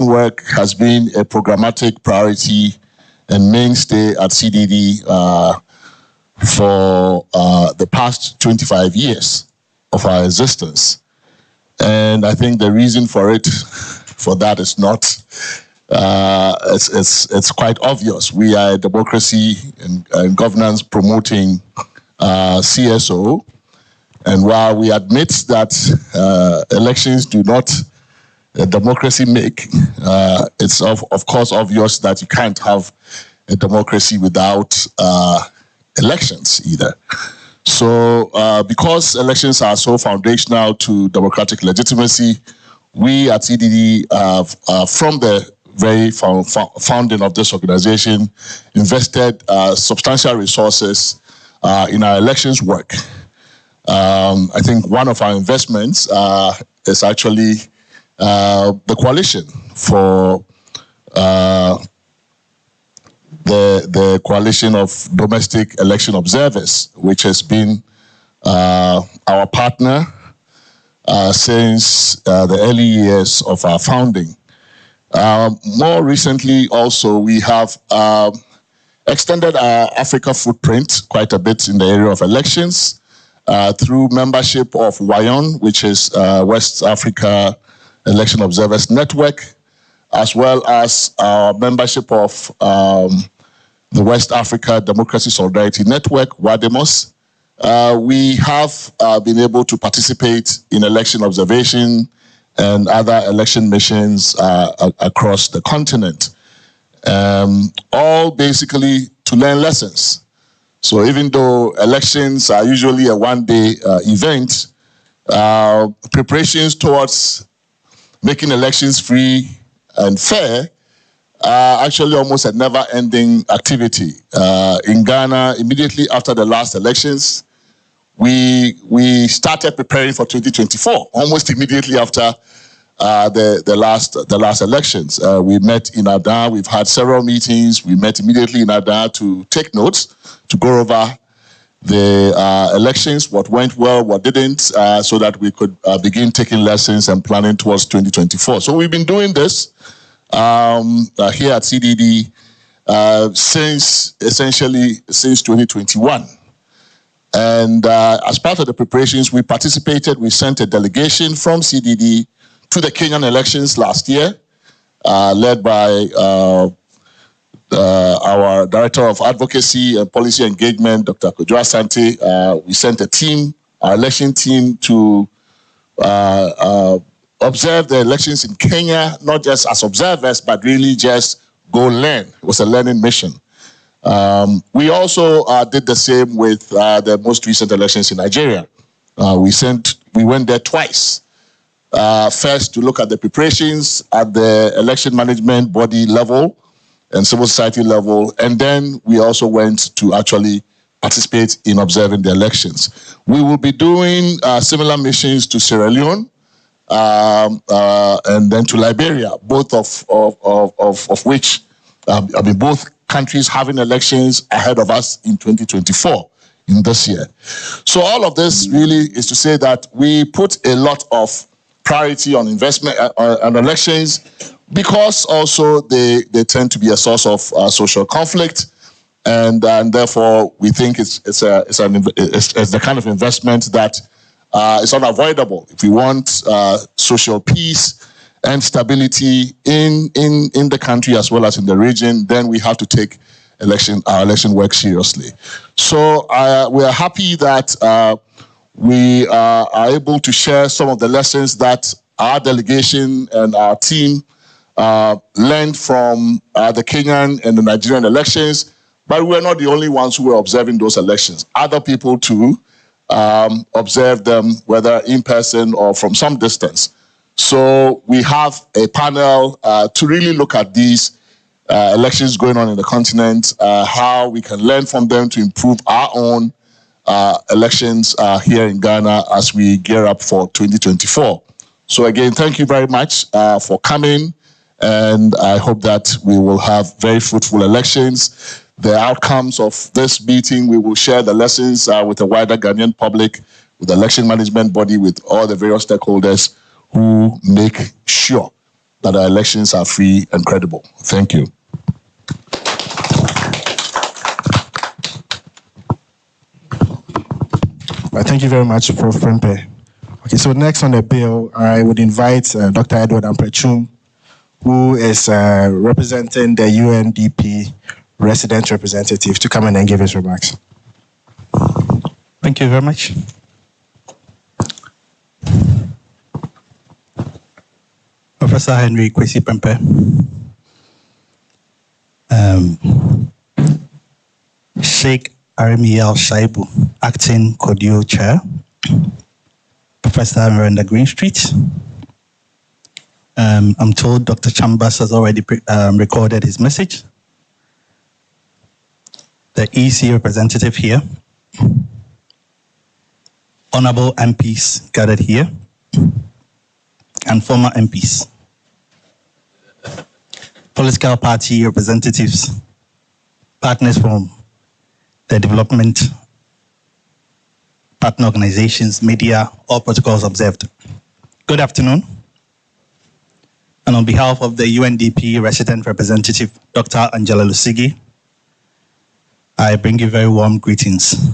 work has been a programmatic priority and mainstay at CDD for the past 25 years of our existence. And I think the reason for that is not, it's quite obvious. We are a democracy and governance promoting CSO. And while we admit that elections do not democracy make, it's of course obvious that you can't have a democracy without elections either. So because elections are so foundational to democratic legitimacy, we at CDD, from the very founding of this organization, invested substantial resources in our elections work. I think one of our investments is actually the coalition for the coalition of domestic election observers, which has been our partner since the early years of our founding. More recently also, we have extended our Africa footprint quite a bit in the area of elections through membership of WAYON, which is West Africa Election Observers Network, as well as our membership of the West Africa Democracy Solidarity Network, WADEMOS. We have been able to participate in election observation and other election missions across the continent, all basically to learn lessons. So even though elections are usually a one-day event, preparations towards making elections free and fair actually almost a never-ending activity. In Ghana, immediately after the last elections, we started preparing for 2024, almost immediately after the last elections. We met in Adan. We've had several meetings. We met immediately in Adan to take notes, to go over the elections, what went well, what didn't, so that we could begin taking lessons and planning towards 2024. So we've been doing this here at CDD essentially since 2021. And as part of the preparations, we sent a delegation from CDD to the Kenyan elections last year, led by our Director of Advocacy and Policy Engagement, Dr. Kojo Asante. We sent a team, our election team, to observe the elections in Kenya, not just as observers, but really just go learn. It was a learning mission. We also did the same with the most recent elections in Nigeria. We went there twice. First, to look at the preparations at the election management body level and civil society level, and then we also went to actually participate in observing the elections. We will be doing similar missions to Sierra Leone and then to Liberia, both of which, both countries having elections ahead of us in 2024, in this year. So all of this really is to say that we put a lot of priority on investment and elections, because also they tend to be a source of social conflict, and therefore we think it's the kind of investment that is unavoidable if we want social peace and stability in the country as well as in the region. Then we have to take our election work seriously. So we are happy that we are able to share some of the lessons that our delegation and our team learned from the Kenyan and the Nigerian elections, but we're not the only ones who were observing those elections. Other people too observed them, whether in person or from some distance. So we have a panel to really look at these elections going on in the continent, how we can learn from them to improve our own elections here in Ghana as we gear up for 2024. So again, thank you very much for coming, and I hope that we will have very fruitful elections. The outcomes of this meeting, we will share the lessons with the wider Ghanaian public, with the election management body, with all the various stakeholders who make sure that our elections are free and credible. Thank you. Well, thank you very much, Prof. Prempeh. Okay, so next on the bill, I would invite Dr. Edward Amprechum, who is representing the UNDP resident representative, to come in and give his remarks. Thank you very much. Professor Henry Kwesi Prempeh, Sheikh Arimiel Shaibu, Acting Cordio Chair, Professor Miranda Greenstreet. I'm told Dr. Chambers has already recorded his message. The EC representative here, honorable MPs gathered here, and former MPs, political party representatives, partners from the development partner organizations, media, all protocols observed. Good afternoon. And on behalf of the UNDP resident representative, Dr. Angela Lusigi, I bring you very warm greetings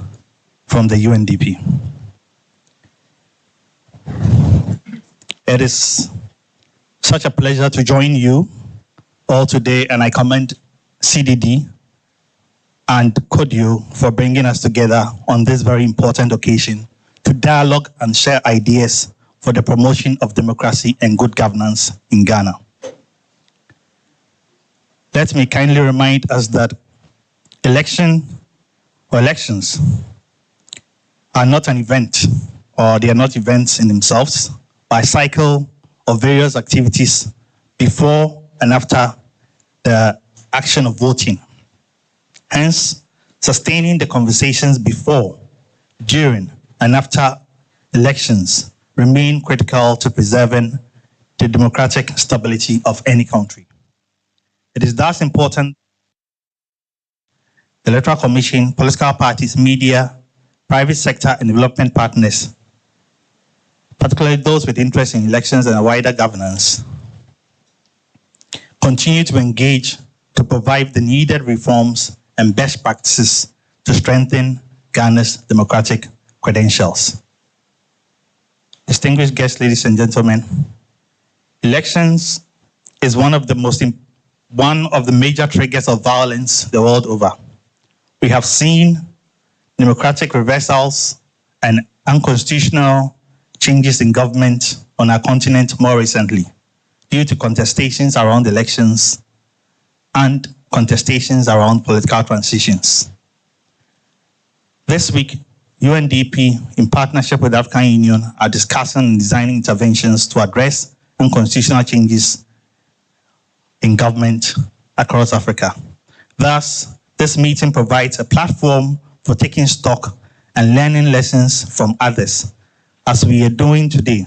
from the UNDP. It is such a pleasure to join you all today, and I commend CDD and CODIO for bringing us together on this very important occasion to dialogue and share ideas for the promotion of democracy and good governance in Ghana. Let me kindly remind us that elections are not an event, or they are not events in themselves, but a cycle of various activities before and after the action of voting. Hence, sustaining the conversations before, during, and after elections remain critical to preserving the democratic stability of any country. It is thus important the Electoral Commission, political parties, media, private sector, and development partners, particularly those with interest in elections and wider governance, continue to engage to provide the needed reforms and best practices to strengthen Ghana's democratic credentials. Distinguished guests, ladies and gentlemen, elections is one of the major triggers of violence the world over. We have seen democratic reversals and unconstitutional changes in government on our continent more recently due to contestations around elections and contestations around political transitions. This week, UNDP, in partnership with the African Union, are discussing and designing interventions to address unconstitutional changes in government across Africa. Thus, this meeting provides a platform for taking stock and learning lessons from others, as we are doing today.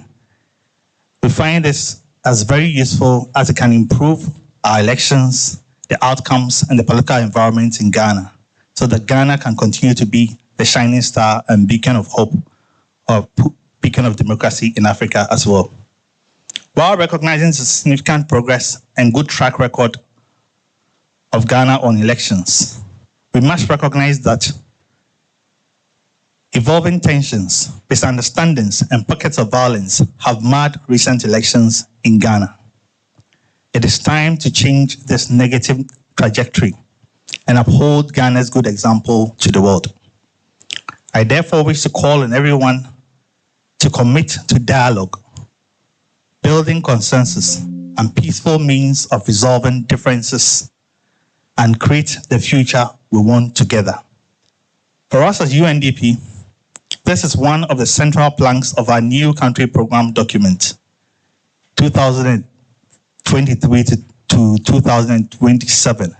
We find this as very useful as it can improve our elections, the outcomes, and the political environment in Ghana, so that Ghana can continue to be the shining star and beacon of hope, or beacon of democracy in Africa as well. While recognizing the significant progress and good track record of Ghana on elections, we must recognize that evolving tensions, misunderstandings, and pockets of violence have marred recent elections in Ghana. It is time to change this negative trajectory and uphold Ghana's good example to the world. I therefore wish to call on everyone to commit to dialogue, building consensus, and peaceful means of resolving differences, and create the future we want together. For us as UNDP, this is one of the central planks of our new country program document, 2023 to 2027.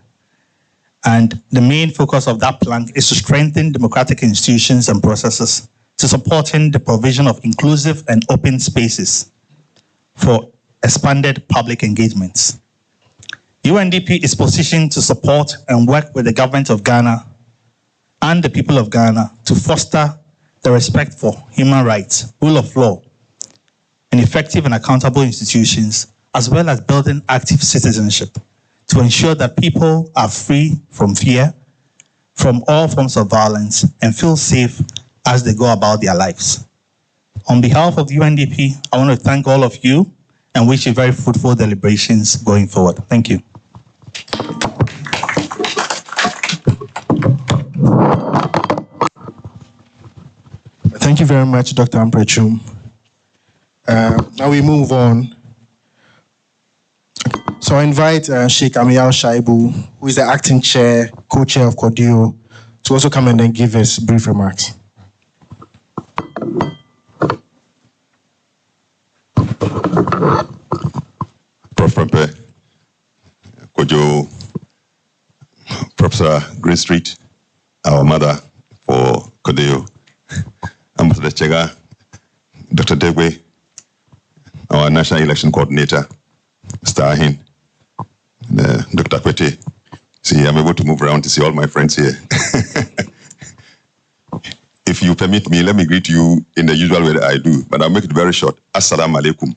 And the main focus of that plank is to strengthen democratic institutions and processes, to supporting the provision of inclusive and open spaces for expanded public engagements. UNDP is positioned to support and work with the government of Ghana and the people of Ghana to foster the respect for human rights, rule of law, and effective and accountable institutions, as well as building active citizenship to ensure that people are free from fear, from all forms of violence, and feel safe as they go about their lives. On behalf of the UNDP, I want to thank all of you and wish you very fruitful deliberations going forward. Thank you. Thank you very much, Dr. Amprechum. Now we move on. So I invite Sheikh Amiyal Shaibu, who is the acting chair, co-chair of CODIO, to also come and then give us brief remarks. Prof. Prempe, Kojo, Professor Greenstreet, our mother for CODIO, Ambassador Chega, Dr. Degwe, our National Election Coordinator, Mr. Ahin, Dr. Kwete. See, I'm able to move around to see all my friends here. If you permit me, let me greet you in the usual way that I do, but I'll make it very short. Assalamu alaikum.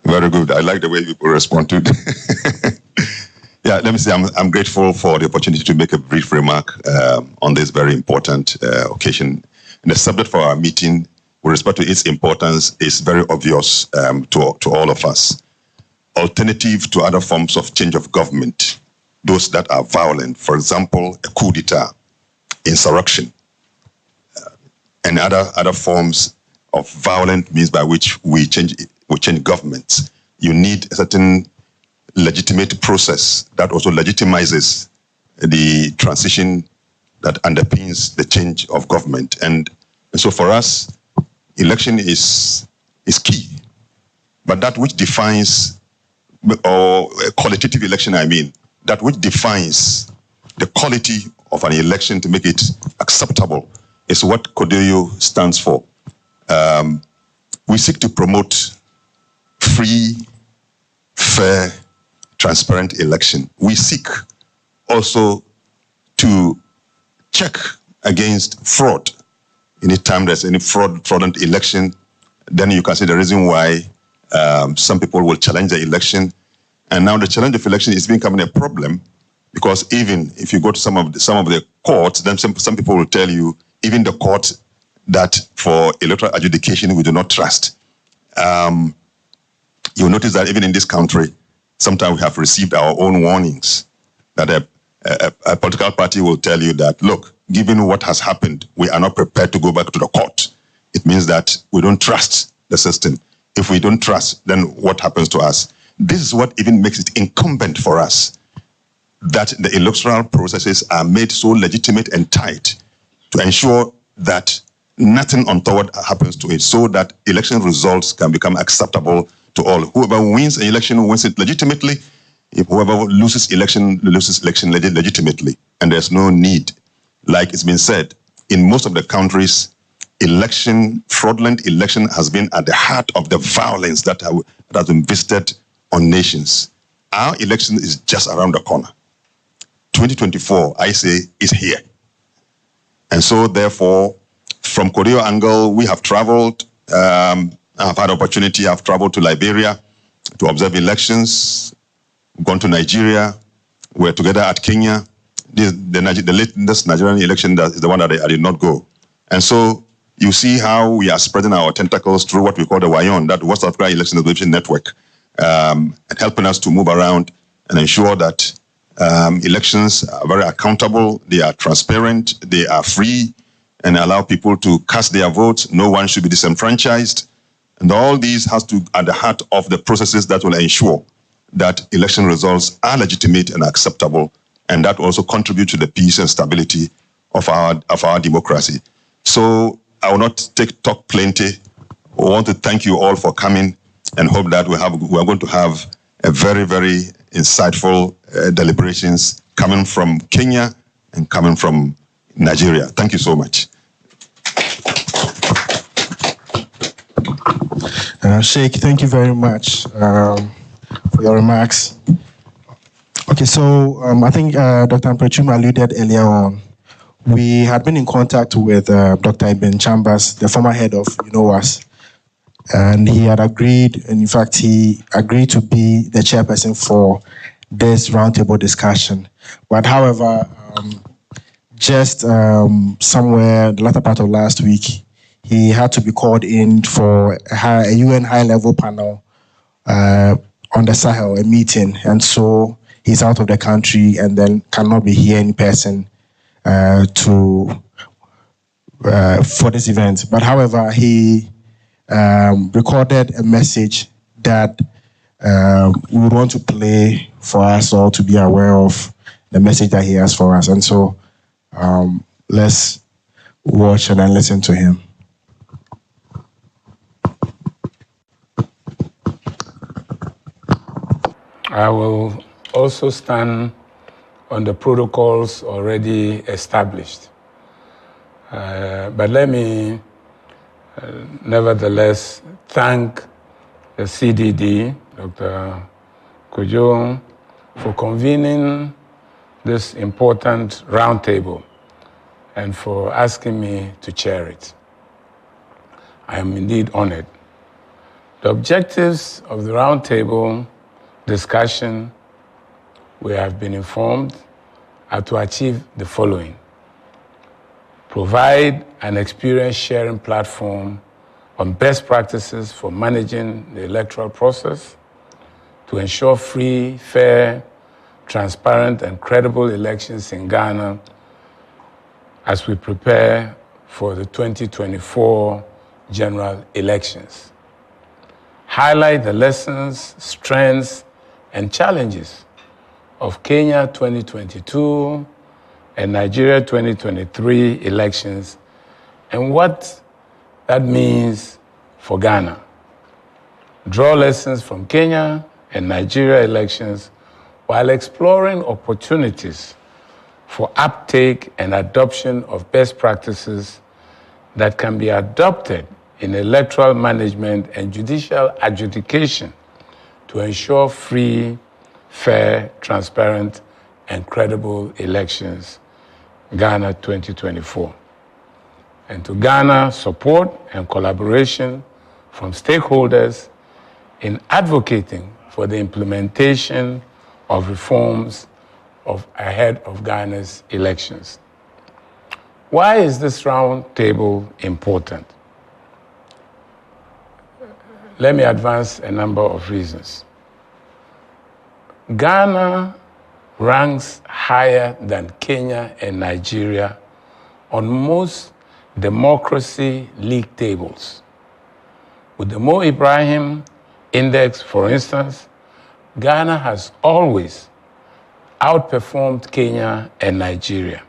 Very good. I like the way people respond to it. Yeah, let me say I'm grateful for the opportunity to make a brief remark on this very important occasion. And the subject for our meeting, with respect to its importance, is very obvious to all of us. Alternative to other forms of change of government, those that are violent, for example, a coup d'etat, insurrection, and other forms of violent means by which we change governments. You need a certain legitimate process that also legitimizes the transition that underpins the change of government. And so for us, election is key. But that which defines, or a qualitative election, I mean, that which defines the quality of an election to make it acceptable is what CODIO stands for. We seek to promote free, fair, transparent election. We seek also to check against fraud. Anytime there's any fraudulent election, then you can see the reason why some people will challenge the election. And now the challenge of election is becoming a problem, because even if you go to some of the courts, then some people will tell you, even the court that for electoral adjudication we do not trust. You'll notice that even in this country, sometimes we have received our own warnings that a political party will tell you that, look, given what has happened, we are not prepared to go back to the court. It means that we don't trust the system. If we don't trust, then what happens to us? This is what even makes it incumbent for us that the electoral processes are made so legitimate and tight to ensure that nothing untoward happens to it, so that election results can become acceptable to all. Whoever wins an election wins it legitimately. If whoever loses election legitimately. And there's no need. Like it's been said, in most of the countries, fraudulent election has been at the heart of the violence that has been visited on nations. Our election is just around the corner. 2024, I say, is here. And so, therefore, from CODIO angle, we have traveled. I've had opportunity. I've traveled to Liberia to observe elections. Gone to Nigeria. We're together at Kenya. The latest Nigerian election is the one that I did not go. And so you see how we are spreading our tentacles through what we call the WAYON, that West Africa Election Observation Network, and helping us to move around and ensure that elections are very accountable, they are transparent, they are free, and allow people to cast their votes. No one should be disenfranchised. And all these has to at the heart of the processes that will ensure that election results are legitimate and acceptable, and that also contribute to the peace and stability of our democracy. So I will not talk plenty. I want to thank you all for coming and hope that we are going to have a very, very insightful deliberations coming from Kenya and coming from Nigeria. Thank you so much. Sheikh, thank you very much for your remarks. Okay, so I think Dr. Amprechum alluded earlier on. We had been in contact with Dr. Ibn Chambers, the former head of UNOWAS, and he had agreed, and in fact, he agreed to be the chairperson for this roundtable discussion. But however, just somewhere the latter part of last week, he had to be called in for a UN high-level panel on the Sahel, a meeting, and so he's out of the country and then cannot be here in person for this event. But however, he recorded a message that we would want to play for us all to be aware of the message that he has for us. And so let's watch and then listen to him. I will also stand on the protocols already established. But let me nevertheless thank the CDD, Dr. Kojo, for convening this important roundtable and for asking me to chair it. I am indeed honored. The objectives of the roundtable discussion, we have been informed, are to achieve the following: provide an experience sharing platform on best practices for managing the electoral process, to ensure free, fair, transparent, and credible elections in Ghana as we prepare for the 2024 general elections. Highlight the lessons, strengths, and challenges of Kenya 2022 and Nigeria 2023 elections and what that means for Ghana. Draw lessons from Kenya and Nigeria elections while exploring opportunities for uptake and adoption of best practices that can be adopted in electoral management and judicial adjudication to ensure free, fair, transparent, and credible elections, Ghana 2024. And to garner support and collaboration from stakeholders in advocating for the implementation of reforms ahead of Ghana's elections. Why is this roundtable important? Let me advance a number of reasons. Ghana ranks higher than Kenya and Nigeria on most democracy league tables. With the Mo Ibrahim Index, for instance, Ghana has always outperformed Kenya and Nigeria.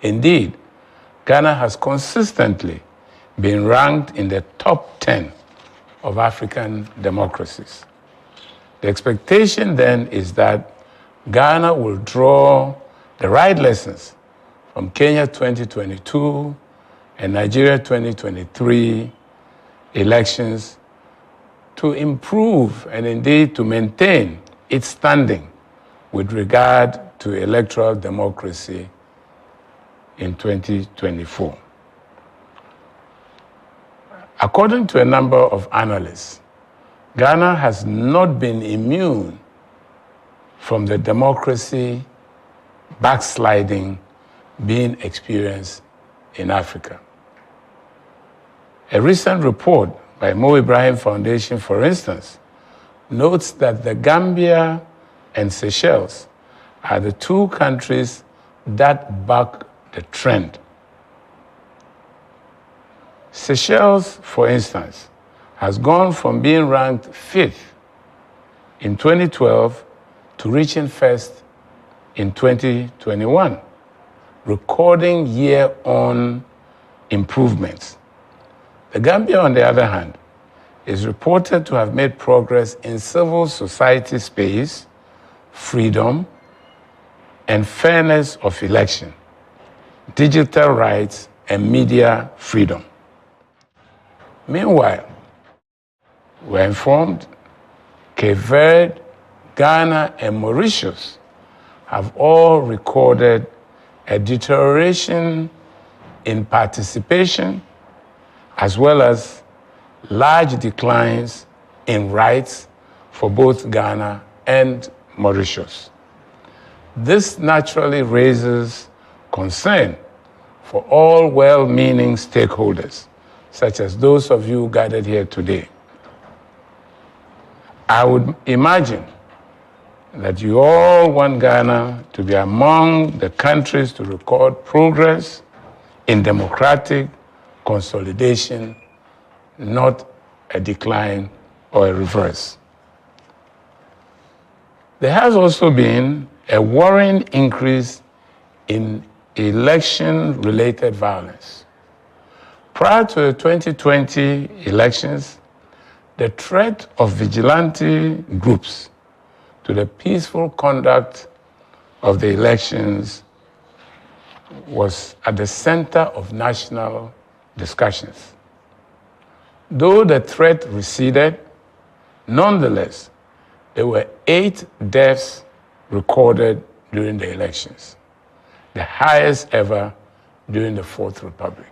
Indeed, Ghana has consistently been ranked in the top 10 of African democracies. The expectation then is that Ghana will draw the right lessons from Kenya 2022 and Nigeria 2023 elections to improve and indeed to maintain its standing with regard to electoral democracy in 2024. According to a number of analysts, Ghana has not been immune from the democracy backsliding being experienced in Africa. A recent report by Mo Ibrahim Foundation, for instance, notes that the Gambia and Seychelles are the two countries that buck the trend. Seychelles, for instance, has gone from being ranked 5th in 2012 to reaching 1st in 2021, recording year-on improvements. The Gambia, on the other hand, is reported to have made progress in civil society space, freedom, and fairness of election, digital rights, and media freedom. Meanwhile, we're informed Cape Verde, Ghana, and Mauritius have all recorded a deterioration in participation as well as large declines in rights for both Ghana and Mauritius. This naturally raises concern for all well-meaning stakeholders, such as those of you gathered here today. I would imagine that you all want Ghana to be among the countries to record progress in democratic consolidation, not a decline or a reverse. There has also been a worrying increase in election-related violence. Prior to the 2020 elections, the threat of vigilante groups to the peaceful conduct of the elections was at the center of national discussions. Though the threat receded, nonetheless, there were 8 deaths recorded during the elections, the highest ever during the Fourth Republic.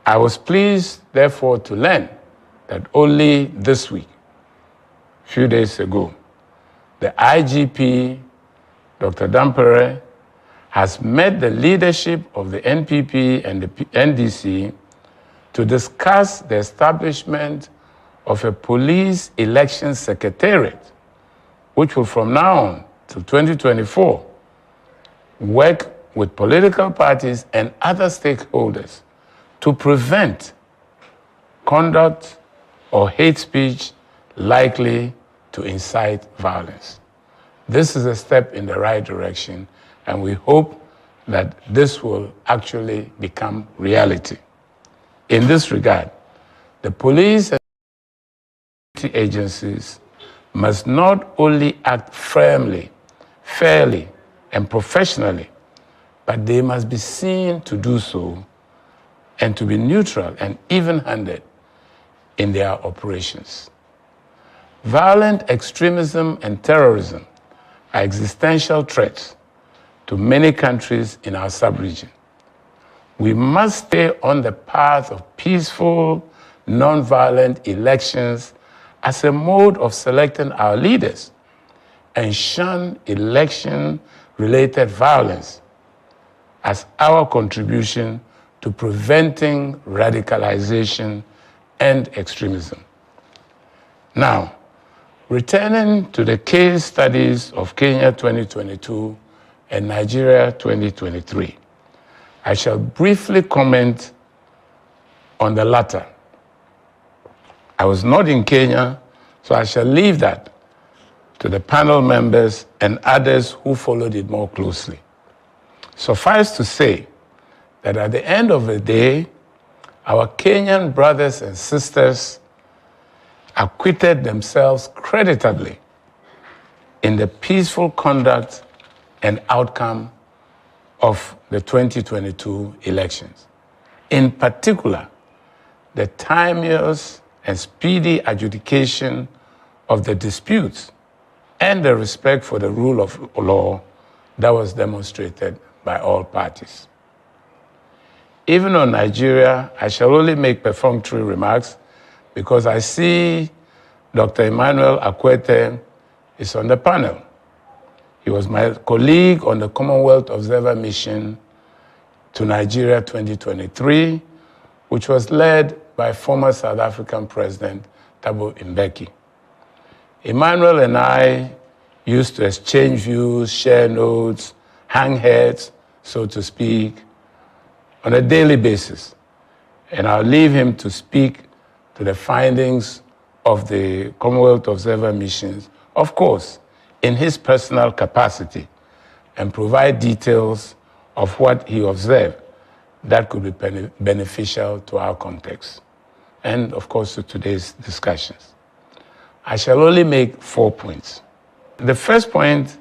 I was pleased, therefore, to learn that only this week, a few days ago, the IGP, Dr. Dampere, has met the leadership of the NPP and the NDC to discuss the establishment of a police election secretariat, which will from now on till 2024 work with political parties and other stakeholders to prevent conduct or hate speech likely to incite violence. This is a step in the right direction, and we hope that this will actually become reality. In this regard, the police and security agencies must not only act firmly, fairly, and professionally, but they must be seen to do so and to be neutral and even-handed in their operations. Violent extremism and terrorism are existential threats to many countries in our sub-region. We must stay on the path of peaceful, non-violent elections as a mode of selecting our leaders and shun election-related violence as our contribution to preventing radicalization and extremism. Now, returning to the case studies of Kenya 2022 and Nigeria 2023, I shall briefly comment on the latter. I was not in Kenya, so I shall leave that to the panel members and others who followed it more closely. Suffice to say that at the end of the day, our Kenyan brothers and sisters acquitted themselves creditably in the peaceful conduct and outcome of the 2022 elections. In particular, the timeous and speedy adjudication of the disputes and the respect for the rule of law that was demonstrated by all parties. Even on Nigeria, I shall only make perfunctory remarks because I see Dr. Emmanuel Akwete is on the panel. He was my colleague on the Commonwealth Observer Mission to Nigeria 2023, which was led by former South African President Thabo Mbeki. Emmanuel and I used to exchange views, share notes, hang heads, so to speak, on a daily basis. And I'll leave him to speak to the findings of the Commonwealth Observer Missions, of course, in his personal capacity, and provide details of what he observed that could be beneficial to our context, and of course to today's discussions. I shall only make 4 points. The first point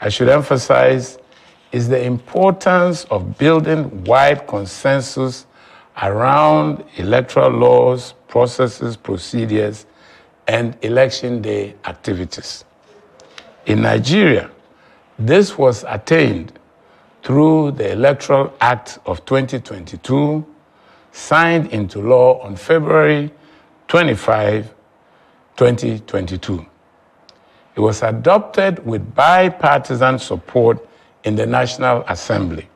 I should emphasize is the importance of building wide consensus around electoral laws, processes, procedures, and election day activities. In Nigeria, this was attained through the Electoral Act of 2022, signed into law on February 25, 2022. It was adopted with bipartisan support in the National Assembly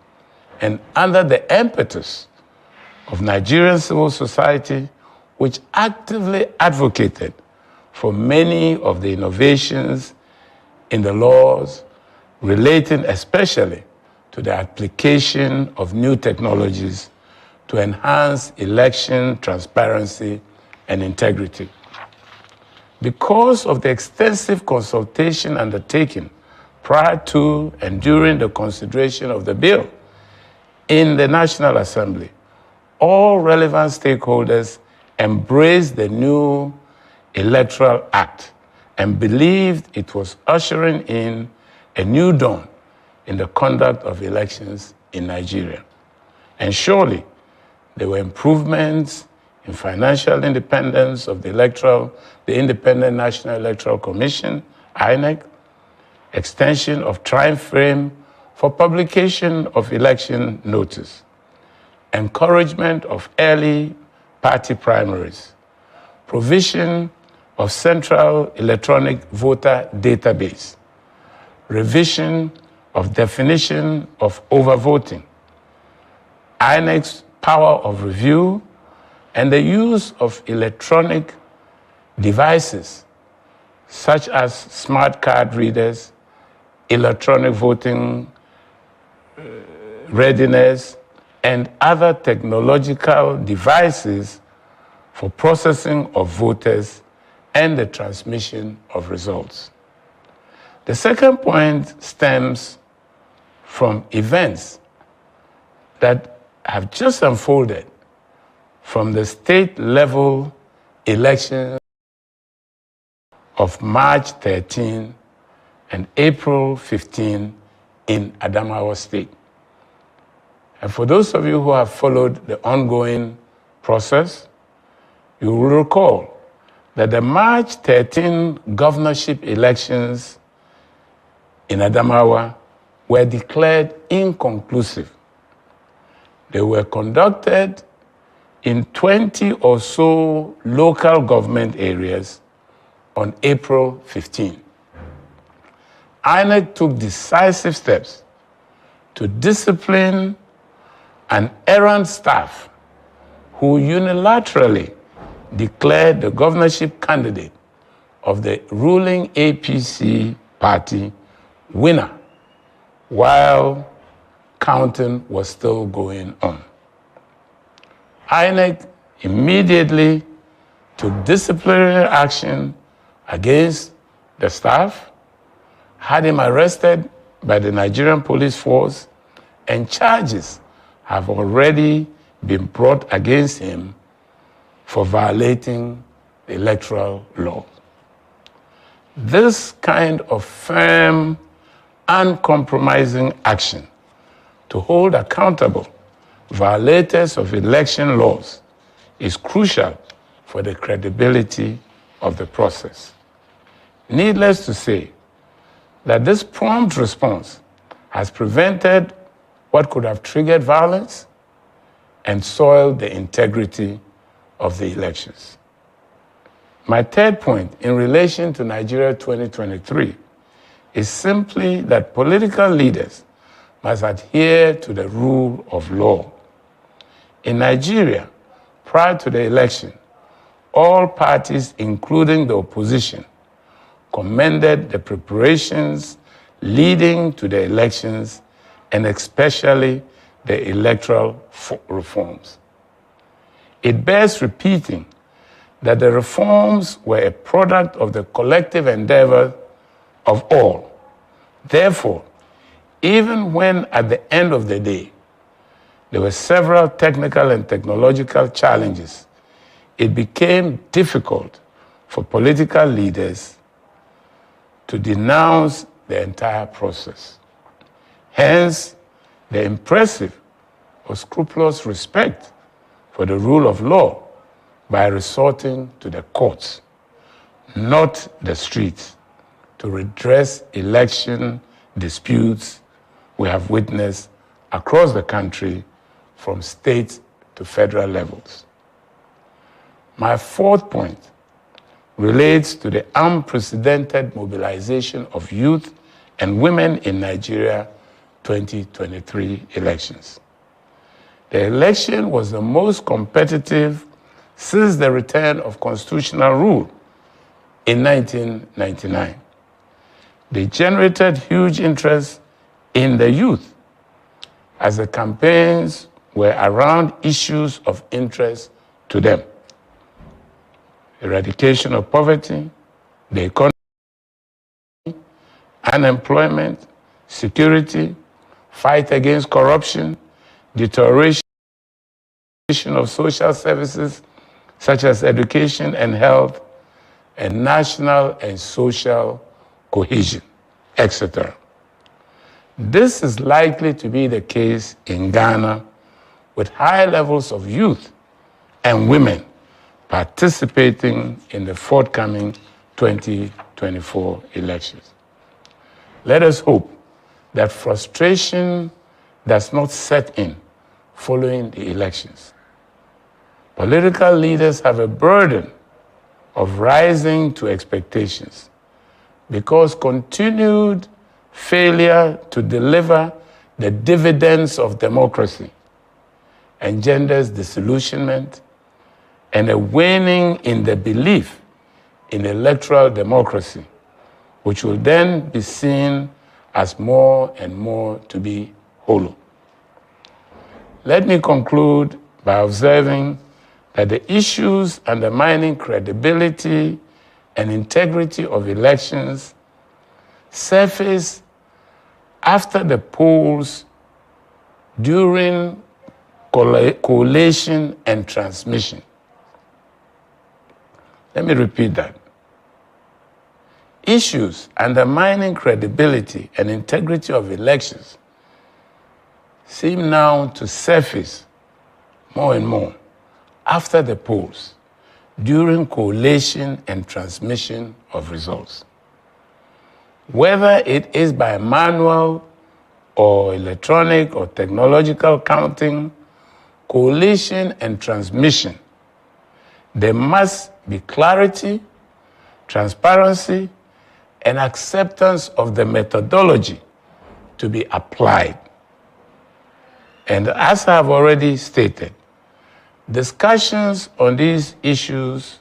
and under the impetus of Nigerian civil society, which actively advocated for many of the innovations in the laws relating especially to the application of new technologies to enhance election transparency and integrity. Because of the extensive consultation undertaken prior to and during the consideration of the bill in the National Assembly, all relevant stakeholders embraced the new Electoral Act and believed it was ushering in a new dawn in the conduct of elections in Nigeria. And surely there were improvements in financial independence of the Independent National Electoral Commission, INEC, extension of time frame for publication of election notice, encouragement of early party primaries, provision of central electronic voter database, revision of definition of overvoting, INEC's power of review, and the use of electronic devices such as smart card readers, electronic voting readiness, and other technological devices for processing of voters and the transmission of results. The second point stems from events that have just unfolded from the state-level elections of March 13 and April 15 in Adamawa State. And for those of you who have followed the ongoing process, you will recall that the March 13 governorship elections in Adamawa were declared inconclusive. They were conducted in 20 or so local government areas on April 15. INEC took decisive steps to discipline an errant staff who unilaterally declared the governorship candidate of the ruling APC party winner while counting was still going on. INEC immediately took disciplinary action against the staff, had him arrested by the Nigerian police force, and charges have already been brought against him for violating the electoral law. This kind of firm, uncompromising action to hold accountable violators of election laws is crucial for the credibility of the process. Needless to say that this prompt response has prevented what could have triggered violence and soiled the integrity of the elections. My third point in relation to Nigeria 2023 is simply that political leaders must adhere to the rule of law. In Nigeria, prior to the election, all parties, including the opposition, commended the preparations leading to the elections and especially the electoral reforms. It bears repeating that the reforms were a product of the collective endeavor of all. Therefore, even when at the end of the day, there were several technical and technological challenges, it became difficult for political leaders to denounce the entire process. Hence, the impressive or scrupulous respect for the rule of law by resorting to the courts, not the streets, to redress election disputes we have witnessed across the country from state to federal levels. My fourth point relates to the unprecedented mobilization of youth and women in Nigeria 2023 elections. The election was the most competitive since the return of constitutional rule in 1999. They generated huge interest in the youth as the campaigns were around issues of interest to them: eradication of poverty, the economy, unemployment, security, fight against corruption, deterioration of social services such as education and health, and national and social cohesion, etc. This is likely to be the case in Ghana, with high levels of youth and women participating in the forthcoming 2024 elections. Let us hope that frustration does not set in following the elections. Political leaders have a burden of rising to expectations because continued failure to deliver the dividends of democracy engenders disillusionment and a waning in the belief in electoral democracy, which will then be seen as more and more to be hollow. Let me conclude by observing that the issues undermining credibility and integrity of elections surface after the polls, during collation and transmission. Let me repeat that. Issues undermining credibility and integrity of elections seem now to surface more and more after the polls, during collation and transmission of results. Whether it is by manual or electronic or technological counting, collation and transmission, there must be clarity, transparency, and acceptance of the methodology to be applied. And as I have already stated, discussions on these issues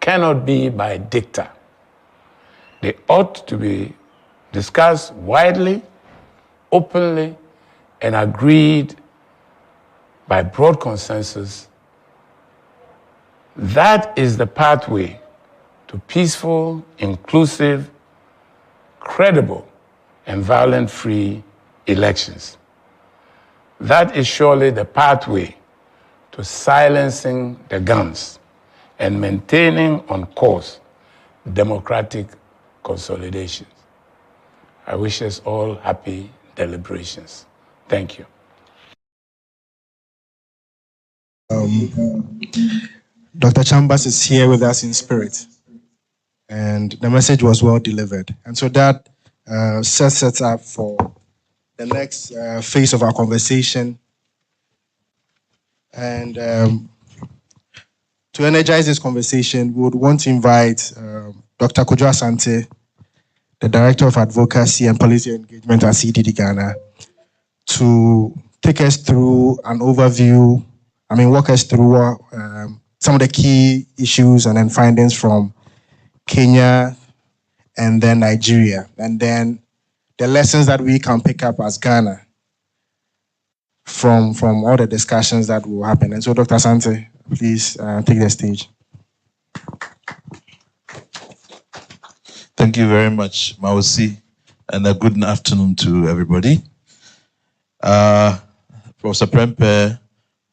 cannot be by dicta. They ought to be discussed widely, openly, and agreed by broad consensus. That is the pathway to peaceful, inclusive, credible, and violence-free elections. That is surely the pathway to silencing the guns and maintaining on course democratic consolidation. I wish us all happy deliberations. Thank you. Dr. Chambers is here with us in spirit, and the message was well delivered. And so that sets us up for the next phase of our conversation. And to energize this conversation, we would want to invite Dr. Kojo Asante, the Director of Advocacy and Policy Engagement at CDD-Ghana, to take us through an overview, walk us through some of the key issues and then findings from Kenya and then Nigeria, and then the lessons that we can pick up as Ghana from all the discussions that will happen. And so, Dr. Asante, please take the stage. Thank you very much, Mausi, and a good afternoon to everybody. Professor Prempeh,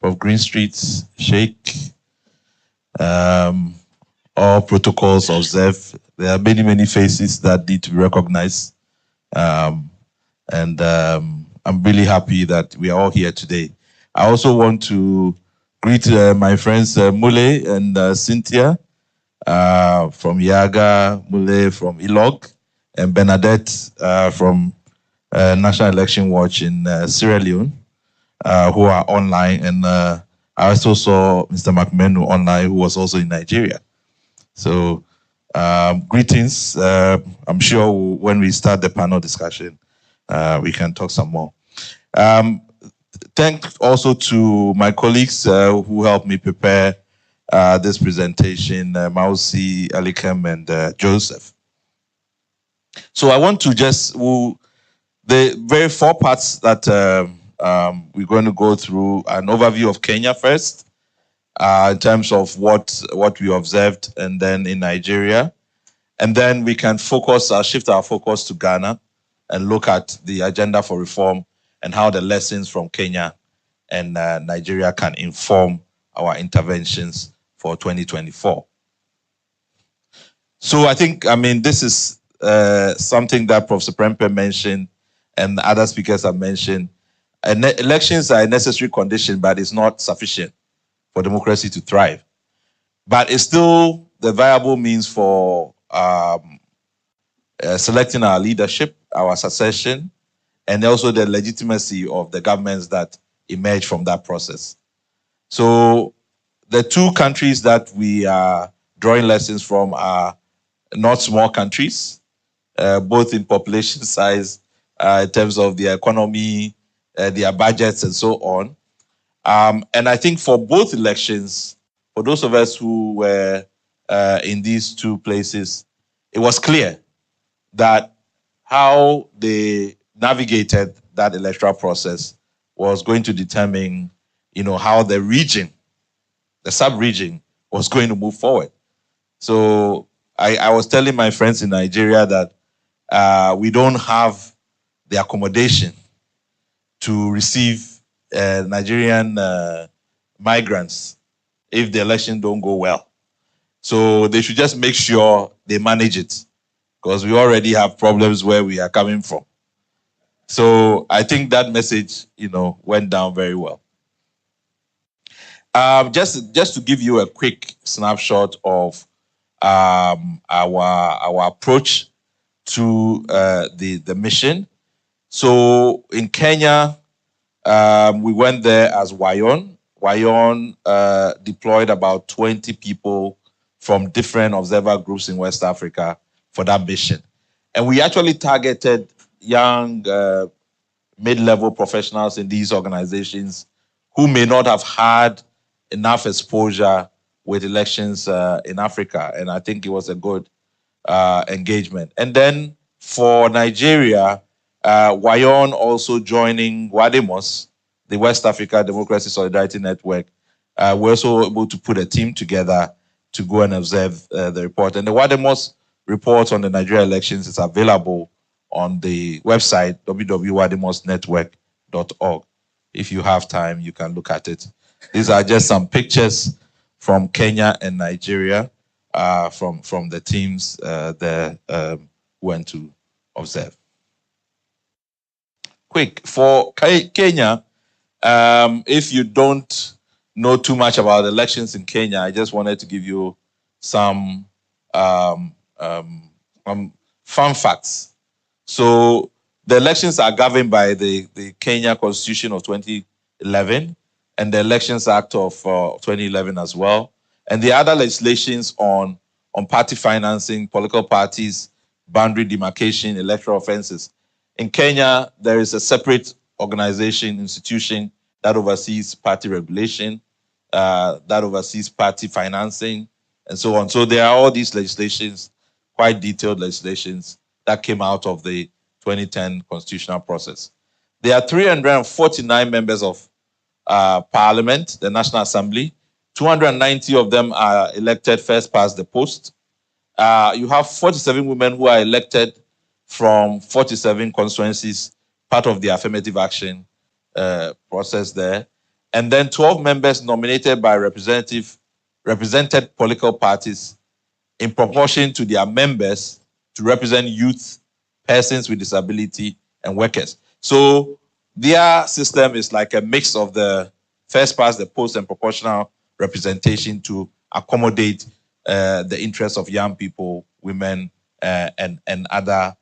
Prof. Greenstreet, Sheikh, all protocols observed. There are many, many faces that need to be recognized. I'm really happy that we are all here today. I also want to greet my friends Mule and Cynthia from Yaga, Mule from Ilog, and Bernadette from National Election Watch in Sierra Leone, who are online, and I also saw Mr. McMenu online, who was also in Nigeria. So greetings. I'm sure when we start the panel discussion, we can talk some more. Thanks also to my colleagues who helped me prepare this presentation, Mausi, Alikem, and Joseph. So I want to just, the very 4 parts that we're going to go through, an overview of Kenya first, in terms of what we observed, and then in Nigeria. And then we can shift our focus to Ghana and look at the agenda for reform and how the lessons from Kenya and Nigeria can inform our interventions for 2024. So I think, this is something that Professor Prempeh mentioned and other speakers have mentioned. Elections are a necessary condition, but it's not sufficient for democracy to thrive. But it's still the viable means for selecting our leadership, our succession, and also the legitimacy of the governments that emerge from that process. So the 2 countries that we are drawing lessons from are not small countries, both in population size, in terms of their economy, their budgets, and so on. And I think for both elections, for those of us who were in these 2 places, it was clear that how they navigated that electoral process was going to determine, how the region, the sub-region, was going to move forward. So I was telling my friends in Nigeria that we don't have the accommodation to receive Nigerian migrants if the election don't go well. So they should just make sure they manage it, because we already have problems where we are coming from. So I think that message, went down very well. Just to give you a quick snapshot of our approach to the mission. So in Kenya, we went there as Wayon. Wayon deployed about 20 people from different observer groups in West Africa for that mission. And we actually targeted young mid-level professionals in these organizations who may not have had enough exposure with elections in Africa. And I think it was a good engagement. And then for Nigeria, Wayon also joining WADEMOS, the West Africa Democracy Solidarity Network, we're also able to put a team together to go and observe the report. And the WADEMOS report on the Nigeria elections is available on the website, www.wademosnetwork.org. If you have time, you can look at it. These are just some pictures from Kenya and Nigeria from the teams that went to observe. Quick, for Kenya, if you don't know too much about elections in Kenya, I just wanted to give you some fun facts. So the elections are governed by the Kenya Constitution of 2011 and the Elections Act of 2011 as well. And the other legislations on party financing, political parties, boundary demarcation, electoral offenses. In Kenya, there is a separate organization, institution that oversees party regulation, that oversees party financing, and so on. So there are all these legislations, quite detailed legislations, that came out of the 2010 constitutional process. There are 349 members of Parliament, the National Assembly. 290 of them are elected first past the post. You have 47 women who are elected from 47 constituencies, part of the affirmative action process there. And then 12 members nominated by represented political parties in proportion to their members to represent youth, persons with disability, and workers. So their system is like a mix of the first past the post and proportional representation to accommodate the interests of young people, women, and other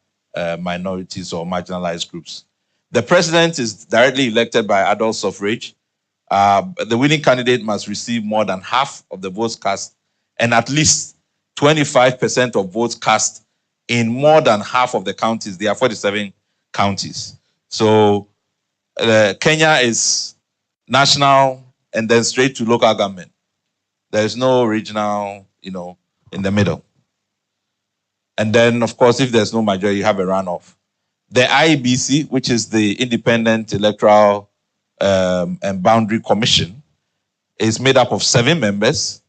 minorities or marginalized groups. The president is directly elected by adult suffrage. The winning candidate must receive more than half of the votes cast and at least 25% of votes cast in more than half of the counties. There are 47 counties. So Kenya is national and then straight to local government. There is no regional, in the middle. And then, of course, if there's no majority, you have a runoff. The IEBC, which is the Independent Electoral and Boundary Commission, is made up of 7 members.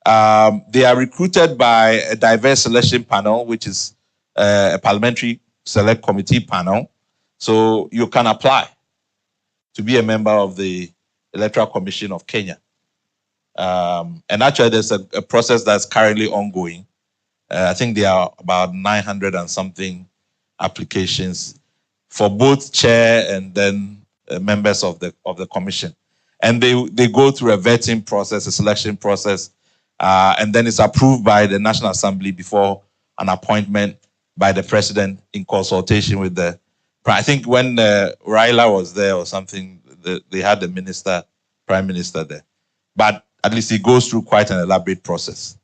They are recruited by a diverse selection panel, which is a parliamentary select committee panel. So you can apply to be a member of the Electoral Commission of Kenya. And actually, there's a process that's currently ongoing. I think there are about 900 and something applications for both chair and then members of the commission. And they go through a vetting process, a selection process, and then it's approved by the National Assembly before an appointment by the president in consultation with the, I think when Raila was there or something, they had the prime minister there. But at least it goes through quite an elaborate process.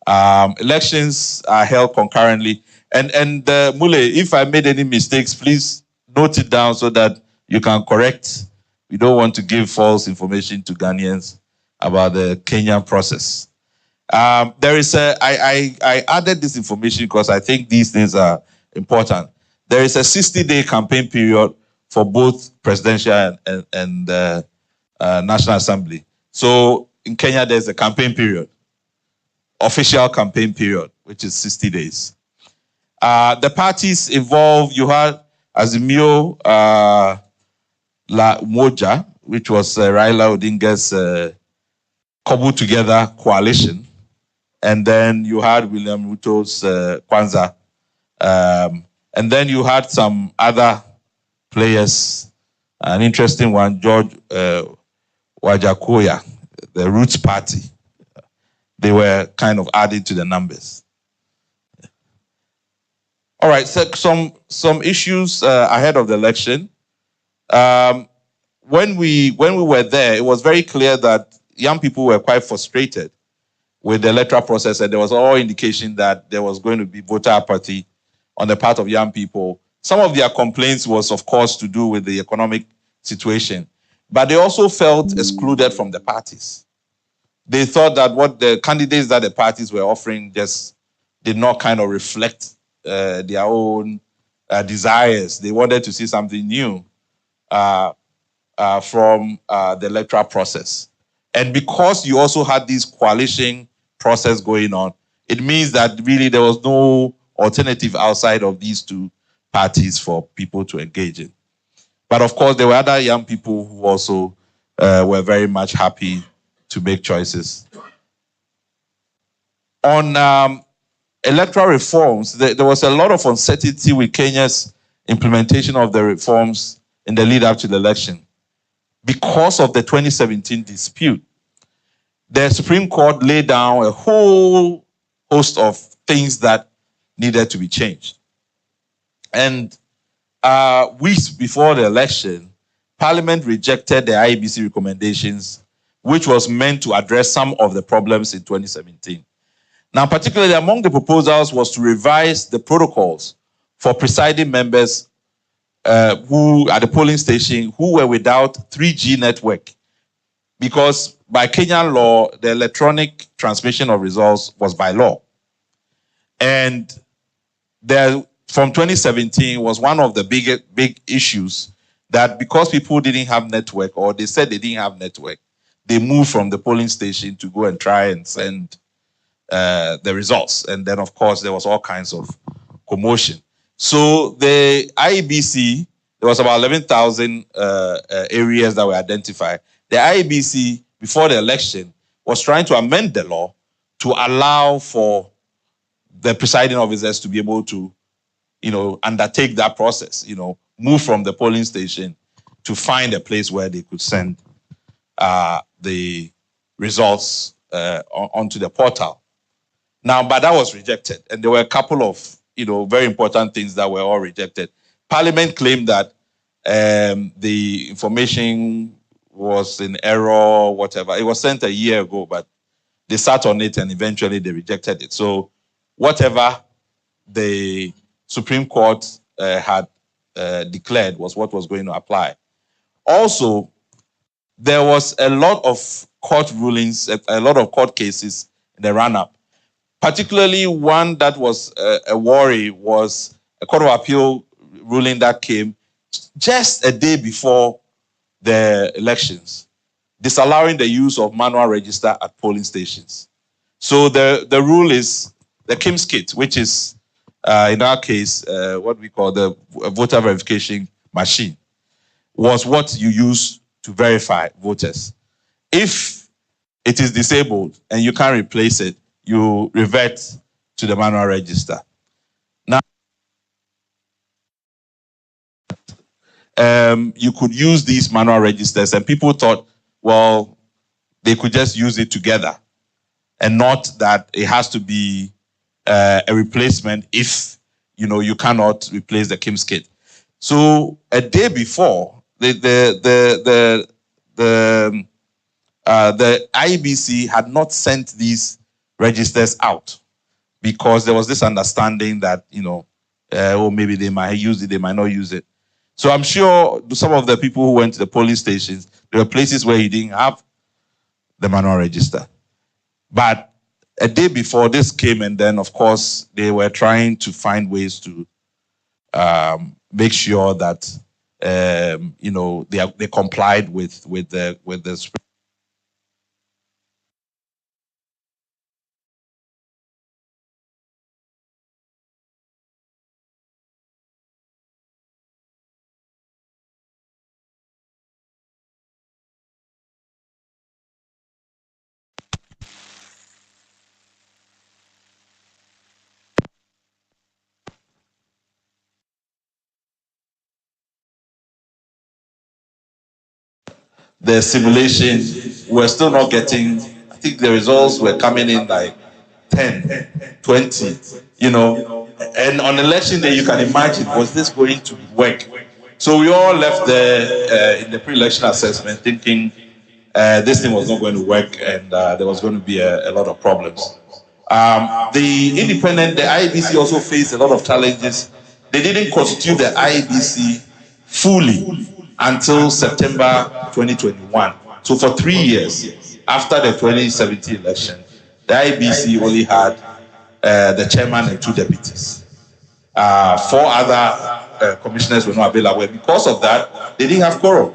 Elections are held concurrently. And Mule, if I made any mistakes, please note it down so that you can correct. We don't want to give false information to Ghanaians about the Kenyan process. I added this information because I think these things are important. There is a 60-day campaign period for both presidential and National Assembly. So in Kenya, there's a campaign period, official campaign period, which is 60 days. The parties involved, you had Azimio La Umoja, which was Raila Odinga's cobbled together coalition. And then you had William Ruto's Kwanza. And then you had some other players, an interesting one, George Wajakoya, the Roots Party. They were kind of added to the numbers. All right, so some issues ahead of the election. When we were there, it was very clear that young people were quite frustrated with the electoral process, and there was all indication that there was going to be voter apathy on the part of young people. Some of their complaints was, of course, to do with the economic situation, but they also felt excluded from the parties. They thought that what the candidates that the parties were offering just did not kind of reflect their own desires. They wanted to see something new from the electoral process. And because you also had this coalition process going on, it means that really there was no alternative outside of these two parties for people to engage in. But of course, there were other young people who also were very much happy to make choices. On electoral reforms, there was a lot of uncertainty with Kenya's implementation of the reforms in the lead up to the election. Because of the 2017 dispute, the Supreme Court laid down a whole host of things that needed to be changed. And weeks before the election, Parliament rejected the IEBC recommendations, which was meant to address some of the problems in 2017. Now, particularly among the proposals was to revise the protocols for presiding members who at the polling station who were without 3G network, because by Kenyan law, the electronic transmission of results was by law. And there, from 2017 was one of the big issues that because people didn't have network, or they said they didn't have network, they moved from the polling station to go and try and send the results. And then, of course, there was all kinds of commotion. So the IEBC, there was about 11,000 areas that were identified. The IEBC, before the election, was trying to amend the law to allow for the presiding officers to be able to, undertake that process, move from the polling station to find a place where they could send the results onto the portal. Now, but that was rejected. And there were a couple of, very important things that were all rejected. Parliament claimed that the information was in error, whatever. It was sent a year ago, but they sat on it and eventually they rejected it. So whatever the Supreme Court had declared was what was going to apply. Also, there was a lot of court rulings, a lot of court cases in the run-up. Particularly one that was a worry was a Court of Appeal ruling that came just a day before the elections, disallowing the use of manual register at polling stations. So the rule is the KIMS kit, which is, in our case, what we call the voter verification machine, was what you use to verify voters. If it is disabled and you can't replace it, you revert to the manual register. Now, you could use these manual registers, and people thought, well, they could just use it together, and not that it has to be a replacement if you cannot replace the KIMS kit. So a day before, the IEBC had not sent these registers out because there was this understanding that maybe they might use it, they might not use it. So I'm sure some of the people who went to the polling stations, there were places where he didn't have the manual register. But a day before this came, and then of course they were trying to find ways to make sure that they complied with the. The simulation, we're still not getting, I think the results were coming in like 10, 20, and on election day, you can imagine, was this going to work? So we all left there in the pre-election assessment thinking this thing was not going to work, and there was going to be a lot of problems. The IEBC also faced a lot of challenges. They didn't constitute the IEBC fully until September 2021. So for 3 years after the 2017 election, the IEBC only had the chairman and 2 deputies. 4 other commissioners were not available. Because of that, they didn't have quorum.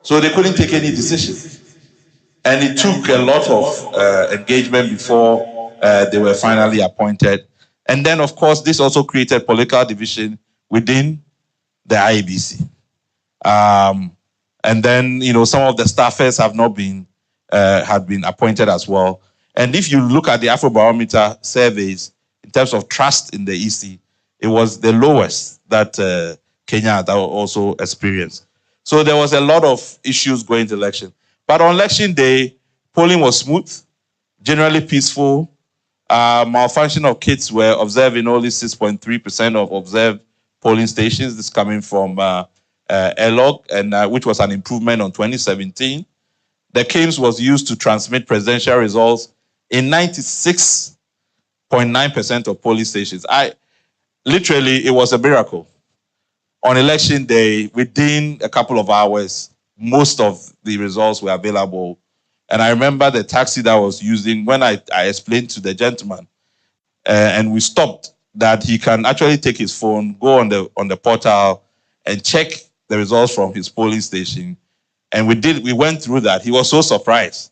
So they couldn't take any decision. And it took a lot of engagement before they were finally appointed. And then, of course, this also created political division within the IEBC. And then, some of the staffers have not been, had been appointed as well. And if you look at the Afrobarometer surveys, in terms of trust in the EC, it was the lowest that Kenya had also experienced. So there was a lot of issues going to election. But on election day, polling was smooth, generally peaceful. Malfunction of kits were observed in only 6.3% of observed polling stations. This coming from ELOG, and which was an improvement on 2017. The KIMS was used to transmit presidential results in 96.9% of polling stations. Literally, it was a miracle. On election day, within a couple of hours, most of the results were available. And I remember the taxi that I was using, when I explained to the gentleman, and we stopped, that he can actually take his phone, go on the portal, and check the results from his polling station. And we went through that. He was so surprised,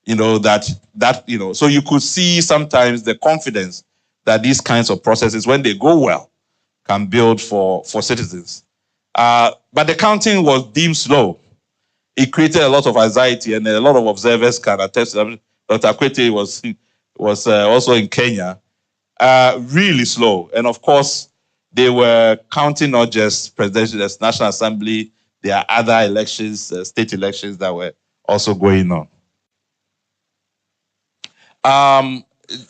so you could see sometimes the confidence that these kinds of processes, when they go well, can build for citizens. But the counting was deemed slow. It created a lot of anxiety, and a lot of observers can attest to that. Dr. Akwete was also in Kenya, really slow. And of course, they were counting not just presidential, there's National Assembly, there are other elections, state elections that were also going on.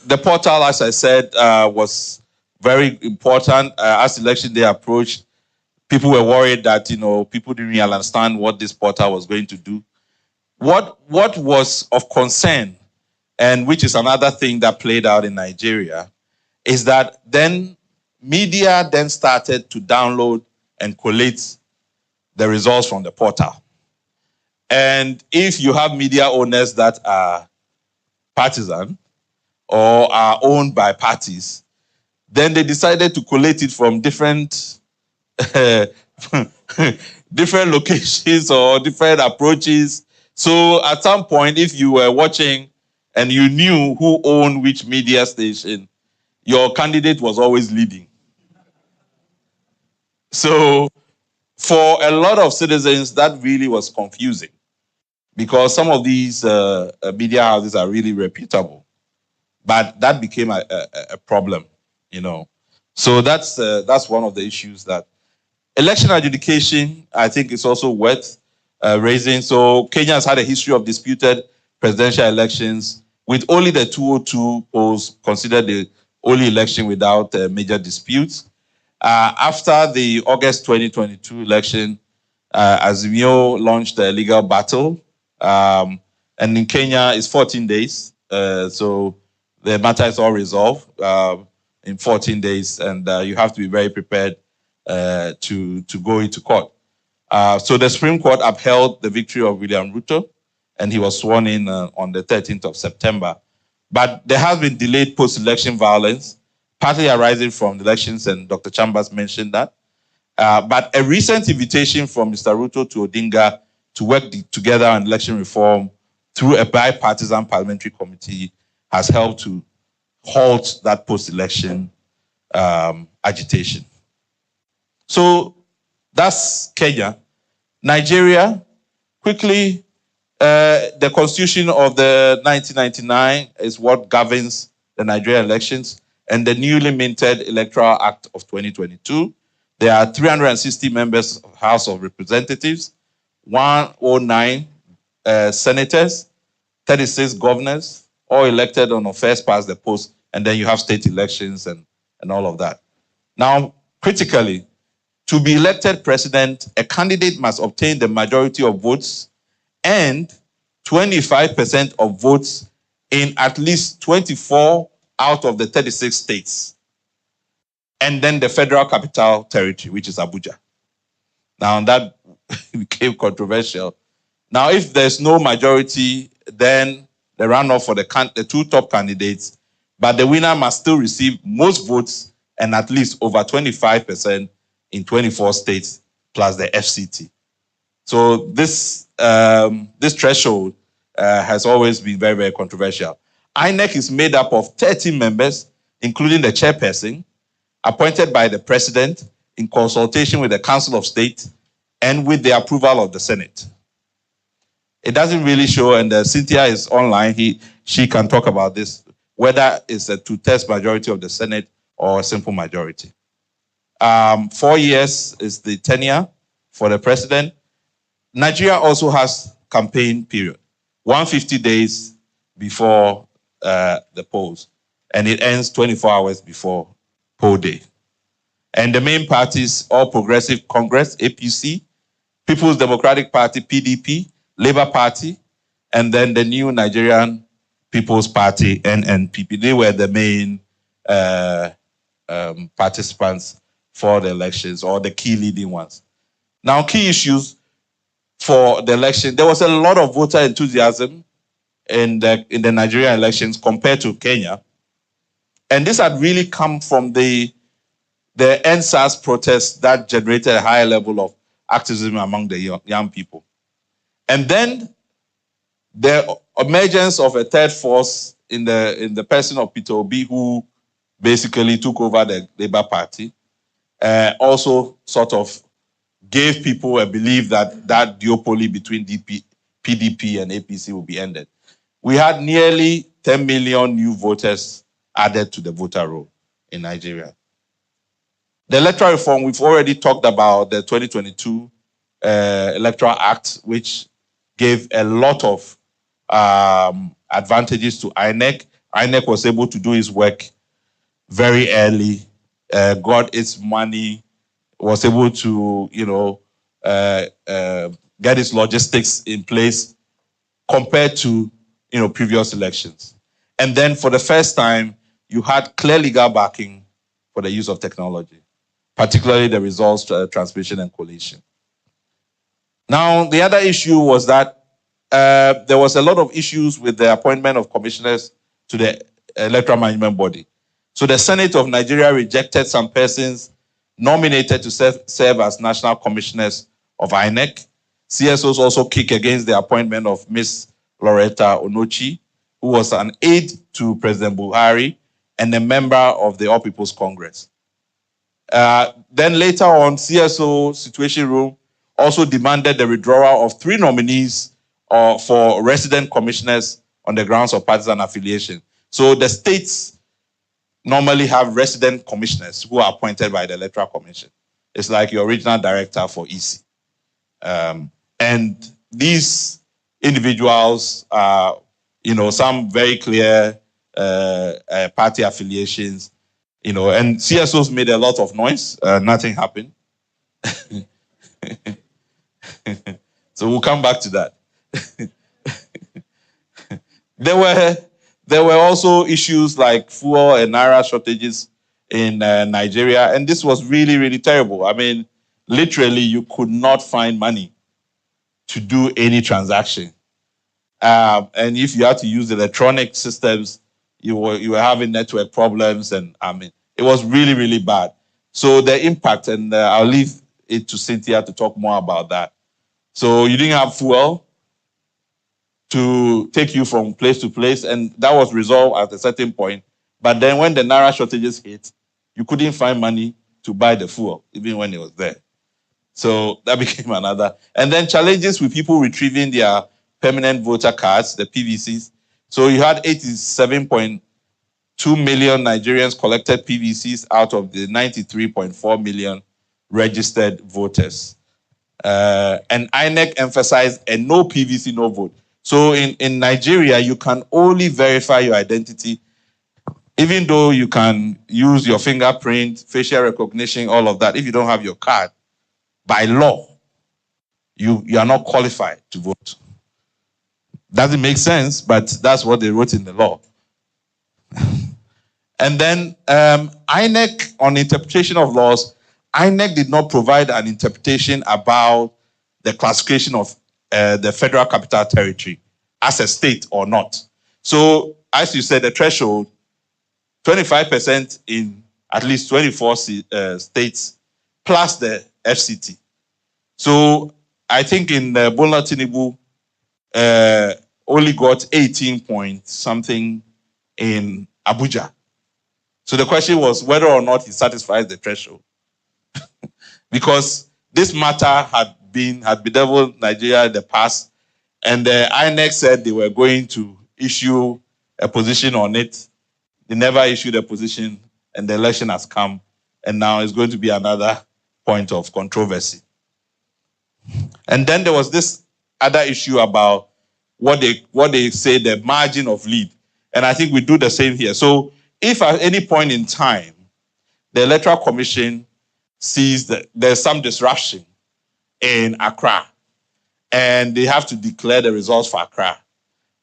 The portal, as I said, was very important. As election day approached, People were worried that, people didn't really understand what this portal was going to do. What was of concern, and which is another thing that played out in Nigeria, is that then media then started to download and collate the results from the portal. And if you have media owners that are partisan or are owned by parties, then they decided to collate it from different different locations or different approaches. So at some point, if you were watching and you knew who owned which media station, your candidate was always leading. So for a lot of citizens, that really was confusing, because some of these media houses are really reputable. But that became a problem, So that's one of the issues that election adjudication, I think, is also worth raising. So Kenya has had a history of disputed presidential elections, with only the 2002 polls considered the only election without major disputes. After the August 2022 election, Azimio launched a legal battle. And in Kenya, it's 14 days. So the matter is all resolved in 14 days, and you have to be very prepared to go into court. So the Supreme Court upheld the victory of William Ruto, and he was sworn in on the 13th of September. But there has been delayed post-election violence, partly arising from the elections, and Dr. Chambers mentioned that. But a recent invitation from Mr. Ruto to Odinga to work together on election reform through a bipartisan parliamentary committee has helped to halt that post-election agitation. So that's Kenya. Nigeria, quickly, the constitution of the 1999 is what governs the Nigerian elections, and the newly minted Electoral Act of 2022. There are 360 members of House of Representatives, 109 senators, 36 governors, all elected on a first past the post, and then you have state elections and all of that. Now, critically, to be elected president, a candidate must obtain the majority of votes and 25% of votes in at least 24 out of the 36 states, and then the Federal Capital Territory, which is Abuja. Now, that became controversial. Now, if there's no majority, then the runoff for the two top candidates, but the winner must still receive most votes and at least over 25% in 24 states, plus the FCT. So this threshold has always been very, very controversial. INEC is made up of 13 members, including the chairperson, appointed by the president in consultation with the Council of State and with the approval of the Senate. It doesn't really show, and Cynthia is online, she can talk about this, whether it's a two-thirds majority of the Senate or a simple majority. 4 years is the tenure for the president. Nigeria also has campaign period, 150 days before the polls, and it ends 24 hours before poll day. And the main parties, All Progressive Congress, APC, People's Democratic Party, PDP, Labour Party, and then the new Nigerian People's Party, NNPP. They were the main participants for the elections, or the key leading ones. Now, key issues for the election, there was a lot of voter enthusiasm in the Nigerian elections compared to Kenya. And this had really come from the NSAS protests that generated a higher level of activism among the young people. And then the emergence of a third force in the person of Peter Obi, who basically took over the Labour Party, also sort of gave people a belief that duopoly between PDP and APC will be ended. We had nearly 10 million new voters added to the voter roll in Nigeria. The electoral reform, we've already talked about the 2022 Electoral Act, which gave a lot of advantages to INEC. INEC was able to do its work very early, got its money was able to, get its logistics in place compared to, previous elections. And then for the first time, you had clear legal backing for the use of technology, particularly the results transmission and collation. Now, the other issue was that there was a lot of issues with the appointment of commissioners to the Electoral Management Body. So the Senate of Nigeria rejected some persons nominated to serve as national commissioners of INEC. CSOs also kicked against the appointment of Ms. Loretta Onochi, who was an aide to President Buhari and a member of the All People's Congress. Then later on, CSO Situation Room also demanded the withdrawal of 3 nominees for resident commissioners on the grounds of partisan affiliation. So the states normally have resident commissioners who are appointed by the Electoral Commission. It's like your regional director for EC. And these individuals are, some very clear party affiliations, and CSOs made a lot of noise. Nothing happened. So we'll come back to that. There were also issues like fuel and naira shortages in Nigeria, and this was really, really terrible. I mean, literally, you could not find money to do any transaction. And if you had to use electronic systems, you were having network problems, and I mean, it was really, really bad. So the impact, and I'll leave it to Cynthia to talk more about that. So you didn't have fuel to take you from place to place, and that was resolved at a certain point. But then when the naira shortages hit, you couldn't find money to buy the fuel, even when it was there. So that became another. And then challenges with people retrieving their permanent voter cards, the PVCs. So you had 87.2 million Nigerians collected PVCs out of the 93.4 million registered voters. And INEC emphasized a no PVC, no vote. So in Nigeria, you can only verify your identity, even though you can use your fingerprint, facial recognition, all of that. If you don't have your card, by law, you are not qualified to vote. Doesn't make sense, but that's what they wrote in the law. And then INEC, on interpretation of laws, INEC did not provide an interpretation about the classification of the Federal Capital Territory as a state or not. So, as you said, the threshold, 25% in at least 24 states, plus the FCT. So, I think in Bola Tinubu, only got 18 point something in Abuja. So the question was whether or not he satisfies the threshold. Because this matter had bedeviled Nigeria in the past, and the INEC said they were going to issue a position on it. They never issued a position, and the election has come, and now it's going to be another point of controversy. And then there was this other issue about what they say the margin of lead. And I think we do the same here. So if at any point in time, the Electoral Commission sees that there's some disruption in Accra, and they have to declare the results for Accra,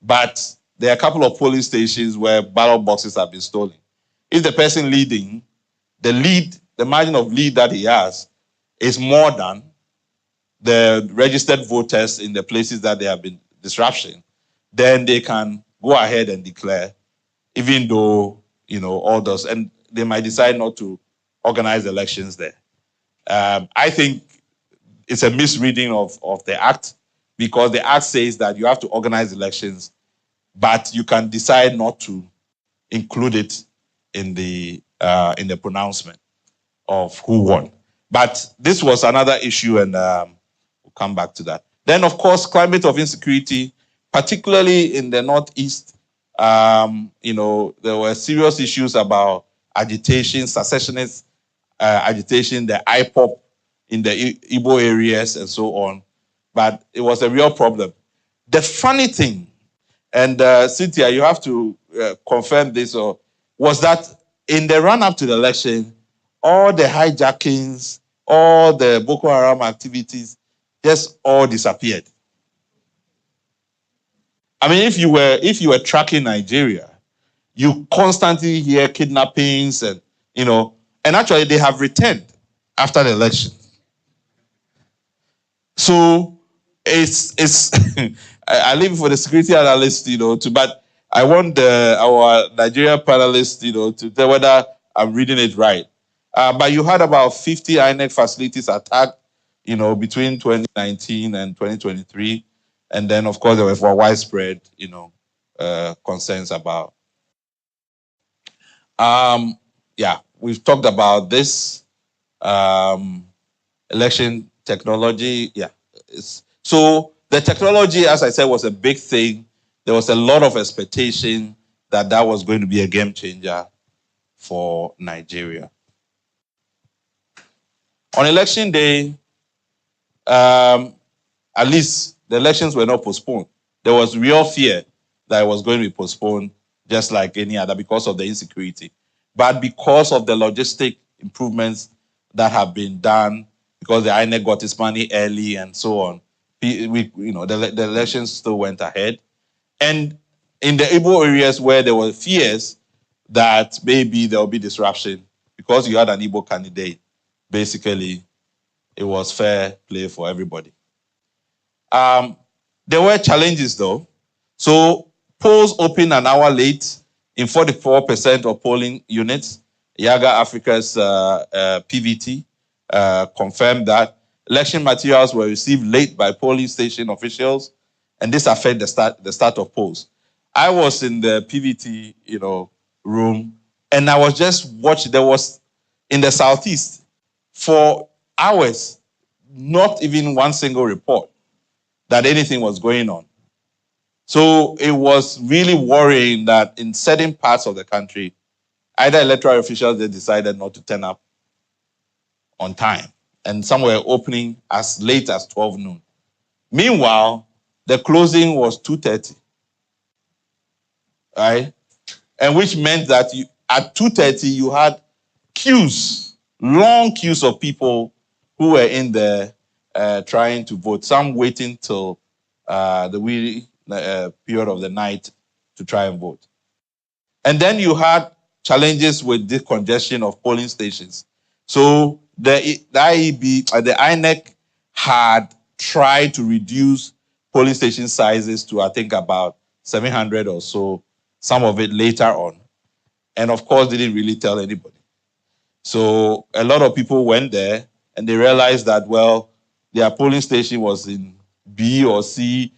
but there are a couple of polling stations where ballot boxes have been stolen. If the person leading, the margin of lead that he has is more than the registered voters in the places that there have been disruption, then they can go ahead and declare, even though, all those, and they might decide not to organize elections there. I think it's a misreading of the Act, because the Act says that you have to organize elections, but you can decide not to include it in the pronouncement of who won. But this was another issue, and we'll come back to that. Then, of course, climate of insecurity, particularly in the Northeast, there were serious issues about agitation, secessionist agitation, the IPOP in the Igbo areas and so on. But it was a real problem. The funny thing, and Cynthia, you have to confirm this, was that in the run-up to the election, all the hijackings all the Boko Haram activities just all disappeared. I mean, if you were tracking Nigeria, you constantly hear kidnappings and and actually they have returned after the election. So it's I leave it for the security analyst, but I want our Nigeria panelists, to tell whether I'm reading it right. But you had about 50 INEC facilities attacked, between 2019 and 2023. And then, of course, there were widespread, concerns about. Yeah, we've talked about this. Election technology, yeah. So the technology, as I said, was a big thing. There was a lot of expectation that was going to be a game changer for Nigeria. On election day, at least the elections were not postponed. There was real fear that it was going to be postponed, just like any other, because of the insecurity. But because of the logistic improvements that have been done, because the INEC got its money early and so on, the elections still went ahead. And in the Igbo areas where there were fears that maybe there will be disruption, because you had an Igbo candidate, basically, it was fair play for everybody. There were challenges, though. So polls opened an hour late in 44% of polling units. Yaga Africa's PVT confirmed that election materials were received late by polling station officials, and this affected the start of polls. I was in the PVT, room, and I was just watching. There was in the southeast for hours, not even one single report that anything was going on. So it was really worrying that in certain parts of the country, either electoral officials, they decided not to turn up on time, and some were opening as late as 12 noon. Meanwhile, the closing was 2:30, right? And which meant that at 2:30, you had queues, long queues of people who were in there trying to vote, some waiting till the wee period of the night to try and vote. And then you had challenges with the congestion of polling stations. So the INEC had tried to reduce polling station sizes to, I think, about 700 or so, some of it later on. And of course, they didn't really tell anybody. So a lot of people went there and they realized that, well, their polling station was in B or C.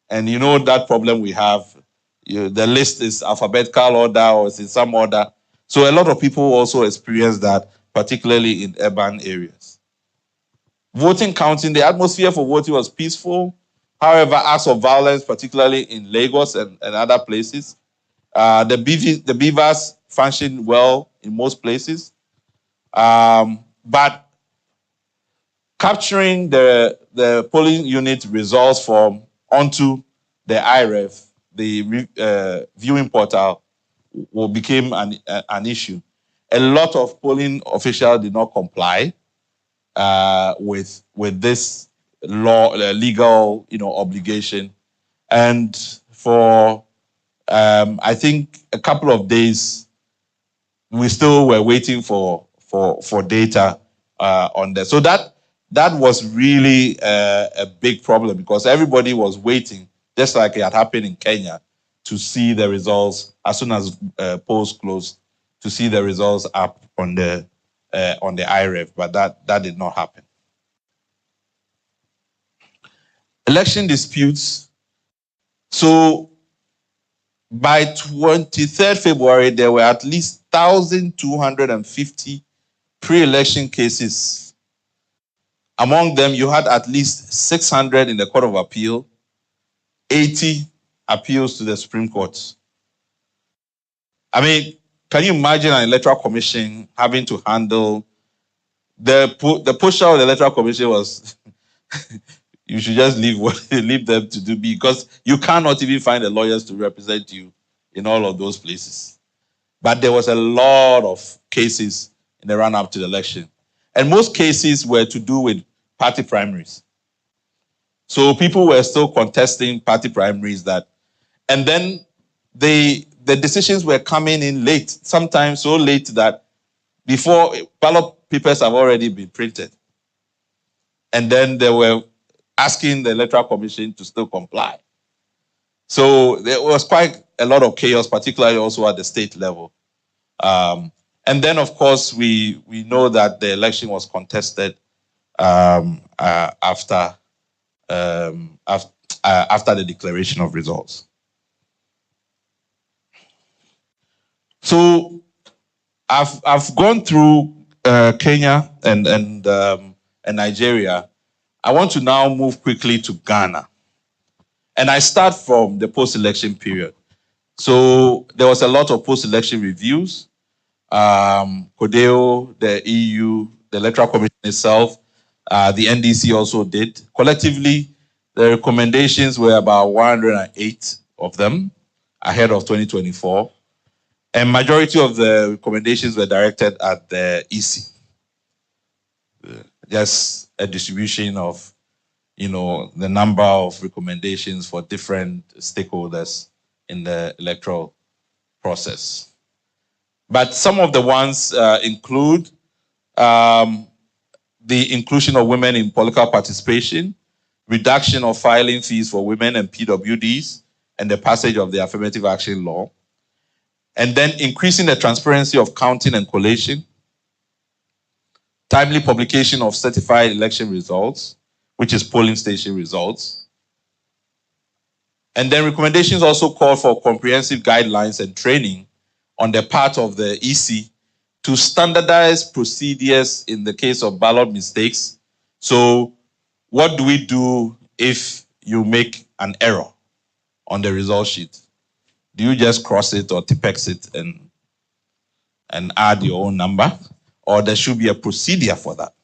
And that problem we have, the list is alphabetical order or it's in some order. So a lot of people also experience that, particularly in urban areas. Voting counting, the atmosphere for voting was peaceful. However, acts of violence, particularly in Lagos and other places, the beavers functioned well in most places. But capturing the polling unit results onto the IREF, the viewing portal, became an issue. A lot of polling officials did not comply with this legal obligation, and for I think a couple of days we still were waiting for data on that. So that was really a big problem, because everybody was waiting, just like it had happened in Kenya, to see the results as soon as polls closed, to see the results up on the IREF, but that did not happen. Election disputes. So by 23rd February, there were at least 1,250 pre-election cases. Among them, you had at least 600 in the Court of Appeal, 80 appeals to the Supreme Court. I mean, can you imagine an electoral commission having to handle the push out of the electoral commission was you should just leave them to do, because you cannot even find the lawyers to represent you in all of those places. But there was a lot of cases in the run-up to the election. And most cases were to do with party primaries. So people were still contesting party primaries and then the decisions were coming in late, sometimes so late that before ballot papers have already been printed. And then they were asking the Electoral Commission to still comply. So there was quite a lot of chaos, particularly also at the state level. And then, of course, we know that the election was contested after the declaration of results. So I've gone through Kenya and Nigeria. I want to now move quickly to Ghana. And I start from the post-election period. So there was a lot of post-election reviews. CODEO, the EU, the Electoral Commission itself, the NDC also did. Collectively, the recommendations were about 108 of them ahead of 2024. And majority of the recommendations were directed at the EC. Just a distribution of, the number of recommendations for different stakeholders in the electoral process. But some of the ones include the inclusion of women in political participation, reduction of filing fees for women and PWDs, and the passage of the affirmative action law, and then increasing the transparency of counting and collation, timely publication of certified election results, which is polling station results. And then recommendations also call for comprehensive guidelines and training on the part of the EC to standardize procedures in the case of ballot mistakes. So what do we do if you make an error on the result sheet? Do you just cross it or tipex it and add your own number? Or there should be a procedure for that?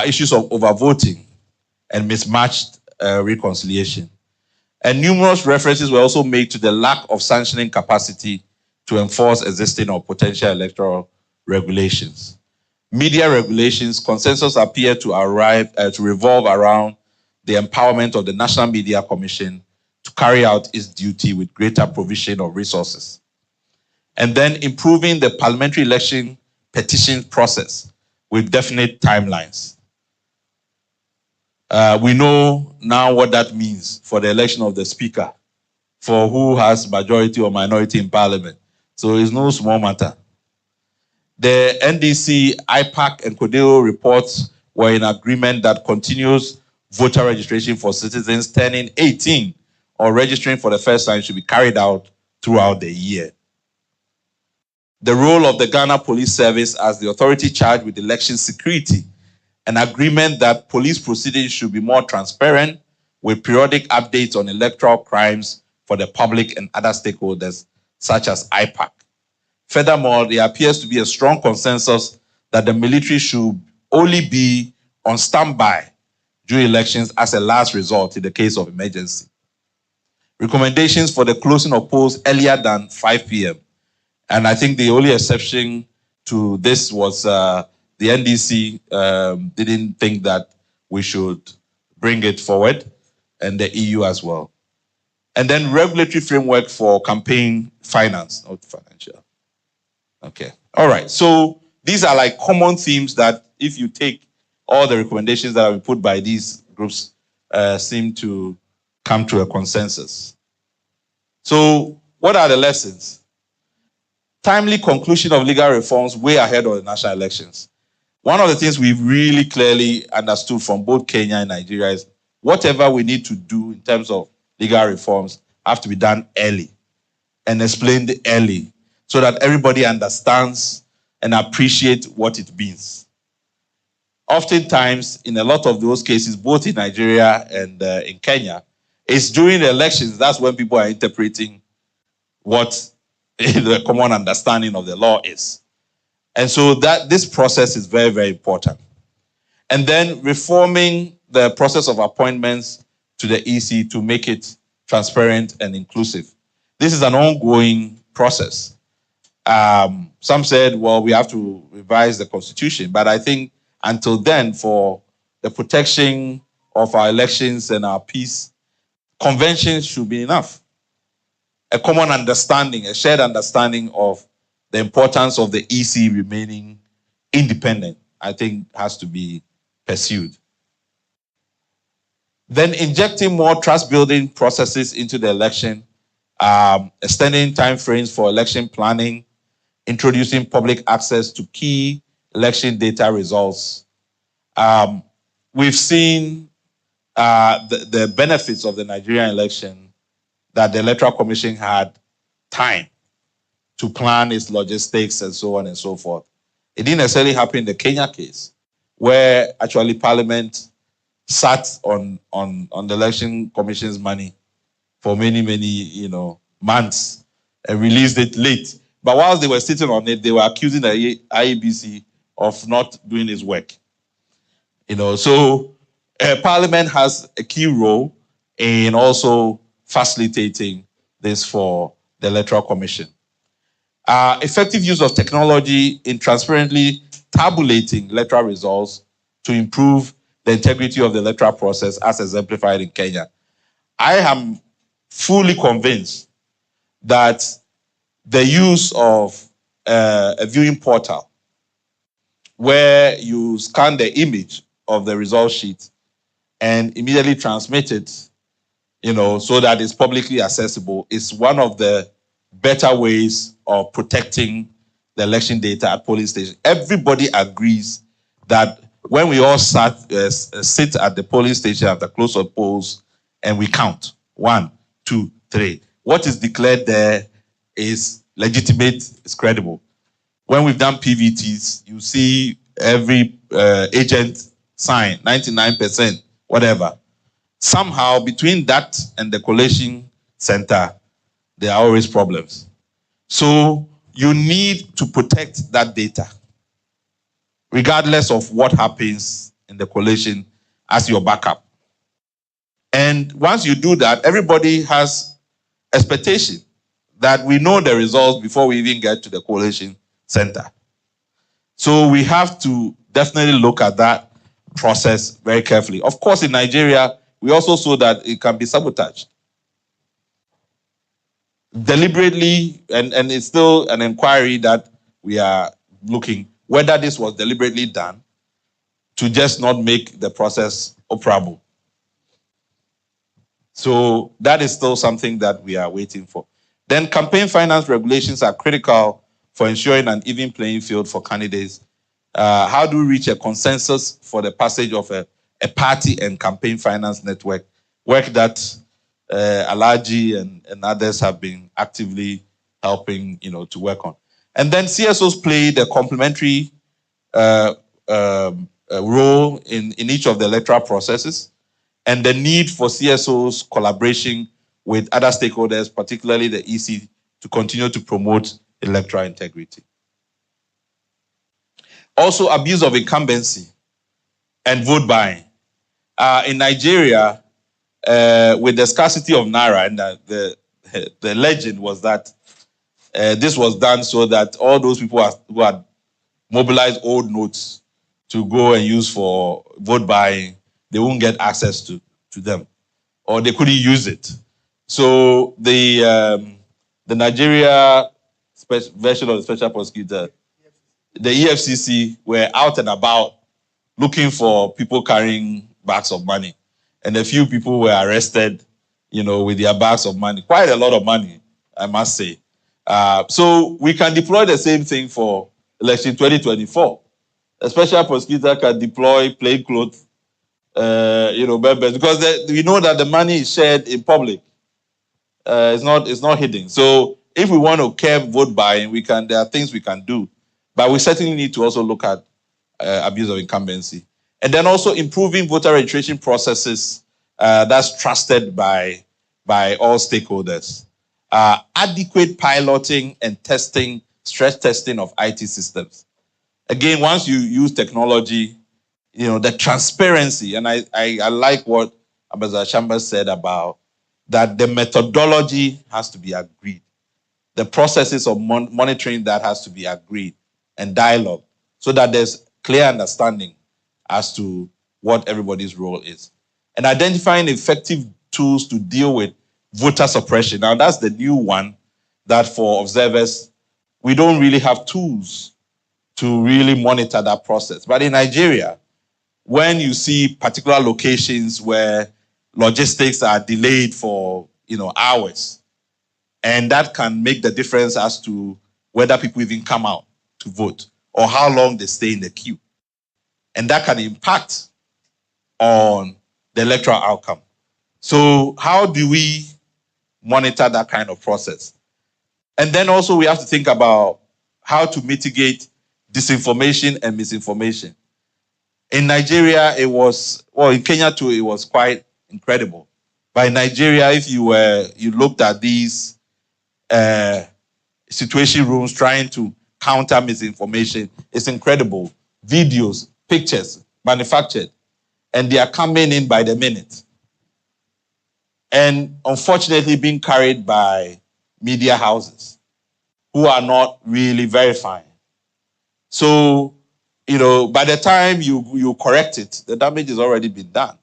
Issues of overvoting and mismatched reconciliation. And numerous references were also made to the lack of sanctioning capacity to enforce existing or potential electoral regulations. Media regulations, consensus appeared to revolve around the empowerment of the National Media Commission to carry out its duty with greater provision of resources. And then improving the parliamentary election petition process with definite timelines. We know now what that means for the election of the speaker, for who has majority or minority in parliament. So it's no small matter. The NDC, IPAC, and CODEO reports were in agreement that continuous voter registration for citizens turning 18 or registering for the first time should be carried out throughout the year. The role of the Ghana Police Service as the authority charged with election security, an agreement that police proceedings should be more transparent with periodic updates on electoral crimes for the public and other stakeholders, such as IPAC. Furthermore, there appears to be a strong consensus that the military should only be on standby during elections as a last resort in the case of emergency. Recommendations for the closing of polls earlier than 5 p.m. And I think the only exception to this was the NDC didn't think that we should bring it forward, and the EU as well. And then regulatory framework for campaign finance, not financial. Okay. All right. So these are like common themes that if you take all the recommendations that have been put by these groups, seem to come to a consensus. So what are the lessons? Timely conclusion of legal reforms way ahead of the national elections. One of the things we've really clearly understood from both Kenya and Nigeria is whatever we need to do in terms of legal reforms have to be done early and explained early so that everybody understands and appreciates what it means. Oftentimes, in a lot of those cases, both in Nigeria and in Kenya, it's during the elections, that's when people are interpreting what the common understanding of the law is. And so that this process is very, very important. And then reforming the process of appointments to the EC to make it transparent and inclusive. This is an ongoing process. Some said, well, we have to revise the constitution. But I think until then, for the protection of our elections and our peace, conventions should be enough. A common understanding, a shared understanding of the importance of the EC remaining independent, I think has to be pursued. Then injecting more trust-building processes into the election, extending timeframes for election planning, introducing public access to key election data results. We've seen the benefits of the Nigerian election, that the Electoral Commission had time to plan its logistics and so on and so forth. It didn't necessarily happen in the Kenya case, where actually Parliament sat on the Election Commission's money for many, months and released it late. But whilst they were sitting on it, they were accusing the IEBC of not doing its work. So Parliament has a key role in also facilitating this for the Electoral Commission. Effective use of technology in transparently tabulating electoral results to improve the integrity of the electoral process as exemplified in Kenya. I am fully convinced that the use of a viewing portal where you scan the image of the result sheet and immediately transmit it, so that it's publicly accessible, is one of the better ways of protecting the election data at polling stations. Everybody agrees that when we all sit at the polling station at the close of polls and we count 1, 2, 3, what is declared there is legitimate, is credible. When we've done PVTs, you see every agent sign, 99%, whatever. Somehow, between that and the collation center, there are always problems. So you need to protect that data, regardless of what happens in the collation, as your backup. And once you do that, everybody has expectation that we know the results before we even get to the collation center. So we have to definitely look at that process very carefully. Of course, in Nigeria, we also saw that it can be sabotaged deliberately, and it's still an inquiry that we are looking whether this was deliberately done to just not make the process operable. So that is still something that we are waiting for. Then campaign finance regulations are critical for ensuring an even playing field for candidates. How do we reach a consensus for the passage of a party and campaign finance network? Work that Alaji and others have been actively helping, to work on. And then CSOs played a complementary role in each of the electoral processes, and the need for CSOs collaboration with other stakeholders, particularly the EC, to continue to promote electoral integrity. Also, abuse of incumbency and vote buying. In Nigeria, with the scarcity of Naira, and the legend was that this was done so that all those people who had mobilized old notes to go and use for vote buying, they won't get access to them, or they couldn't use it. So the Nigeria version of the special prosecutor, the EFCC, were out and about looking for people carrying bags of money. And a few people were arrested, with their bags of money. Quite a lot of money, I must say. So we can deploy the same thing for election 2024. A special prosecutor can deploy plainclothes, members, because we know that the money is shared in public. It's not hidden. So if we want to curb vote buying, there are things we can do. But we certainly need to also look at abuse of incumbency. And then also improving voter registration processes that's trusted by all stakeholders. Adequate piloting and testing, stress testing of IT systems. Again, once you use technology, the transparency, and I like what Ambassador Chambers said about that the methodology has to be agreed. the processes of monitoring that has to be agreed and dialogue so that there's clear understanding as to what everybody's role is. And identifying effective tools to deal with voter suppression. Now, that's the new one that for observers, we don't really have tools to really monitor that process. But in Nigeria, when you see particular locations where logistics are delayed for hours, and that can make the difference as to whether people even come out to vote or how long they stay in the queue. And that can impact on the electoral outcome. So how do we monitor that kind of process? And then also we have to think about how to mitigate disinformation and misinformation. In Nigeria, it was, well, in Kenya too, it was quite incredible. But in Nigeria, if you looked at these situation rooms trying to counter misinformation, it's incredible. Videos, pictures, manufactured, and they are coming in by the minute. And unfortunately being carried by media houses who are not really verifying. So, by the time you correct it, the damage has already been done.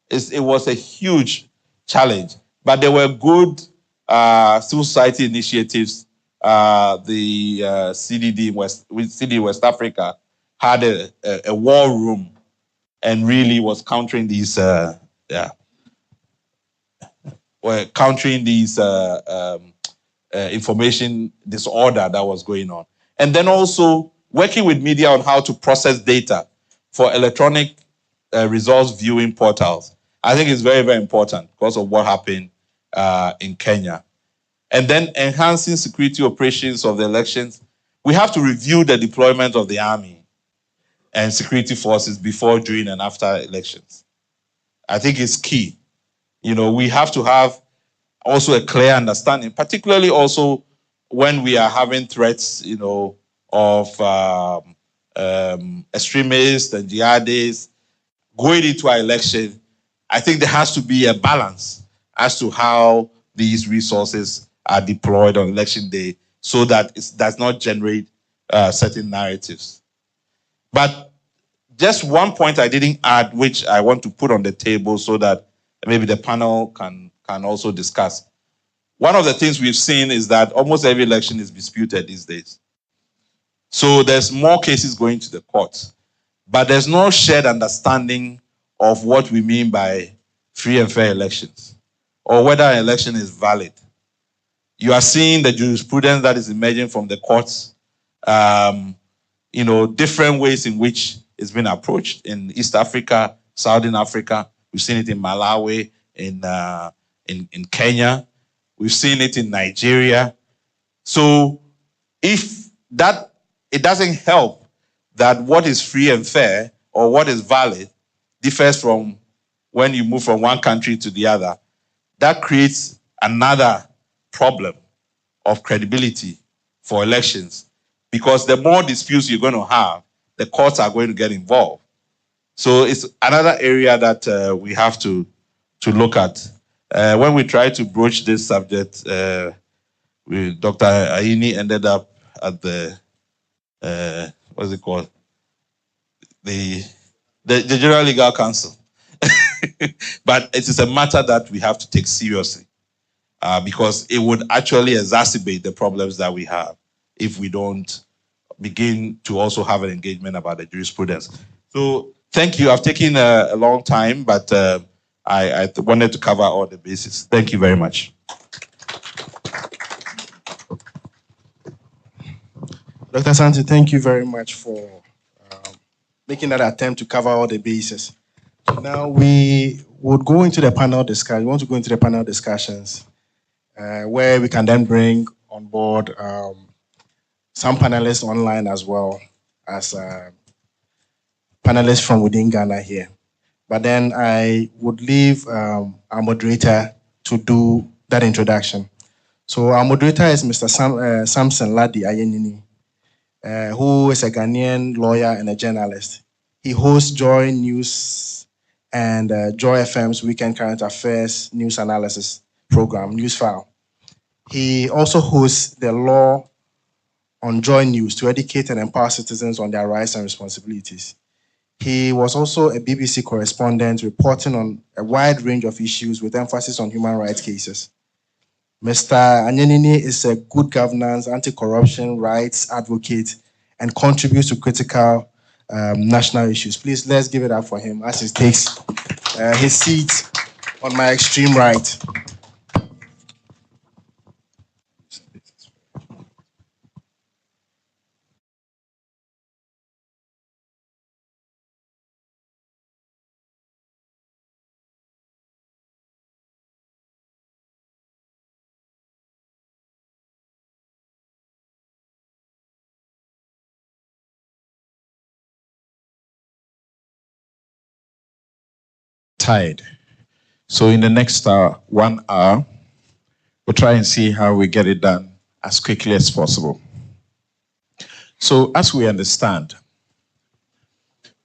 It was a huge challenge, but there were good civil society initiatives. The CDD West Africa had a war room and really was countering these information disorder that was going on. And then also working with media on how to process data for electronic results viewing portals. I think it's very, very important because of what happened in Kenya. And then enhancing security operations of the elections. We have to review the deployment of the army and security forces before, during, and after elections. I think it's key. We have to have also a clear understanding, particularly also when we are having threats, of extremists and jihadists going into our election. I think there has to be a balance as to how these resources are deployed on election day so that it does not generate certain narratives. But just one point I didn't add, which I want to put on the table so that maybe the panel can also discuss. One of the things we've seen is that almost every election is disputed these days. So there's more cases going to the courts, but there's no shared understanding of what we mean by free and fair elections or whether an election is valid. You are seeing the jurisprudence that is emerging from the courts, different ways in which it's been approached in East Africa, Southern Africa. We've seen it in Malawi, in Kenya. We've seen it in Nigeria. So if that, it doesn't help that what is free and fair or what is valid differs from when you move from one country to the other. That creates another problem of credibility for elections, because the more disputes you're going to have, the courts are going to get involved. So it's another area that we have to look at. When we tried to broach this subject, Dr. Aini ended up at the, what's it called? The General Legal Council. But it is a matter that we have to take seriously because it would actually exacerbate the problems that we have if we don't begin to also have an engagement about the jurisprudence. So thank you. I've taken a long time, but I wanted to cover all the bases. Thank you very much. Dr. Santi, thank you very much for making that attempt to cover all the bases. Now we would go into the panel discussion. We want to go into the panel discussions where we can then bring on board some panelists online as well as panelists from within Ghana here. But then I would leave our moderator to do that introduction. So our moderator is Mr. Samson Ladi Ayenini, who is a Ghanaian lawyer and a journalist. He hosts Joy News and Joy FM's Weekend Current Affairs News Analysis program, Newsfile. He also hosts the Law on Joy News to educate and empower citizens on their rights and responsibilities. He was also a BBC correspondent reporting on a wide range of issues with emphasis on human rights cases. Mr. Anyenini is a good governance, anti-corruption, rights advocate, and contributes to critical national issues. Please, let's give it up for him as he takes his seat on my extreme right. Tired. So in the next 1 hour, we'll try and see how we get it done as quickly as possible. So as we understand,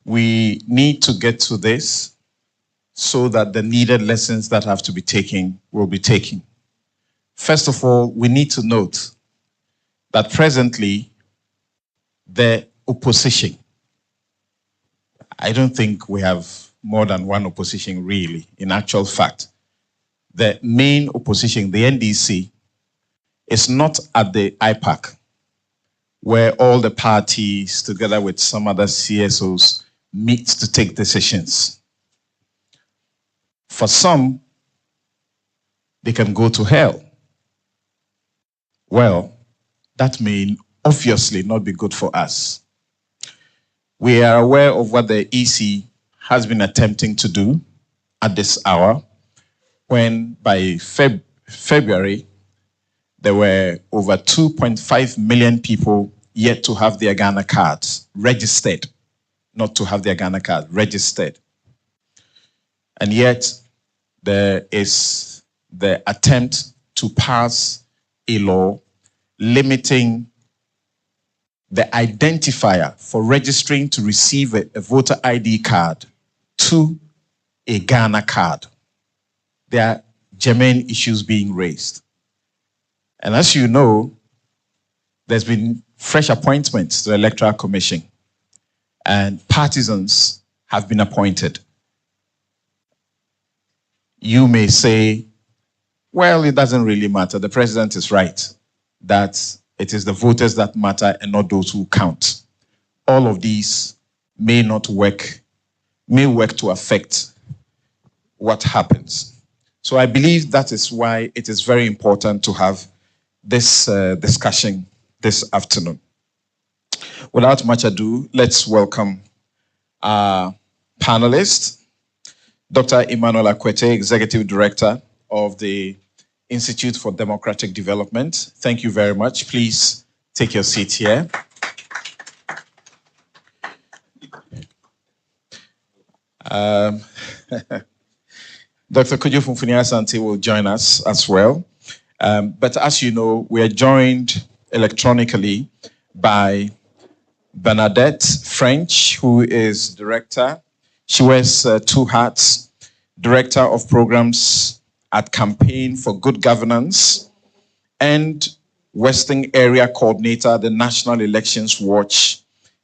we need to get to this so that the needed lessons that have to be taken will be taken. First of all, we need to note that presently the opposition, I don't think we have more than one opposition really, in actual fact. The main opposition, the NDC, is not at the IPAC, where all the parties, together with some other CSOs, meet to take decisions. For some, they can go to hell. Well, that may obviously not be good for us. We are aware of what the EC has been attempting to do at this hour, when by February, there were over 2.5 million people yet to have their Ghana cards registered, not to have their Ghana card registered. And yet, there is the attempt to pass a law limiting the identifier for registering to receive a voter ID card to a Ghana card. There are germane issues being raised. And as you know, there's been fresh appointments to the Electoral Commission, and partisans have been appointed. You may say, well, it doesn't really matter. The president is right that it is the voters that matter and not those who count. All of these may not work, may work to affect what happens. So I believe that is why it is very important to have this discussion this afternoon. Without much ado, let's welcome our panelist, Dr. Emmanuel Akwete, Executive Director of the Institute for Democratic Development. Thank you very much. Please take your seat here. Dr. Kojo Funfuni-Asante will join us as well. But as you know, we are joined electronically by Bernadette French, who is director. She wears two hats: Director of Programs at Campaign for Good Governance and Western Area Coordinator at the National Elections Watch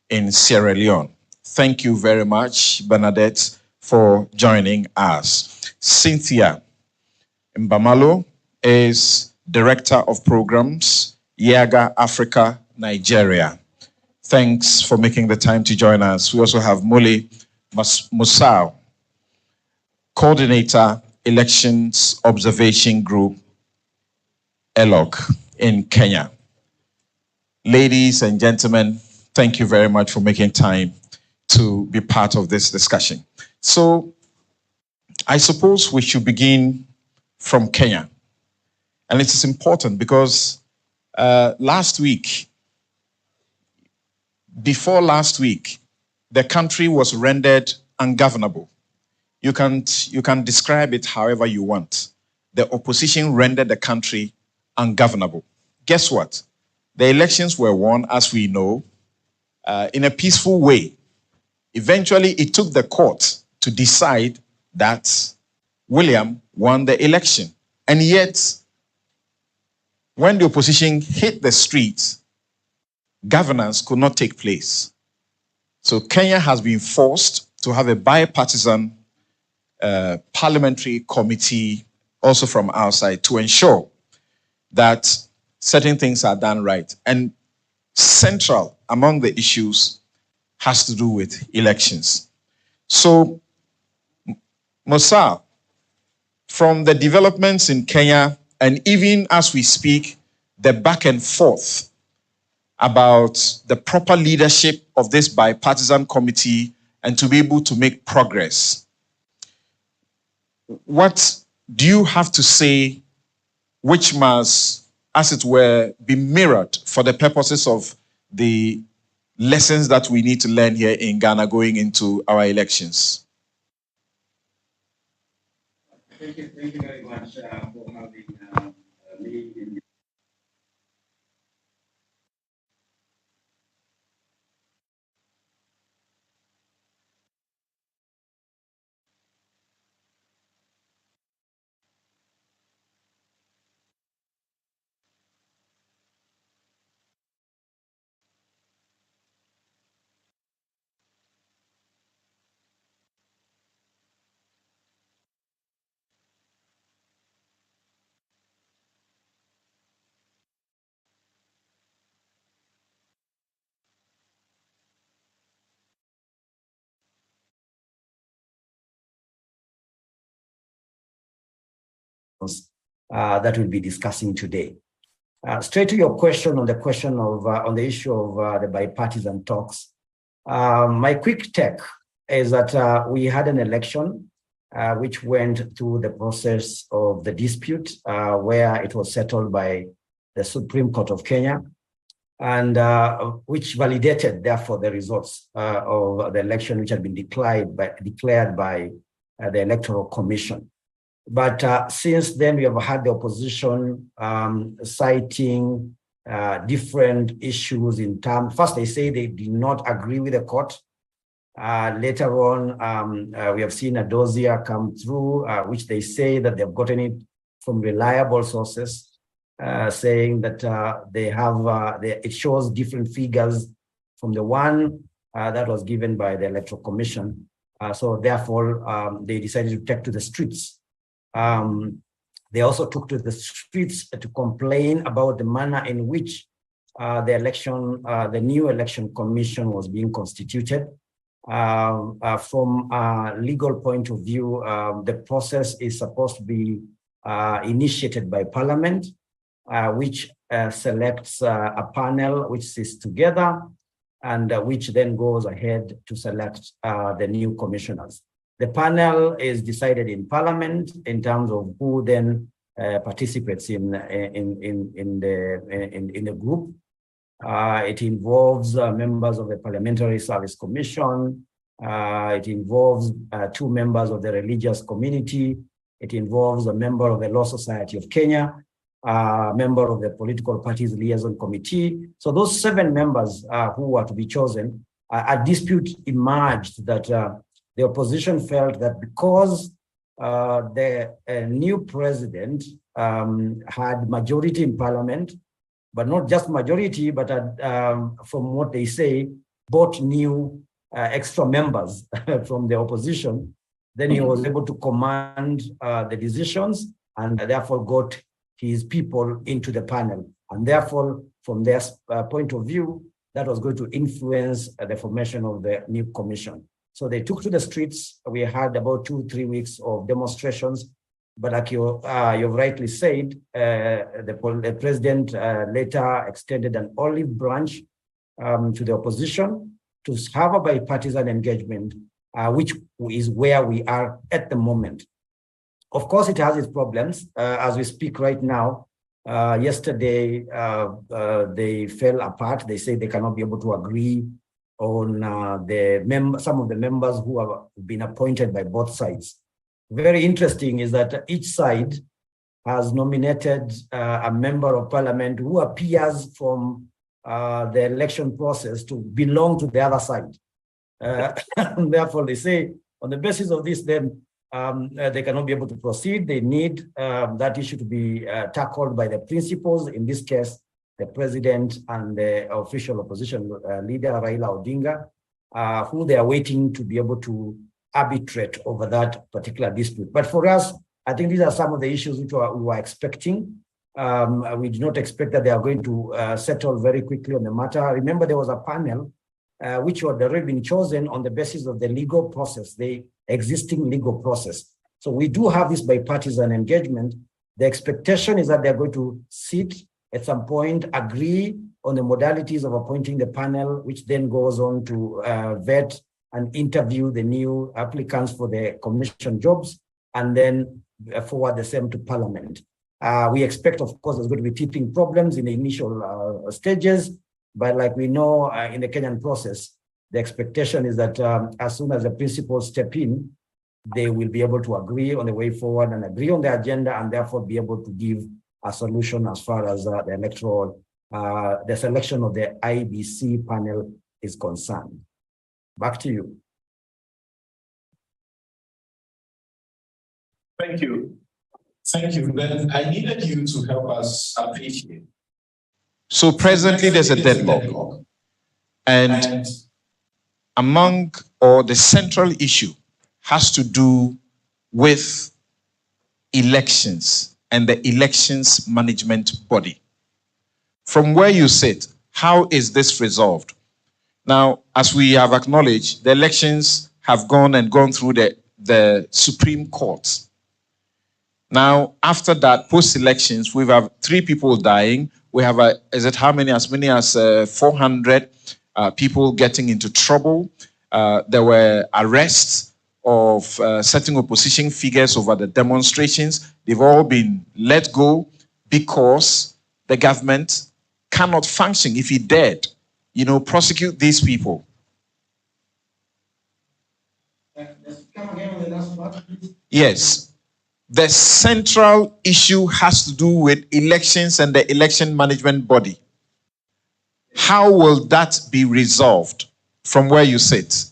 in Sierra Leone. Thank you very much, Bernadette, for joining us. Cynthia Mbamalo is Director of Programs, Yaga Africa, Nigeria. Thanks for making the time to join us. We also have Mule Musau, Coordinator, Elections Observation Group, ELOG, in Kenya. Ladies and gentlemen, thank you very much for making time to be part of this discussion. So, I suppose we should begin from Kenya. And it is important because last week, before last week, the country was rendered ungovernable. You can describe it however you want. The opposition rendered the country ungovernable. Guess what? The elections were won, as we know, in a peaceful way. Eventually, it took the court to decide that William won the election. And yet, when the opposition hit the streets, governance could not take place. So Kenya has been forced to have a bipartisan parliamentary committee, also from outside, to ensure that certain things are done right. And central among the issues has to do with elections. So, Musa, from the developments in Kenya, and even as we speak, the back and forth about the proper leadership of this bipartisan committee and to be able to make progress, what do you have to say which must, as it were, be mirrored for the purposes of the lessons that we need to learn here in Ghana going into our elections? Thank you very much for having me in. That we'll be discussing today. Straight to your question on the question of on the issue of the bipartisan talks. My quick take is that we had an election which went through the process of the dispute where it was settled by the Supreme Court of Kenya, and which validated, therefore, the results of the election which had been declared by the Electoral Commission. But since then, we have had the opposition citing different issues in terms. First, they say they did not agree with the court. Later on, we have seen a dossier come through, which they say that they've gotten it from reliable sources, saying that they have, it shows different figures from the one that was given by the Electoral Commission. So therefore, they decided to take to the streets. They also took to the streets to complain about the manner in which the new election commission was being constituted. From a legal point of view, the process is supposed to be initiated by Parliament, which selects a panel which sits together and which then goes ahead to select the new commissioners. The panel is decided in Parliament in terms of who then participates in the group. It involves members of the Parliamentary Service Commission. It involves 2 members of the religious community. It involves a member of the Law Society of Kenya, a member of the Political Parties Liaison Committee. So those 7 members who are to be chosen, a dispute emerged that the opposition felt that because the new president had majority in Parliament, but not just majority, but from what they say, bought new extra members from the opposition, then he was able to command the decisions and therefore got his people into the panel. And therefore, from their point of view, that was going to influence the formation of the new commission. So they took to the streets. We had about 2-3 weeks of demonstrations. But like you've rightly said, the president later extended an olive branch to the opposition to have a bipartisan engagement, which is where we are at the moment. Of course, it has its problems. As we speak right now, yesterday, they fell apart. They say they cannot be able to agree on some of the members who have been appointed by both sides. Very interesting is that each side has nominated a member of parliament who appears from the election process to belong to the other side. Therefore, they say on the basis of this, then they cannot be able to proceed. They need that issue to be tackled by the principals, in this case, the president and the official opposition leader, Raila Odinga, who they are waiting to be able to arbitrate over that particular dispute. But for us, I think these are some of the issues which we were expecting. We did not expect that they are going to settle very quickly on the matter. Remember, there was a panel which had already been chosen on the basis of the legal process, the existing legal process. So we do have this bipartisan engagement. The expectation is that they're going to sit at some point, agree on the modalities of appointing the panel, which then goes on to vet and interview the new applicants for the commission jobs, and then forward the same to Parliament. We expect, of course, there's going to be teething problems in the initial stages, but like we know in the Kenyan process, the expectation is that as soon as the principals step in, they will be able to agree on the way forward and agree on the agenda, and therefore be able to give a solution as far as the electoral, the selection of the IBC panel is concerned. Back to you. Thank you. Thank you. Then I needed you to help us appreciate. So presently there's a deadlock. And among, or the central issue has to do with elections and the elections management body. From where you sit, how is this resolved? Now, as we have acknowledged, the elections have gone through the Supreme Court. Now, after that, post-elections, we have 3 people dying. We have, as many as 400 people getting into trouble. There were arrests of certain opposition figures over the demonstrations. They've all been let go because the government cannot function. If it dared, prosecute these people. Yes. The central issue has to do with elections and the election management body. How will that be resolved from where you sit?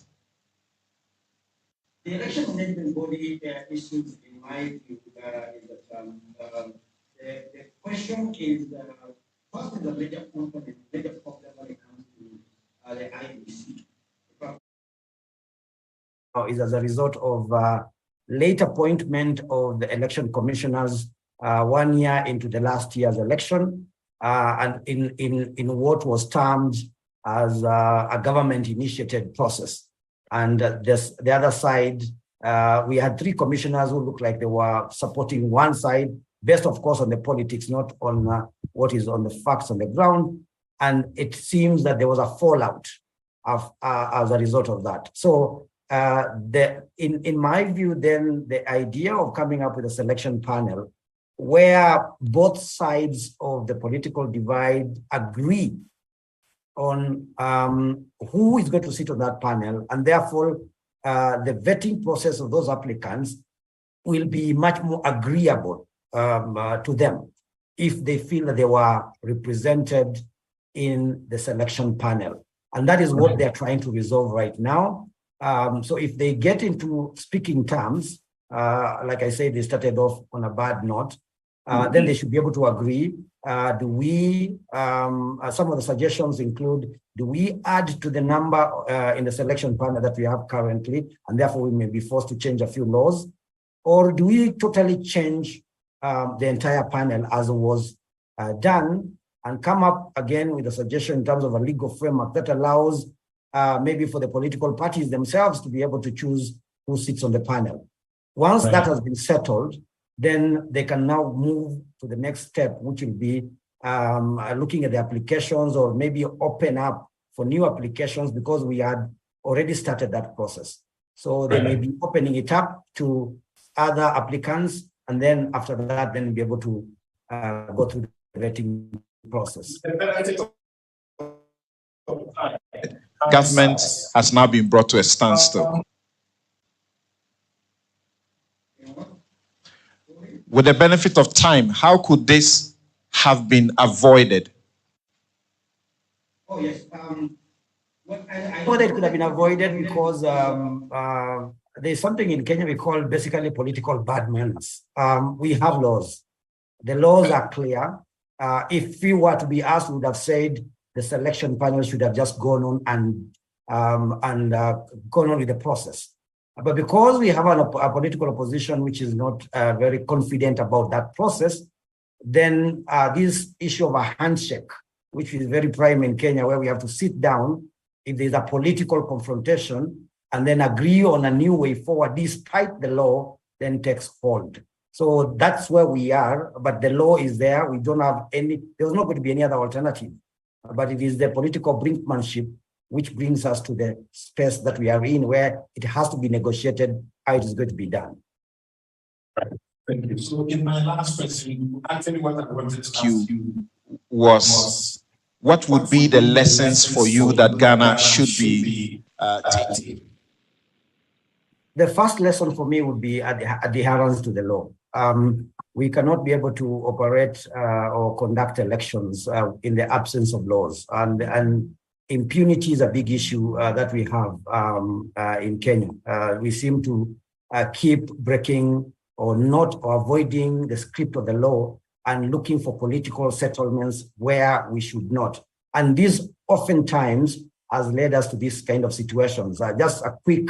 The election management body issues, in my view, is that the question is, first is a major component, major problem when it comes to the IBC. Is as a result of late appointment of the election commissioners 1 year into the last year's election, and in what was termed as a government-initiated process. And the other side, we had 3 commissioners who looked like they were supporting one side, based, of course, on the politics, not on what is on the facts on the ground. And it seems that there was a fallout as a result of that. So in my view, then, the idea of coming up with a selection panel where both sides of the political divide agree on who is going to sit on that panel, and therefore the vetting process of those applicants will be much more agreeable to them if they feel that they were represented in the selection panel. And that is what they're trying to resolve right now. So if they get into speaking terms, like I said, they started off on a bad note, then they should be able to agree. Some of the suggestions include, do we add to the number in the selection panel that we have currently, and therefore we may be forced to change a few laws? Or do we totally change the entire panel as was done, and come up again with a suggestion in terms of a legal framework that allows maybe for the political parties themselves to be able to choose who sits on the panel. Once that has been settled, then they can now move to the next step, which will be looking at the applications, or maybe open up for new applications, because we had already started that process. So they may be opening it up to other applicants, and then after that, then be able to go through the vetting process. Government has now been brought to a standstill. With the benefit of time, how could this have been avoided? Oh, yes. I know that it could have been avoided because there's something in Kenya we call basically political bad manners. We have laws. The laws are clear. If we were to be asked, we would have said the selection panel should have just gone on and gone on with the process. But because we have a political opposition which is not very confident about that process, then this issue of a handshake, which is very prime in Kenya, where we have to sit down if there's a political confrontation and then agree on a new way forward despite the law, then takes hold. So that's where we are, but the law is there. We don't have there's not going to be any other alternative, but it is the political brinkmanship which brings us to the space that we are in, where it has to be negotiated how it is going to be done. Thank you. So in my last question, actually what I wanted to ask you was, what would be the lessons for you that Ghana should be taking? The first lesson for me would be adherence to the law. We cannot be able to operate or conduct elections in the absence of laws. And impunity is a big issue that we have in Kenya. We seem to keep breaking or not or avoiding the script of the law and looking for political settlements where we should not. And this oftentimes has led us to this kind of situations. Just a quick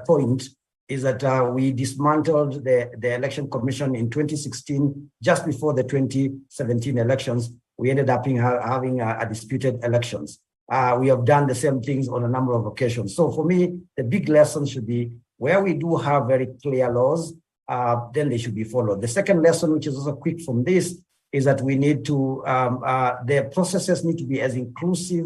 point is that we dismantled the election commission in 2016, just before the 2017 elections. We ended up having a disputed elections. We have done the same things on a number of occasions. So for me, the big lesson should be where we do have very clear laws, then they should be followed. The second lesson, which is also quick from this, is that we need to, the processes need to be as inclusive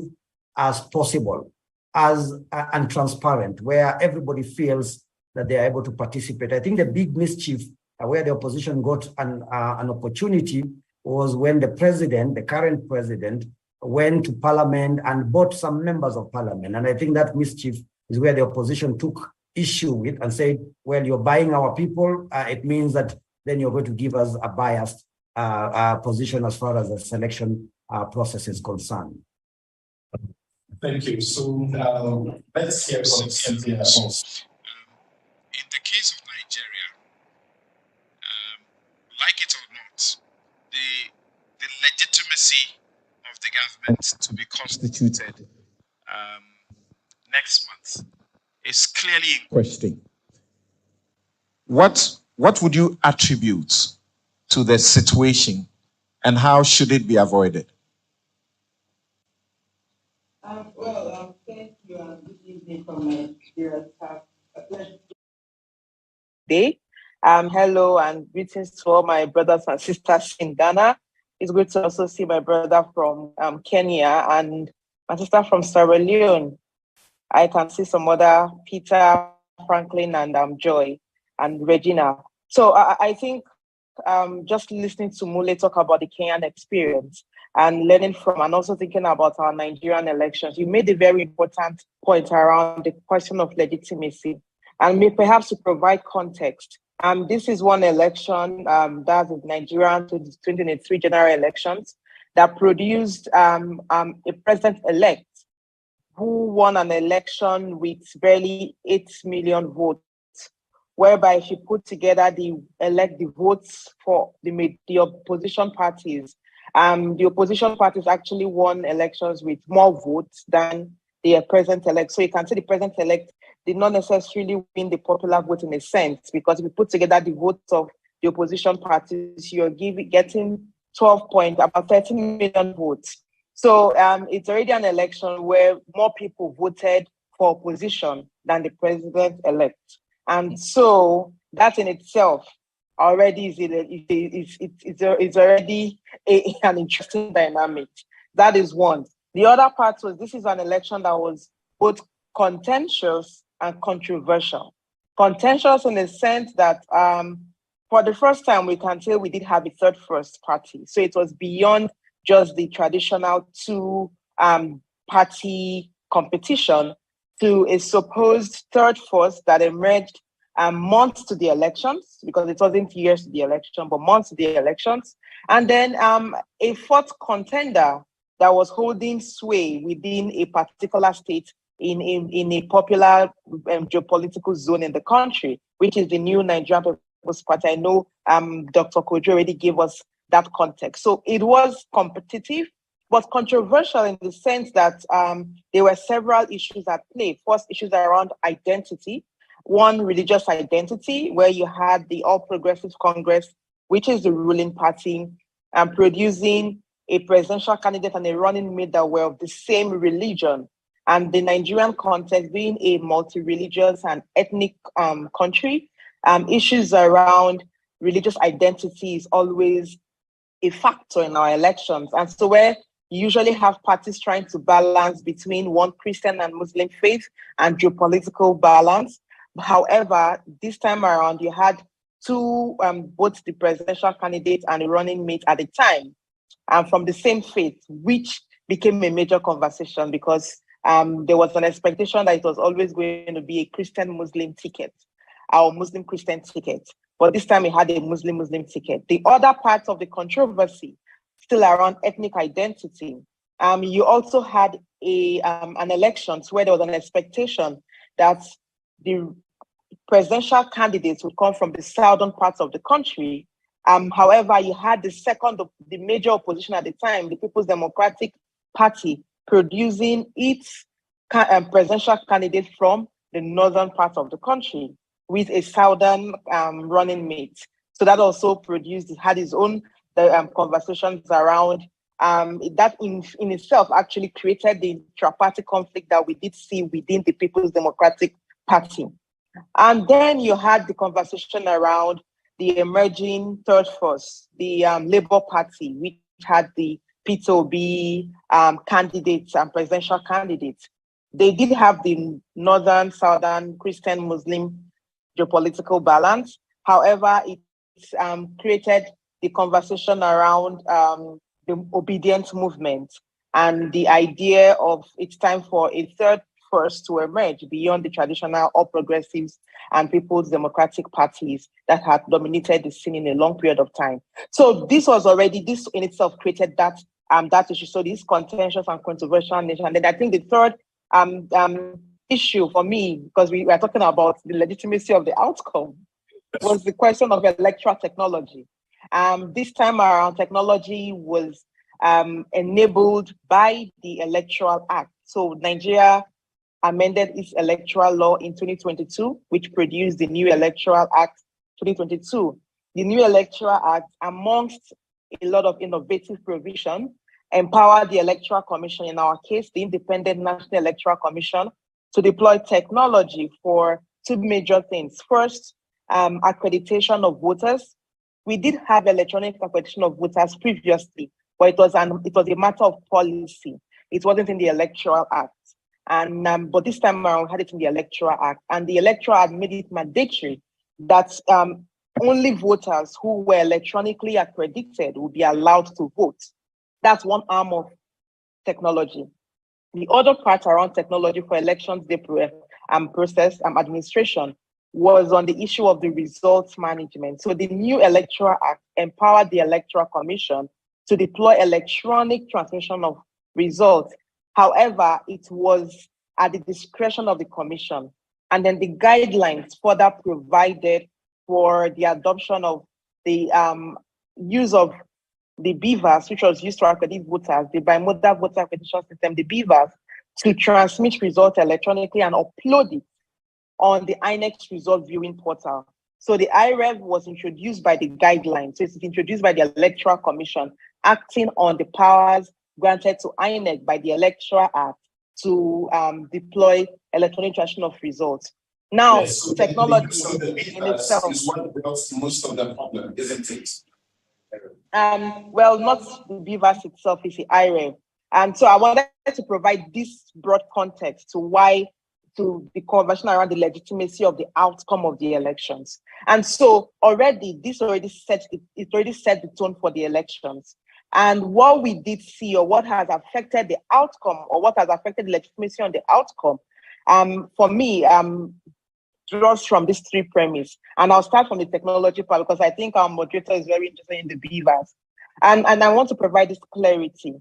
as possible, and transparent, where everybody feels that they are able to participate. I think the big mischief where the opposition got an opportunity was when the president, the current president, went to parliament and bought some members of parliament. And I think that mischief is where the opposition took issue with and said, well, you're buying our people. It means that then you're going to give us a biased position as far as the selection process is concerned. Thank you. So let's hear from Cynthia. In the case of Nigeria, like it or not, the legitimacy of the government to be constituted next month is clearly in question. What would you attribute to the situation, and how should it be avoided? Thank you, and good evening from Nigeria. Hello and greetings to all my brothers and sisters in Ghana. It's good to also see my brother from Kenya and my sister from Sierra Leone. I can see some other Peter, Franklin, and Joy and Regina. So I think just listening to Mule talk about the Kenyan experience and learning from, and also thinking about our Nigerian elections, you made a very important point around the question of legitimacy. And perhaps to provide context, this is one election, that's the Nigerian 2023 general elections, that produced a president-elect who won an election with barely 8 million votes, whereby if you put together the votes for the opposition parties, the opposition parties actually won elections with more votes than the president-elect. So you can see the president-elect did not necessarily win the popular vote in a sense, because if you put together the votes of the opposition parties, you're getting about 13 million votes. So it's already an election where more people voted for opposition than the president-elect. And so that in itself already is already an interesting dynamic. That is one. The other part was, this is an election that was both contentious and controversial. Contentious in the sense that for the first time, we can say we did have a third first party. So it was beyond just the traditional two party competition to a supposed third force that emerged months to the elections, because it wasn't years to the election, but months to the elections. And then a fourth contender that was holding sway within a particular state in a popular geopolitical zone in the country, which is the new Nigerian People's Party. I know Dr. Kojo already gave us that context. So it was competitive, but controversial in the sense that there were several issues at play. First, issues around identity. One, religious identity, where you had the All Progressives Congress, which is the ruling party, producing a presidential candidate and a running mate that were of the same religion. And the Nigerian context being a multi-religious and ethnic country, issues around religious identity is always a factor in our elections. And so where you usually have parties trying to balance between one Christian and Muslim faith and geopolitical balance. However, this time around, you had two, both the presidential candidate and the running mate at the time, from the same faith, which became a major conversation because there was an expectation that it was always going to be a Christian-Muslim ticket or Muslim-Christian ticket. But this time it had a Muslim-Muslim ticket. The other part of the controversy, still around ethnic identity, you also had an election where there was an expectation that the presidential candidates would come from the southern parts of the country. However, you had the major opposition at the time, the People's Democratic Party, producing its presidential candidate from the northern part of the country with a southern running mate. So that also had its own conversations around that in itself actually created the intra-party conflict that we did see within the People's Democratic Party. And then you had the conversation around the emerging third force, the Labour Party, which had the Peter Obi candidates and presidential candidates. They did have the northern, southern, Christian, Muslim geopolitical balance. However, it created the conversation around the obedient movement and the idea of it's time for a third force to emerge beyond the traditional All Progressives and People's Democratic parties that had dominated the scene in a long period of time. So this in itself created that issue. So this contentious and controversial nature. And then I think the third issue for me, because we were talking about the legitimacy of the outcome, was the question of electoral technology. This time around, technology was enabled by the Electoral Act. So Nigeria amended its electoral law in 2022, which produced the new Electoral Act 2022. The new Electoral Act, amongst a lot of innovative provision, empowered the Electoral Commission, in our case, the Independent National Electoral Commission, to deploy technology for two major things. First, accreditation of voters. We did have electronic accreditation of voters previously, but it was a matter of policy. It wasn't in the Electoral Act. And but this time around, we had it in the Electoral Act. And the Electoral Act made it mandatory that only voters who were electronically accredited would be allowed to vote. That's one arm of technology. The other part around technology for elections process administration was on the issue of the results management. So the new Electoral Act empowered the Electoral Commission to deploy electronic transmission of results. However, it was at the discretion of the commission. And then the guidelines further provided for the adoption of the use of the BVAS, which was used to accredit voters, the bimodal voter accreditation system, the BVAS, to transmit results electronically and upload it on the INEC result viewing portal. So the IREV was introduced by the guidelines. So it's introduced by the Electoral Commission, acting on the powers granted to INEC by the Electoral Act to deploy electronic transmission of results. Now, yes, so technology in itself is what brought most of the problem, isn't it? Well, not the BVAS itself, it's the IREV. And so I wanted to provide this broad context to the conversation around the legitimacy of the outcome of the elections. And so this already set the tone for the elections. And what we did see, or what has affected the outcome, or what has affected the legitimacy on the outcome, for me, draws from these three premises. And I'll start from the technology part, because I think our moderator is very interested in the BVAS. And I want to provide this clarity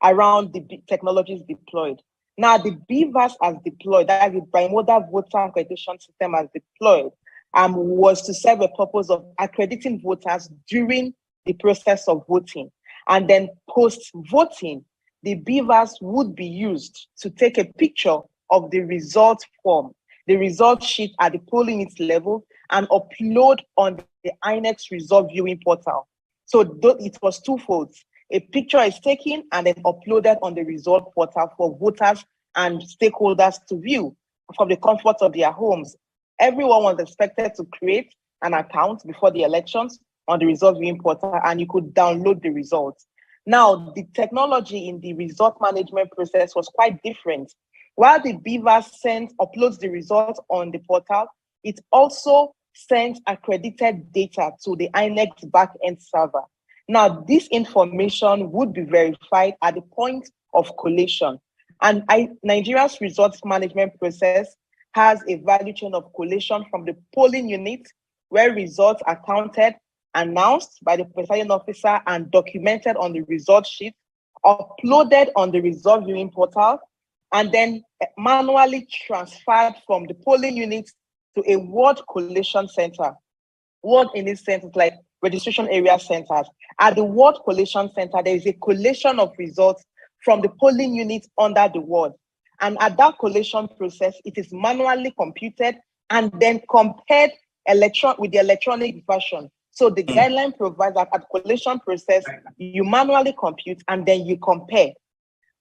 around the technologies deployed. Now, the BVAS as deployed, that is the bimodal voter accreditation system as deployed, was to serve a purpose of accrediting voters during the process of voting. And then post-voting, the BVAS would be used to take a picture of the result form, the result sheet at the polling unit level, and upload on the INEX result viewing portal. So it was twofold. A picture is taken and then uploaded on the result portal for voters and stakeholders to view from the comfort of their homes. Everyone was expected to create an account before the elections on the result viewing portal, and you could download the results. Now, the technology in the result management process was quite different. While the BVAS uploads the results on the portal, it also sends accredited data to the INEX backend server. Now, this information would be verified at the point of collation. And Nigeria's results management process has a value chain of collation from the polling unit, where results are counted, announced by the presiding officer, and documented on the result sheet, uploaded on the result viewing portal, and then manually transferred from the polling unit to a ward collation center. Ward in this sense is like registration area centers. At the ward collation center, there is a collation of results from the polling unit under the ward. And at that collation process, it is manually computed and then compared with the electronic version. So the guideline provides that at collation process, you manually compute and then you compare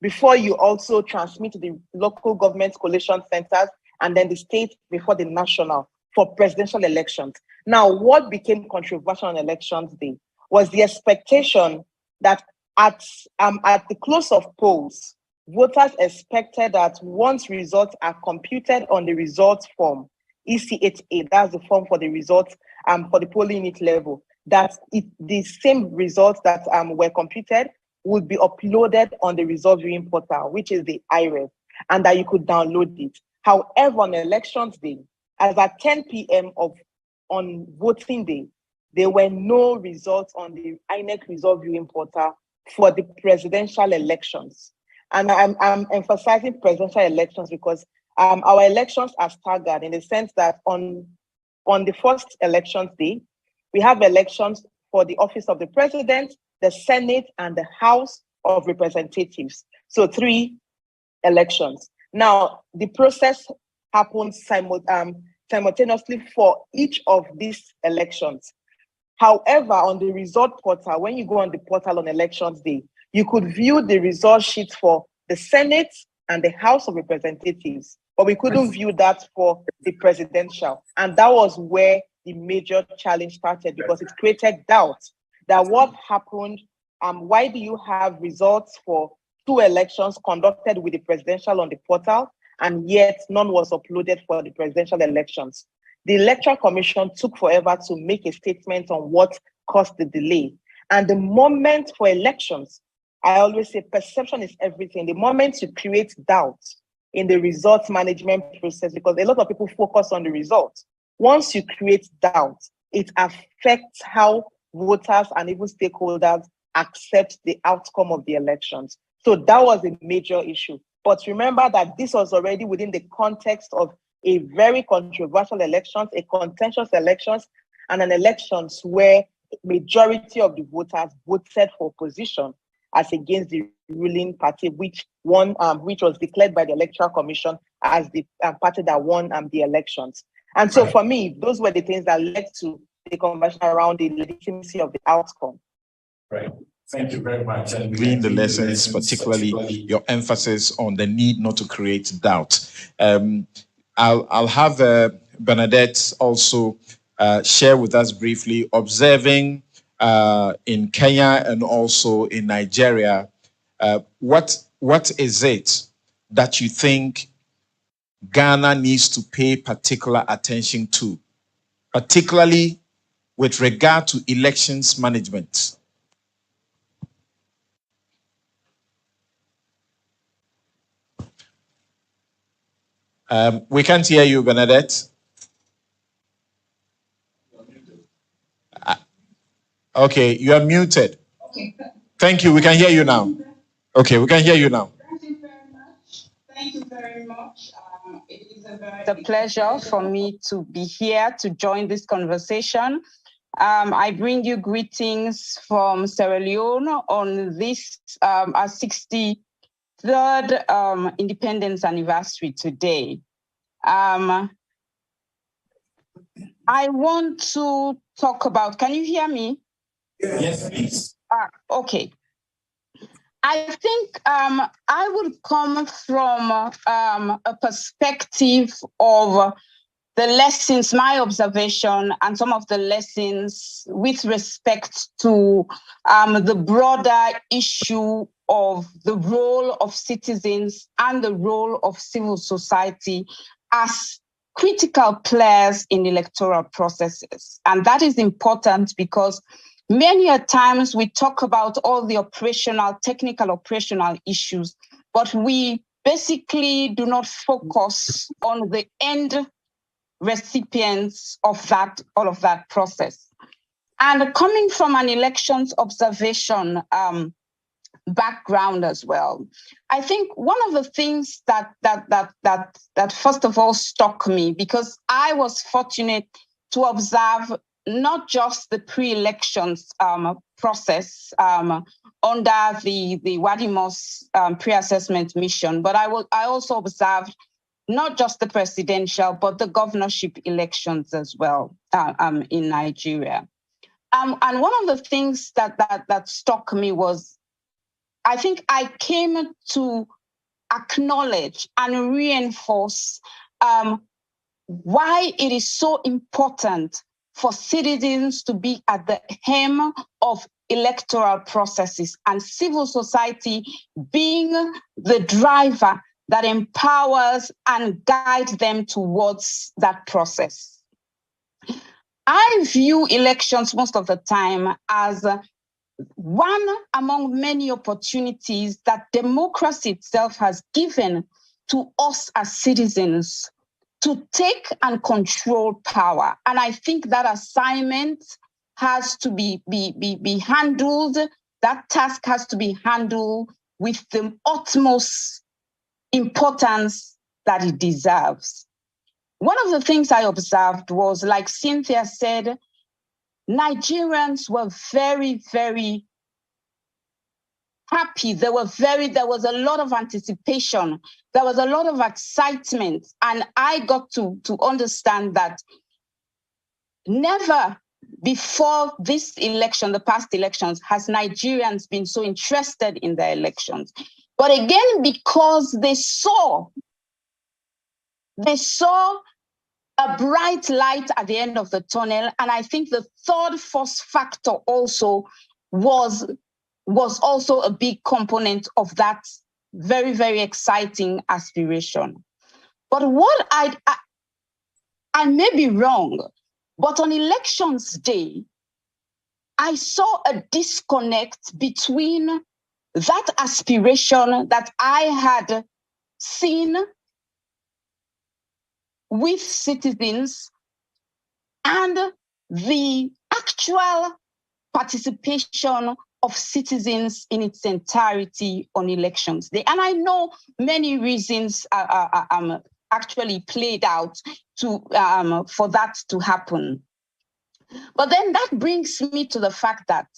before you also transmit to the local government collation centers and then the state before the national for presidential elections. Now, what became controversial on elections day was the expectation that at the close of polls, voters expected that once results are computed on the results form, EC8A, that's the form for the results for the polling unit level, that the same results that were computed would be uploaded on the result viewing portal, which is the IREV, and that you could download it. However, on elections day, as at 10 p.m. on voting day, there were no results on the INEC result viewing portal for the presidential elections. And I'm emphasizing presidential elections because our elections are staggered in the sense that on the first elections day, we have elections for the office of the president, the Senate, and the House of Representatives. So 3 elections. Now, the process happens simultaneously for each of these elections. However, on the result portal, when you go on the portal on elections day, you could view the result sheet for the Senate and the House of Representatives, but we couldn't view that for the presidential. And that was where the major challenge started, because it created doubt that what happened, why do you have results for 2 elections conducted with the presidential on the portal, and yet none was uploaded for the presidential elections? The Electoral Commission took forever to make a statement on what caused the delay. And the moment for elections, I always say perception is everything. The moment you create doubt in the results management process, because a lot of people focus on the results. Once you create doubt, it affects how voters and even stakeholders accept the outcome of the elections. So that was a major issue. But remember that this was already within the context of a very controversial elections, a contentious elections, and an elections where majority of the voters voted for opposition as against the ruling party, which was declared by the Electoral Commission as the party that won the elections. And so for me, those were the things that led to the conversation around the legitimacy of the outcome. Right. Thank you very much. And glean the lessons, particularly your emphasis on the need not to create doubt. I'll have Bernadette also share with us briefly, observing in Kenya and also in Nigeria, what is it that you think Ghana needs to pay particular attention to, particularly with regard to elections management? We can't hear you, Bernadette. Okay, you are muted. Okay. Thank you. We can hear you now. Okay, we can hear you now. Thank you very much. Thank It's a pleasure for me to be here to join this conversation. I bring you greetings from Sierra Leone on this our 63rd independence anniversary today. I want to talk about, can you hear me? Yes, please. Okay. I think I would come from a perspective of the lessons, my observation, and some of the lessons with respect to the broader issue of the role of citizens and the role of civil society as critical players in electoral processes. And that is important because many a times we talk about all the technical operational issues, but we basically do not focus on the end recipients of all of that process. And coming from an elections observation background as well, I think one of the things that first of all struck me, because I was fortunate to observe not just the pre-elections process under the Wadimos pre-assessment mission, but I also observed not just the presidential, but the governorship elections as well in Nigeria. And one of the things that struck me was, I think I came to acknowledge and reinforce why it is so important for citizens to be at the helm of electoral processes and civil society being the driver that empowers and guides them towards that process. I view elections most of the time as one among many opportunities that democracy itself has given to us as citizens to take and control power. And I think that assignment has to be handled, that task has to be handled with the utmost importance that it deserves. One of the things I observed was, like Cynthia said, Nigerians were very, very happy. There was a lot of anticipation. There was a lot of excitement. And I got to understand that never before this election, the past elections, has Nigerians been so interested in their elections. But again, because they saw a bright light at the end of the tunnel. And I think the third force factor also was also a big component of that very, very exciting aspiration. But what I may be wrong, but on elections day, I saw a disconnect between that aspiration that I had seen with citizens and the actual participation of citizens in its entirety on elections day. And I know many reasons actually played out for that to happen. But then that brings me to the fact that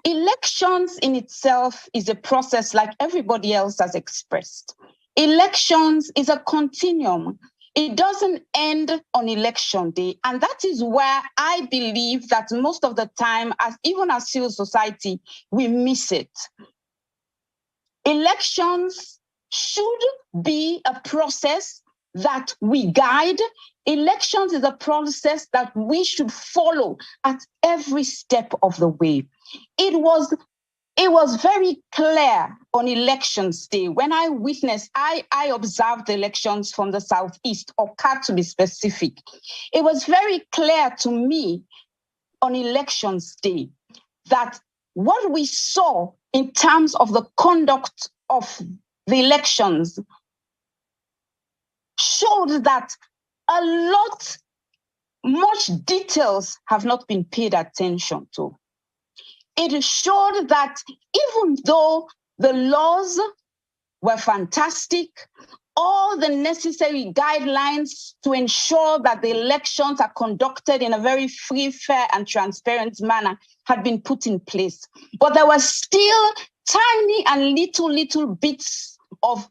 elections in itself is a process like everybody else has expressed. Elections is a continuum. It doesn't end on election day. And that is where I believe that most of the time, even as civil society, we miss it. Elections should be a process that we guide. Elections is a process that we should follow at every step of the way. It was very clear on elections day. When I witnessed, I observed the elections from the Southeast, or Oka to be specific. It was very clear to me on elections day that what we saw in terms of the conduct of the elections showed that much details have not been paid attention to. It showed that even though the laws were fantastic, all the necessary guidelines to ensure that the elections are conducted in a very free, fair, and transparent manner had been put in place. But there were still tiny and little bits of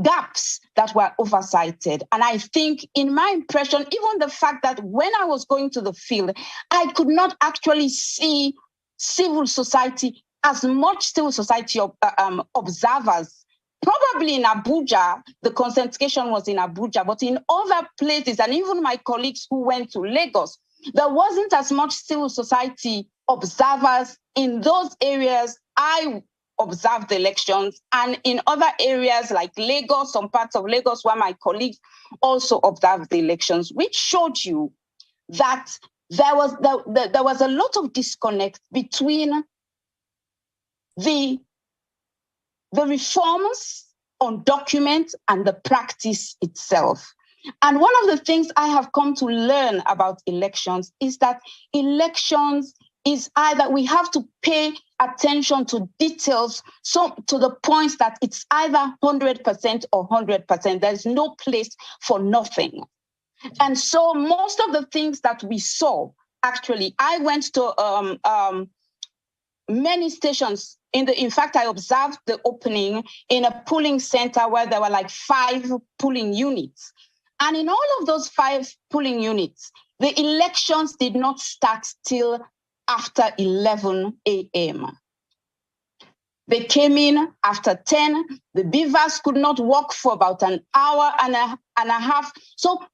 gaps that were oversighted. And I think, in my impression, even the fact that when I was going to the field, I could not actually see civil society, as much civil society observers. Probably in Abuja, the concentration was in Abuja, but in other places, and even my colleagues who went to Lagos, there wasn't as much civil society observers in those areas I observed the elections, and in other areas like Lagos, some parts of Lagos where my colleagues also observed the elections, which showed you that there was a lot of disconnect between the reforms on document and the practice itself. And one of the things I have come to learn about elections is that elections is either, we have to pay attention to details, so to the point that it's either 100% or 100%. There's no place for nothing. And so most of the things that we saw, actually, I went to many stations. In fact, I observed the opening in a polling center where there were like 5 polling units. And in all of those 5 polling units, the elections did not start till after 11 a.m. They came in after 10. The beavers could not walk for about an hour and a half. So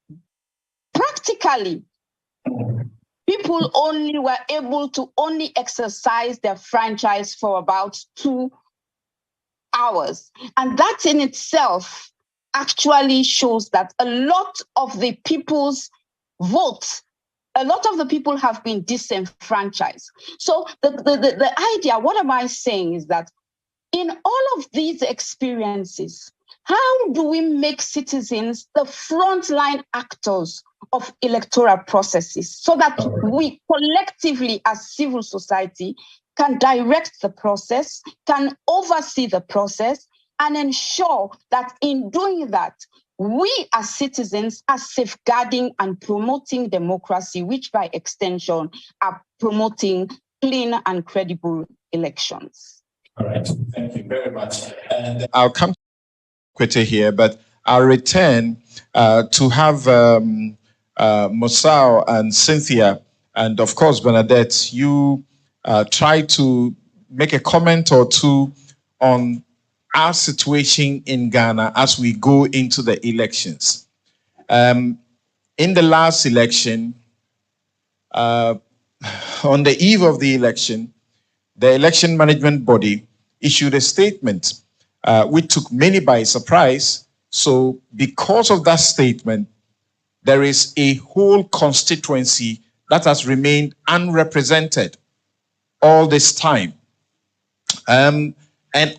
practically, people only were able to only exercise their franchise for about 2 hours. And that in itself actually shows that a lot of the people's votes, a lot of the people have been disenfranchised. So the idea, what am I saying, is that in all of these experiences, how do we make citizens the frontline actors of electoral processes so that we collectively as civil society can direct the process, can oversee the process, and ensure that in doing that, we as citizens are safeguarding and promoting democracy, which by extension are promoting clean and credible elections. All right, thank you very much. And I'll come to Kwete here, but I'll return to have Mosao and Cynthia, and of course, Bernadette, you try to make a comment or two on our situation in Ghana as we go into the elections. In the last election, on the eve of the election management body issued a statement which took many by surprise. So because of that statement, there is a whole constituency that has remained unrepresented all this time. And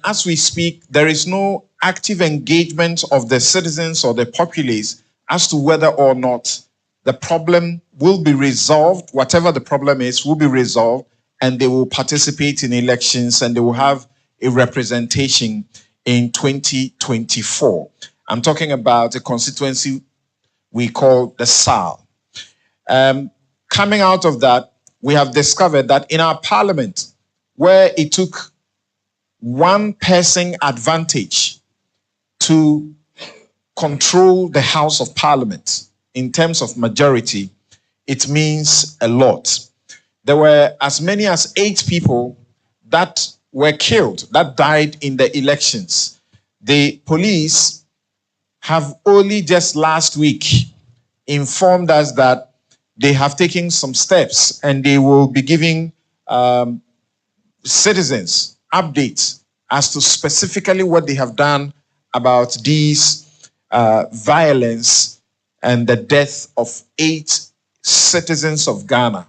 as we speak, there is no active engagement of the citizens or the populace as to whether or not the problem will be resolved. Whatever the problem is will be resolved, and they will participate in elections and they will have a representation in 2024. I'm talking about a constituency we call the SAL. Coming out of that, we have discovered that in our parliament, where it took one person advantage to control the House of Parliament in terms of majority, it means a lot. There were as many as 8 people that were killed, that died in the elections. The police have only just last week informed us that they have taken some steps and they will be giving citizens updates as to specifically what they have done about these violence and the death of 8 citizens of Ghana.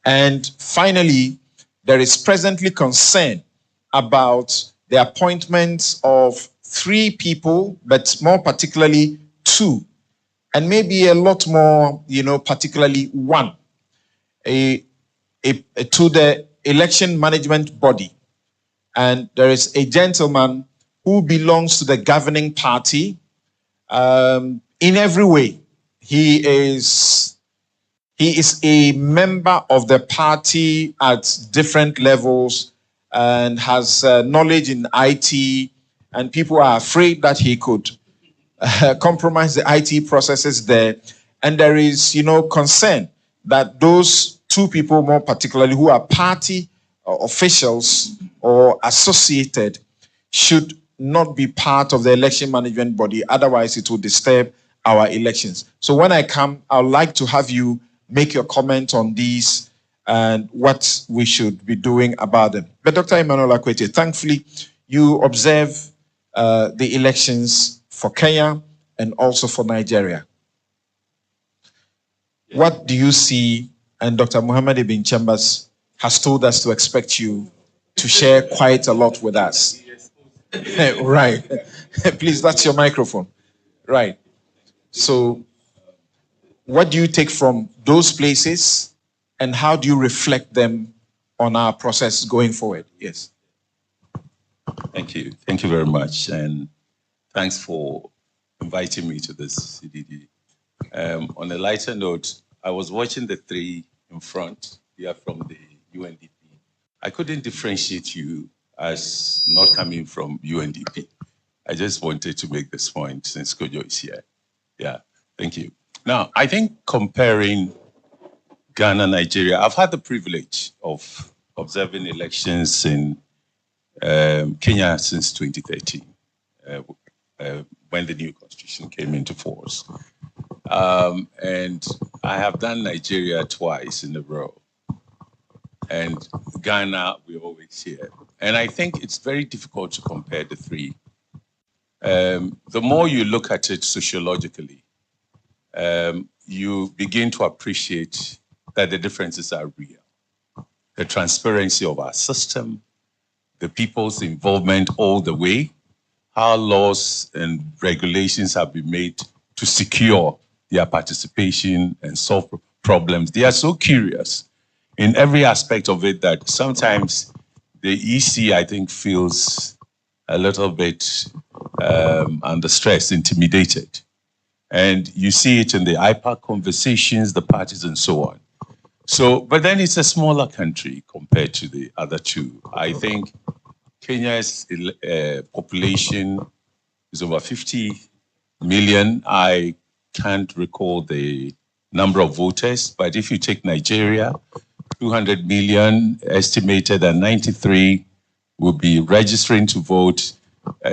And finally, there is presently concern about the appointment of 3 people, but more particularly 2, and maybe a lot more, particularly 1, to the election management body. And there is a gentleman who belongs to the governing party. In every way, he is a member of the party at different levels and has knowledge in IT, and people are afraid that he could compromise the IT processes there. And there is, concern that those two people, more particularly, who are party officials or associated, should not be part of the election management body. Otherwise, it will disturb our elections. So when I come, I'd like to have you make your comment on these and what we should be doing about them. But Dr. Emmanuel Akwete, thankfully, you observe the elections for Kenya and also for Nigeria. What do you see? And Dr. Muhammad Ibn Chambers has told us to expect you to share quite a lot with us. Right. Please, that's your microphone. Right. So, what do you take from those places and how do you reflect them on our process going forward? Yes. Thank you. Thank you very much. And thanks for inviting me to this CDD. On a lighter note, I was watching the three in front here from the UNDP. I couldn't differentiate you as not coming from UNDP. I just wanted to make this point since Kojo is here. Yeah, thank you. Now, I think comparing Ghana, Nigeria, I've had the privilege of observing elections in Kenya since 2013, when the new constitution came into force. And I have done Nigeria twice in a row. And Ghana, we're always here. And I think it's very difficult to compare the three. The more you look at it sociologically, you begin to appreciate that the differences are real. The transparency of our system, the people's involvement all the way, how laws and regulations have been made to secure their participation and solve problems. They are so curious in every aspect of it that sometimes the EC, I think, feels a little bit under stress, intimidated. And you see it in the IPAC conversations, the parties, and so on. So, but then it's a smaller country compared to the other two. I think Kenya's population is over 50 million. I can't recall the number of voters, but if you take Nigeria, 200 million estimated, and 93 will be registering to vote.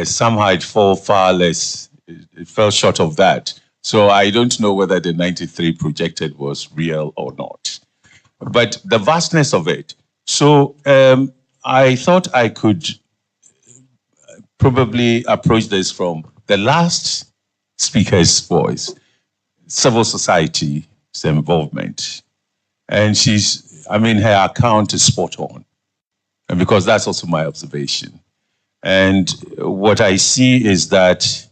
Somehow it fell far less. It fell short of that. So I don't know whether the 93 projected was real or not. But the vastness of it. So I thought I could probably approach this from the last speaker's voice, civil society's involvement. And her account is spot on. And because that's also my observation. And what I see is that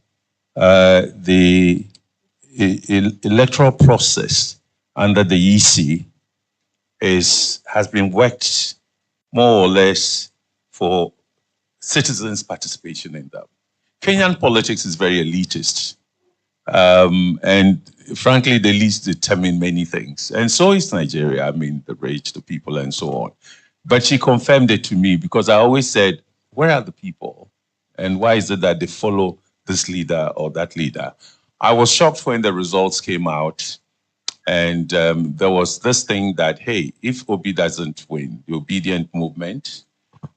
the electoral process under the EC has been worked more or less for citizens' participation in them. Kenyan politics is very elitist. And frankly, the elites determine many things. And so is Nigeria, the rich, the people, and so on. But she confirmed it to me because I always said, where are the people? And why is it that they follow this leader or that leader? I was shocked when the results came out. And there was this thing that, hey, if Obi doesn't win, the obedient movement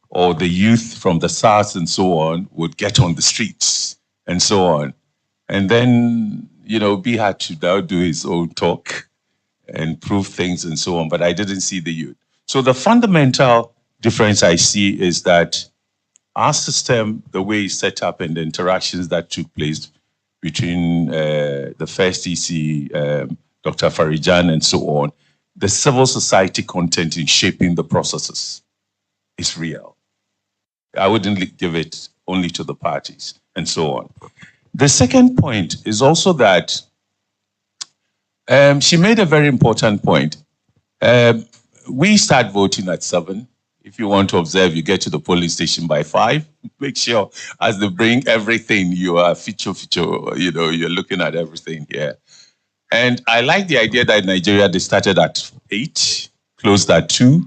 or the youth from the SARS and so on would get on the streets and so on. And then, Obi had to now do his own talk and prove things and so on, but I didn't see the youth. So the fundamental difference I see is that our system, the way it's set up and the interactions that took place between the first EC, Dr. Farijan and so on, the civil society content in shaping the processes is real. I wouldn't give it only to the parties and so on. The second point is also that she made a very important point. We start voting at 7 If you want to observe, you get to the polling station by 5. Make sure as they bring everything, you are feature, you're looking at everything here. And I like the idea that in Nigeria, they started at 8, closed at 2.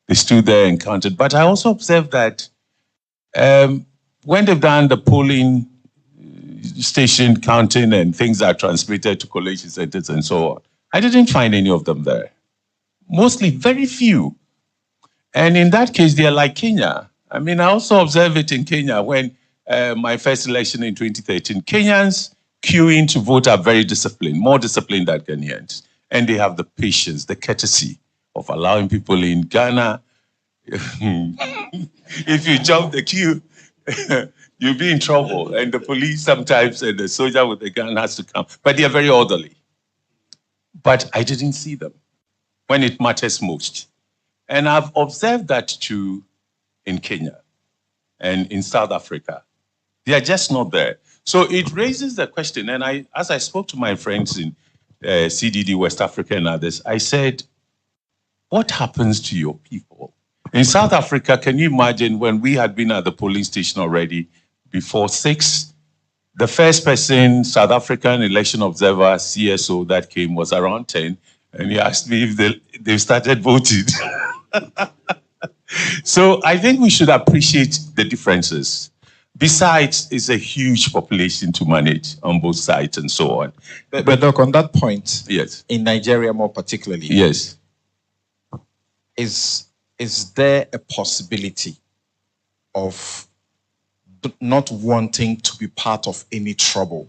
They stood there and counted. But I also observed that when they've done the polling station counting and things are transmitted to collation centers and so on, I didn't find any of them there. Mostly very few. And in that case, they're like Kenya. I mean, I also observed it in Kenya when my first election in 2013. Kenyans queuing to vote are very disciplined, more disciplined than Kenyans. And they have the patience, the courtesy of allowing people in. Ghana, if you jump the queue, you'll be in trouble. And the police sometimes and the soldier with the gun has to come. But they are very orderly. But I didn't see them when it matters most. And I've observed that too in Kenya and in South Africa. They are just not there. So it raises the question, and as I spoke to my friends in CDD, West Africa and others, I said, what happens to your people? In South Africa, can you imagine when we had been at the polling station already before 6, the first person, South African election observer, CSO, that came was around 10, and he asked me if they started voting. So I think we should appreciate the differences. Besides, it's a huge population to manage on both sides and so on. But Doc, on that point, yes, in Nigeria more particularly, yes, is there a possibility of not wanting to be part of any trouble?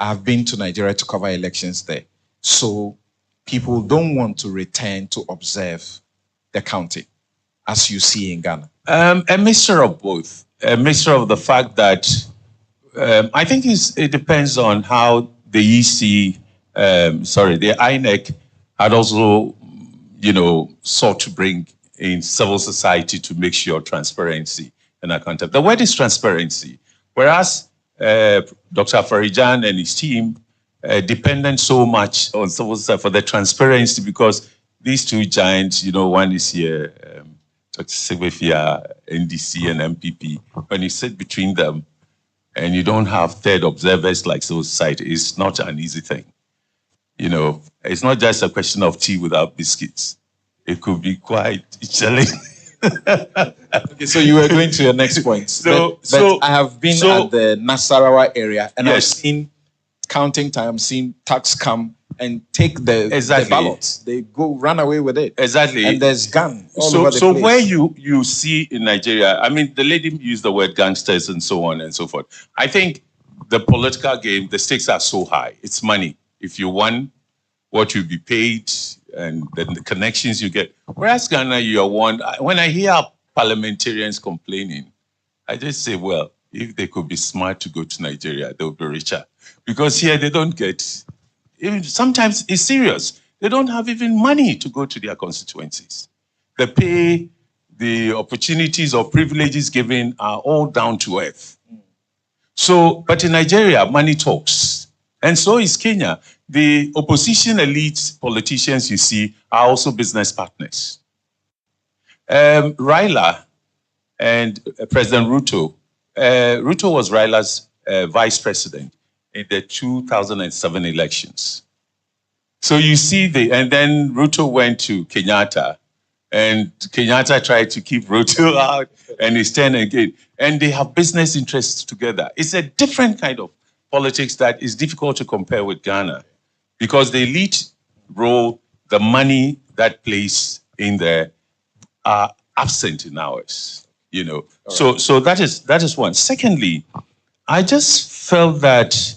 I've been to Nigeria to cover elections there. So people don't want to return to observe the counting, as you see in Ghana. A mixture of both. A mixture of the fact that I think it depends on how the the INEC had also, sought to bring in civil society to make sure transparency and accountability. The word is transparency, whereas Dr. Farijan and his team depended so much on civil society for the transparency because these two giants, one is here, Dr. Sebefia, NDC and MPP, when you sit between them and you don't have third observers like civil society, it's not an easy thing. It's not just a question of tea without biscuits. It could be quite challenging. Okay, so you were going to your next point. But I have been at the Nasarawa area and I've seen counting time, seen tax come and take the ballots. They run away with it. Exactly. And there's gun all over the place. So where you see in Nigeria, I mean, the lady used the word gangsters and so on and so forth. I think the political game, the stakes are so high. It's money. If you won, what you'll be paid and then the connections you get. Whereas Ghana, you are one. When I hear parliamentarians complaining, I just say, well, if they could be smart to go to Nigeria, they'll be richer. Because here they don't get... Sometimes it's serious. They don't have even money to go to their constituencies. The pay, the opportunities or privileges given are all down to earth. So, but in Nigeria, money talks. And so is Kenya. The opposition elite politicians you see are also business partners. Raila and President Ruto. Ruto was Raila's vice president in the 2007 elections. So you see and then Ruto went to Kenyatta and Kenyatta tried to keep Ruto out and he's turned again. And they have business interests together. It's a different kind of politics that is difficult to compare with Ghana because the elite role, the money that plays in there are absent in ours, So that is one. Secondly, I just felt that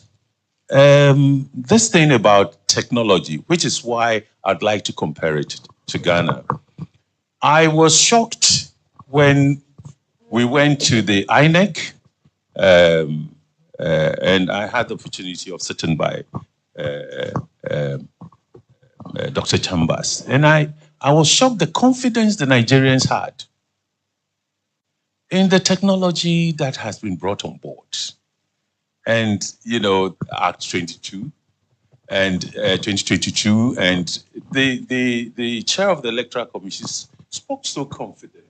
this thing about technology, which is why I'd like to compare it to Ghana. I was shocked when we went to the INEC, and I had the opportunity of sitting by Dr. Chambers, and I was shocked the confidence the Nigerians had in the technology that has been brought on board. And, Act 22 and 2022, and the chair of the Electoral spoke so confident.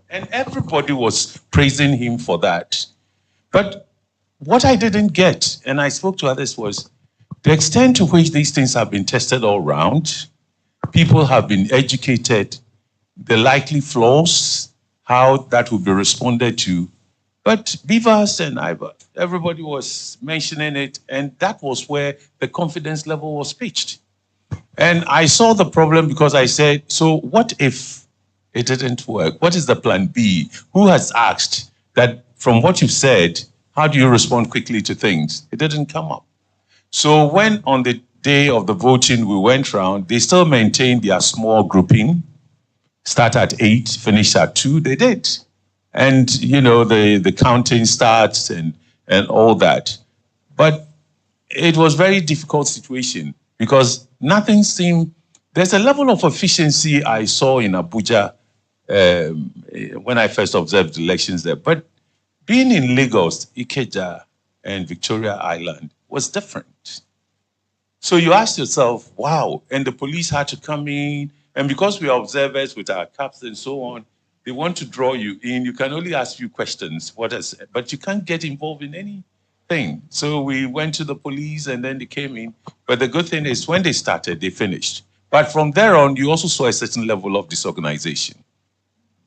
And everybody was praising him for that. But what I didn't get, and I spoke to others, was the extent to which these things have been tested all around. People have been educated, the likely flaws, how that will be responded to. But Beavers and Iva, everybody was mentioning it, and that was where the confidence level was pitched. And I saw the problem because I said, so what if it didn't work? What is the plan B? Who has asked that from what you've said, how do you respond quickly to things? It didn't come up. So when on the day of the voting we went round, they still maintained their small grouping, start at 8, finish at 2, they did. And, you know, the counting starts and all that. But it was a very difficult situation because nothing seemed, there's a level of efficiency I saw in Abuja when I first observed elections there. But being in Lagos, Ikeja, and Victoria Island was different. So you ask yourself, wow, and the police had to come in, and because we are observers with our caps and so on, they want to draw you in. You can only ask few questions, but you can't get involved in anything. So we went to the police and then they came in. But the good thing is when they started, they finished. But from there on, you also saw a certain level of disorganization.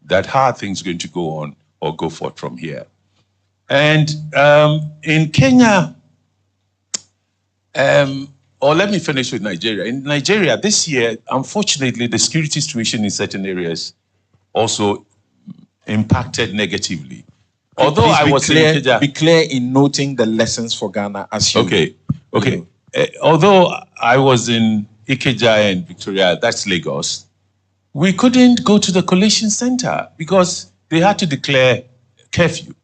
That how are things going to go on or go forth from here? And in Kenya, or let me finish with Nigeria. In Nigeria, this year, unfortunately, the security situation in certain areas also impacted negatively. Although I was in Ikeja, be clear in noting the lessons for Ghana as you. Okay. Although I was in Ikeja and Victoria, that's Lagos, we couldn't go to the collation center because they had to declare curfew.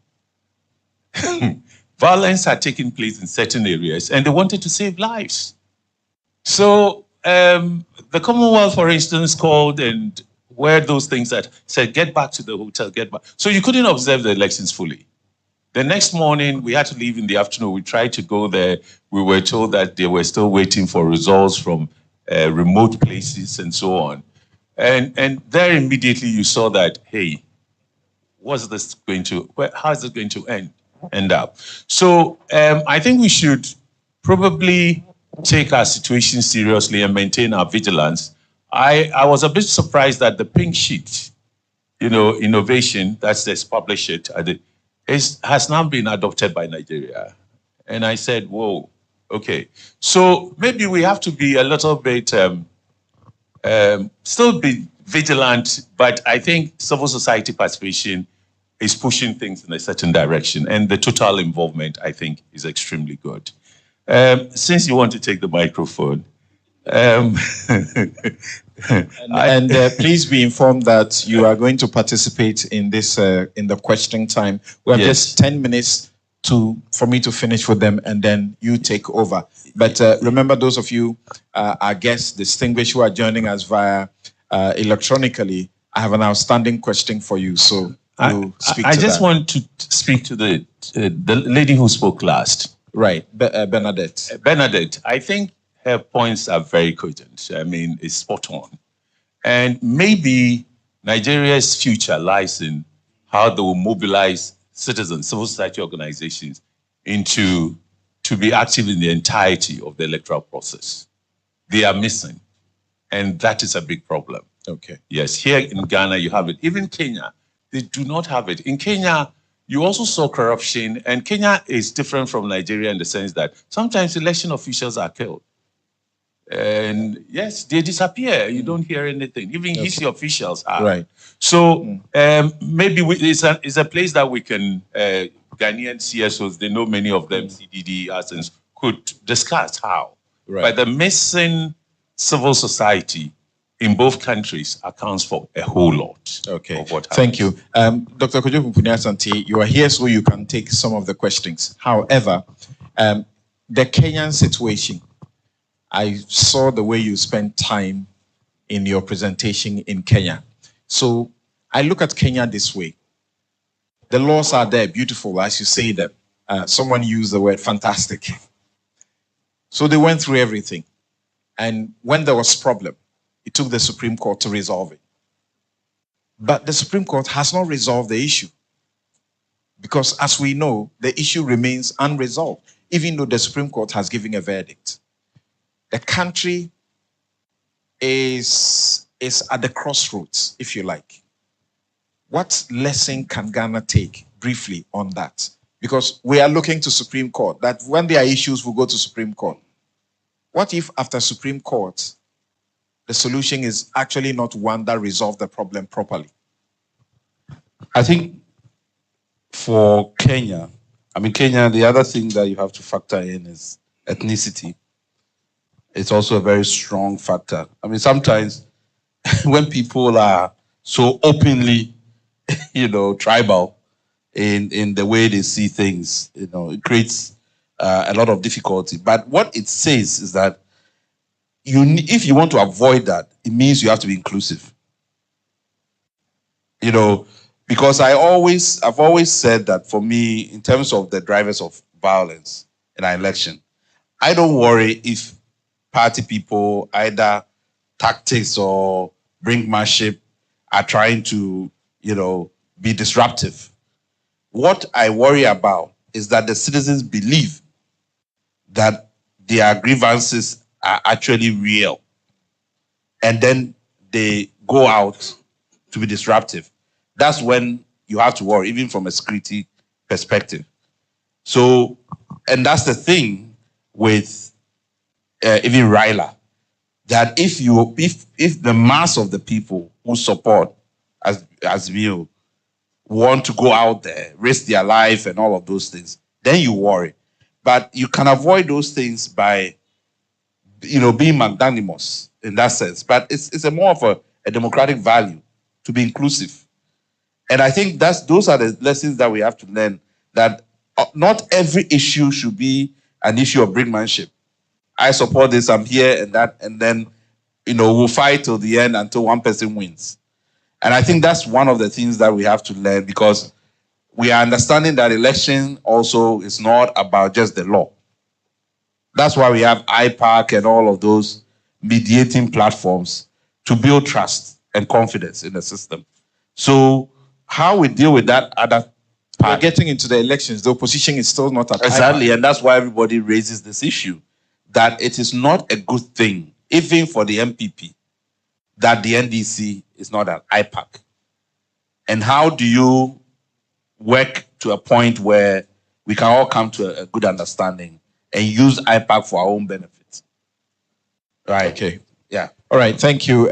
Violence had taken place in certain areas and they wanted to save lives. So the Commonwealth, for instance, called and where those things that said, get back to the hotel, get back. So you couldn't observe the elections fully. The next morning, we had to leave in the afternoon. We tried to go there. We were told that they were still waiting for results from remote places and so on. And there immediately you saw that, hey, what's this going to, how is it going to end up? So I think we should probably take our situation seriously and maintain our vigilance. I was a bit surprised that the pink sheet, innovation, that's this publish it, has now been adopted by Nigeria. And I said, whoa, okay. So maybe we have to be a little bit, still be vigilant, but I think civil society participation is pushing things in a certain direction. And the total involvement, I think, is extremely good. Since you want to take the microphone, please be informed that you are going to participate in this in the questioning time. We have just 10 minutes for me to finish with them, and then you take over. But remember, those of you, our guests, distinguished, who are joining us via electronically, I have an outstanding question for you. So you speak. I just want to speak to the lady who spoke last. Right, Bernadette. Bernadette, I think her points are very cogent. I mean, it's spot on. And maybe Nigeria's future lies in how they will mobilize citizens, civil society organizations to be active in the entirety of the electoral process. They are missing. And that is a big problem. Okay. Yes, here in Ghana, you have it. Even Kenya, they do not have it. In Kenya, you also saw corruption, and Kenya is different from Nigeria in the sense that sometimes election officials are killed. And yes, they disappear. You don't hear anything. Even history officials are. Right. So maybe it's a place that we can, Ghanaian CSOs, they know many of them, CDD-Ghana, could discuss how. Right. But the missing civil society in both countries accounts for a whole lot of what happens. Thank you. Dr. Kojo Pupunia-Asante, you are here so you can take some of the questions. However, the Kenyan situation, I saw the way you spent time in your presentation in Kenya. So I look at Kenya this way. The laws are there, beautiful, as you say them. Someone used the word fantastic. So they went through everything. And when there was problem, it took the Supreme Court to resolve it. But the Supreme Court has not resolved the issue. Because as we know, the issue remains unresolved, even though the Supreme Court has given a verdict. The country is at the crossroads, if you like. What lesson can Ghana take briefly on that? Because we are looking to Supreme Court, that when there are issues, we'll go to Supreme Court. What if after Supreme Court, the solution is actually not one that resolves the problem properly? I think for Kenya, the other thing that you have to factor in is ethnicity. It's also a very strong factor. Sometimes when people are so openly, tribal in the way they see things, it creates a lot of difficulty. But what it says is that if you want to avoid that, it means you have to be inclusive. Because I've always said that for me, in terms of the drivers of violence in our election, I don't worry if party people, either tactics or brinkmanship, are trying to, be disruptive. What I worry about is that the citizens believe that their grievances are actually real, and then they go out to be disruptive. That's when you have to worry, even from a security perspective. So, and that's the thing with even Raila, that if the mass of the people who support as you want to go out there, risk their life and all of those things, then you worry. But you can avoid those things by, being magnanimous in that sense. But it's a more of a democratic value to be inclusive. And I think those are the lessons that we have to learn, that not every issue should be an issue of brinkmanship. I support this, I'm here and that, and then, we'll fight till the end until one person wins. And I think that's one of the things that we have to learn, because we are understanding that election also is not about just the law. That's why we have IPAC and all of those mediating platforms to build trust and confidence in the system. So how we deal with that other part. We're getting into the elections. The opposition is still not at Exactly, IPAC. and that's why everybody raises this issue, that it is not a good thing, even for the MPP, that the NDC is not an IPAC. And how do you work to a point where we can all come to a good understanding and use IPAC for our own benefit? Right. Okay. Yeah. All right. Thank you.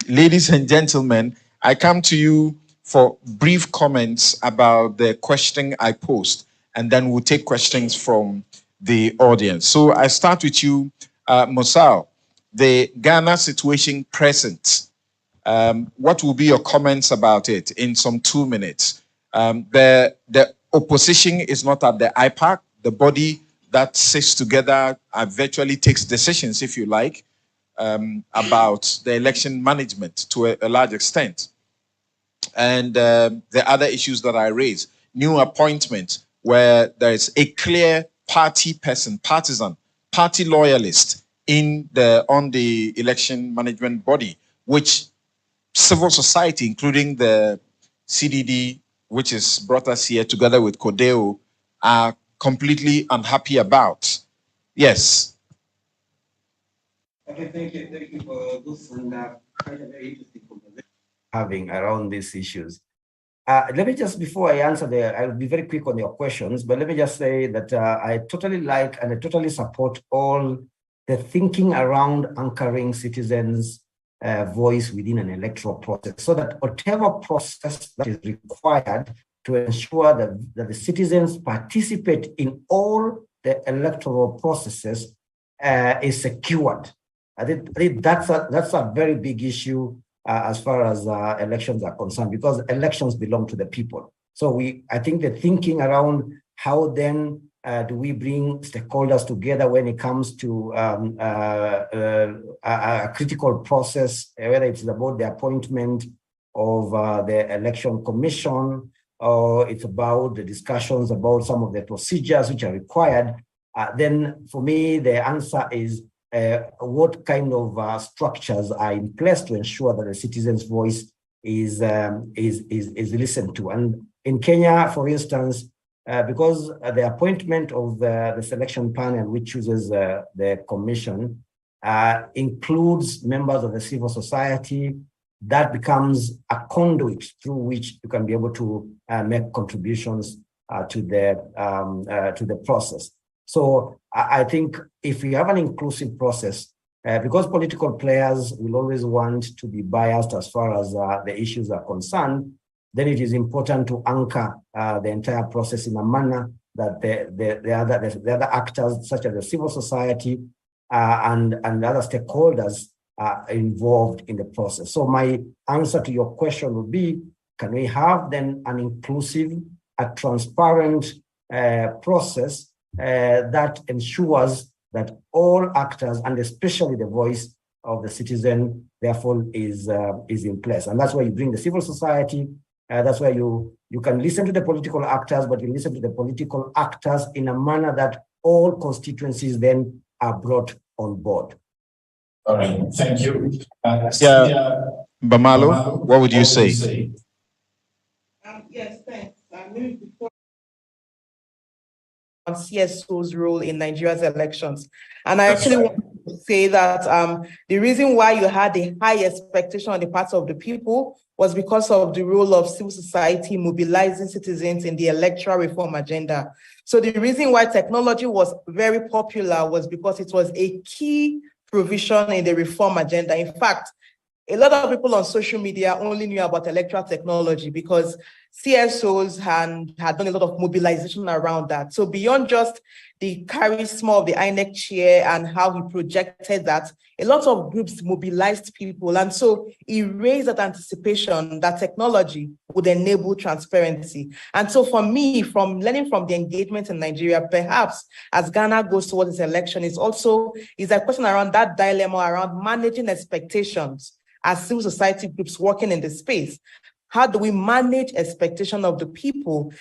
Ladies and gentlemen, I come to you for brief comments about the question I posed, and then we'll take questions from the audience. So I start with you, Mosal. The Ghana situation present. What will be your comments about it in some 2 minutes? The opposition is not at the IPAC, the body that sits together virtually takes decisions, if you like, about the election management to a large extent. And the other issues that I raised, new appointment where there is a clear party person, partisan, party loyalist on the election management body, which civil society, including the CDD, which has brought us here together with Codeo, are completely unhappy about. Yes. Okay, thank you for this and quite a very interesting conversation having around these issues. Let me just, before I answer I'll be very quick on your questions, but let me just say that I totally like and I totally support all the thinking around anchoring citizens' voice within an electoral process, so that whatever process that is required to ensure that the citizens participate in all the electoral processes is secured. I think that's a very big issue as far as elections are concerned, because elections belong to the people. So I think the thinking around how then do we bring stakeholders together when it comes to a critical process, whether it's about the appointment of the election commission, or it's about the discussions about some of the procedures which are required, then for me, the answer is what kind of structures are in place to ensure that the citizen's voice is listened to. And in Kenya, for instance, because the appointment of the selection panel, which chooses the commission, includes members of the civil society, that becomes a conduit through which you can be able to make contributions to the process. So I think if we have an inclusive process, because political players will always want to be biased as far as the issues are concerned, then it is important to anchor the entire process in a manner that the other actors, such as the civil society and other stakeholders, are involved in the process. So my answer to your question would be, can we have then an inclusive, a transparent process that ensures that all actors, and especially the voice of the citizen, therefore is in place. And that's why you bring the civil society. That's why you can listen to the political actors, but you listen to the political actors in a manner that all constituencies then are brought on board. All right, thank you. Bamalo, what would you say? Yes, thanks. On CSO's role in Nigeria's elections. And I actually want to say that the reason why you had a high expectation on the part of the people was because of the role of civil society mobilizing citizens in the electoral reform agenda. So the reason why technology was very popular was because it was a key provision in the reform agenda. In fact, a lot of people on social media only knew about electoral technology because CSOs had done a lot of mobilization around that. So beyond just the charisma of the INEC chair and how he projected that, a lot of groups mobilized people. And so it raised that anticipation that technology would enable transparency. And so for me, from learning from the engagement in Nigeria, perhaps as Ghana goes towards its election, is a question around that dilemma around managing expectations as civil society groups working in the space. How do we manage expectation of the people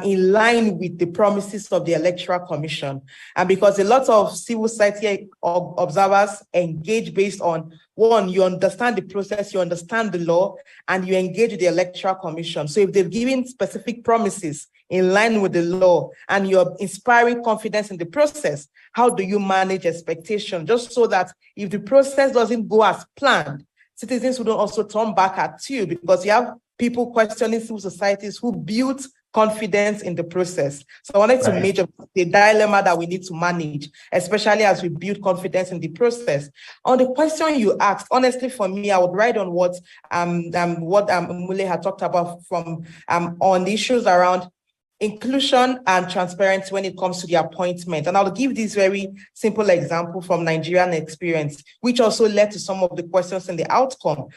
in line with the promises of the Electoral Commission? And because a lot of civil society observers engage based on, one, you understand the process, you understand the law, and you engage with the Electoral Commission. So if they've given specific promises in line with the law and you're inspiring confidence in the process, how do you manage expectation? Just so that if the process doesn't go as planned, citizens wouldn't also turn back at you, because you have people questioning civil societies who built confidence in the process. So I wanted to measure the dilemma that we need to manage, especially as we build confidence in the process. On the question you asked, honestly, for me, I would write on what Mule had talked about from on the issues around inclusion and transparency when it comes to the appointment. And I'll give this very simple example from Nigerian experience, which also led to some of the questions in the outcome.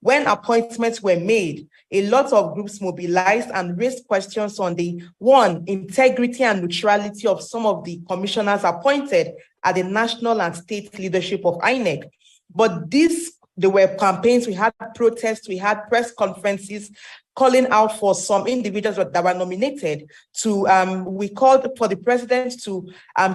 When appointments were made, a lot of groups mobilized and raised questions on the, one, integrity and neutrality of some of the commissioners appointed at the national and state leadership of INEC. But there were campaigns, we had protests, we had press conferences calling out for some individuals that were nominated to, we called for the president to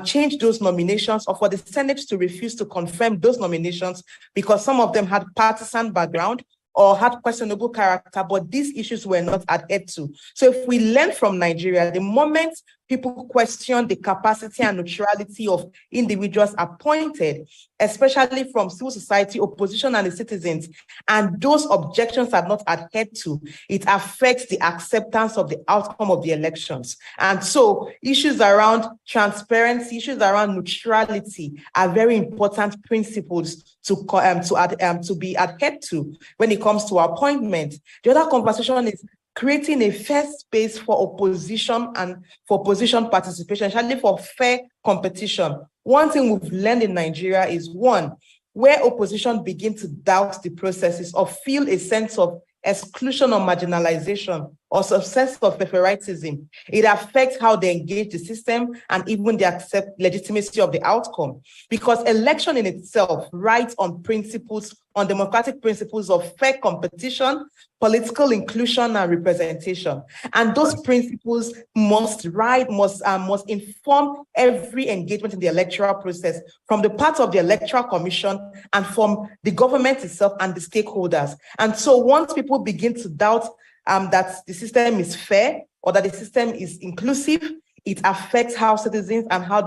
change those nominations, or for the Senate to refuse to confirm those nominations because some of them had partisan background or had questionable character, but these issues were not adhered to. So if we learn from Nigeria, the moment people question the capacity and neutrality of individuals appointed, especially from civil society, opposition, and the citizens, and those objections are not adhered to, it affects the acceptance of the outcome of the elections. And so issues around transparency, issues around neutrality are very important principles to be adhered to when it comes to appointment. The other conversation is creating a fair space for opposition and for opposition participation, especially for fair competition. One thing we've learned in Nigeria is, one, where opposition begin to doubt the processes or feel a sense of exclusion or marginalization, or success of favoritism. It affects how they engage the system and even they accept legitimacy of the outcome. Because election in itself rides on principles, on democratic principles of fair competition, political inclusion and representation. And those principles must inform every engagement in the electoral process from the part of the Electoral Commission and from the government itself and the stakeholders. And so once people begin to doubt that the system is fair or that the system is inclusive, it affects how citizens and how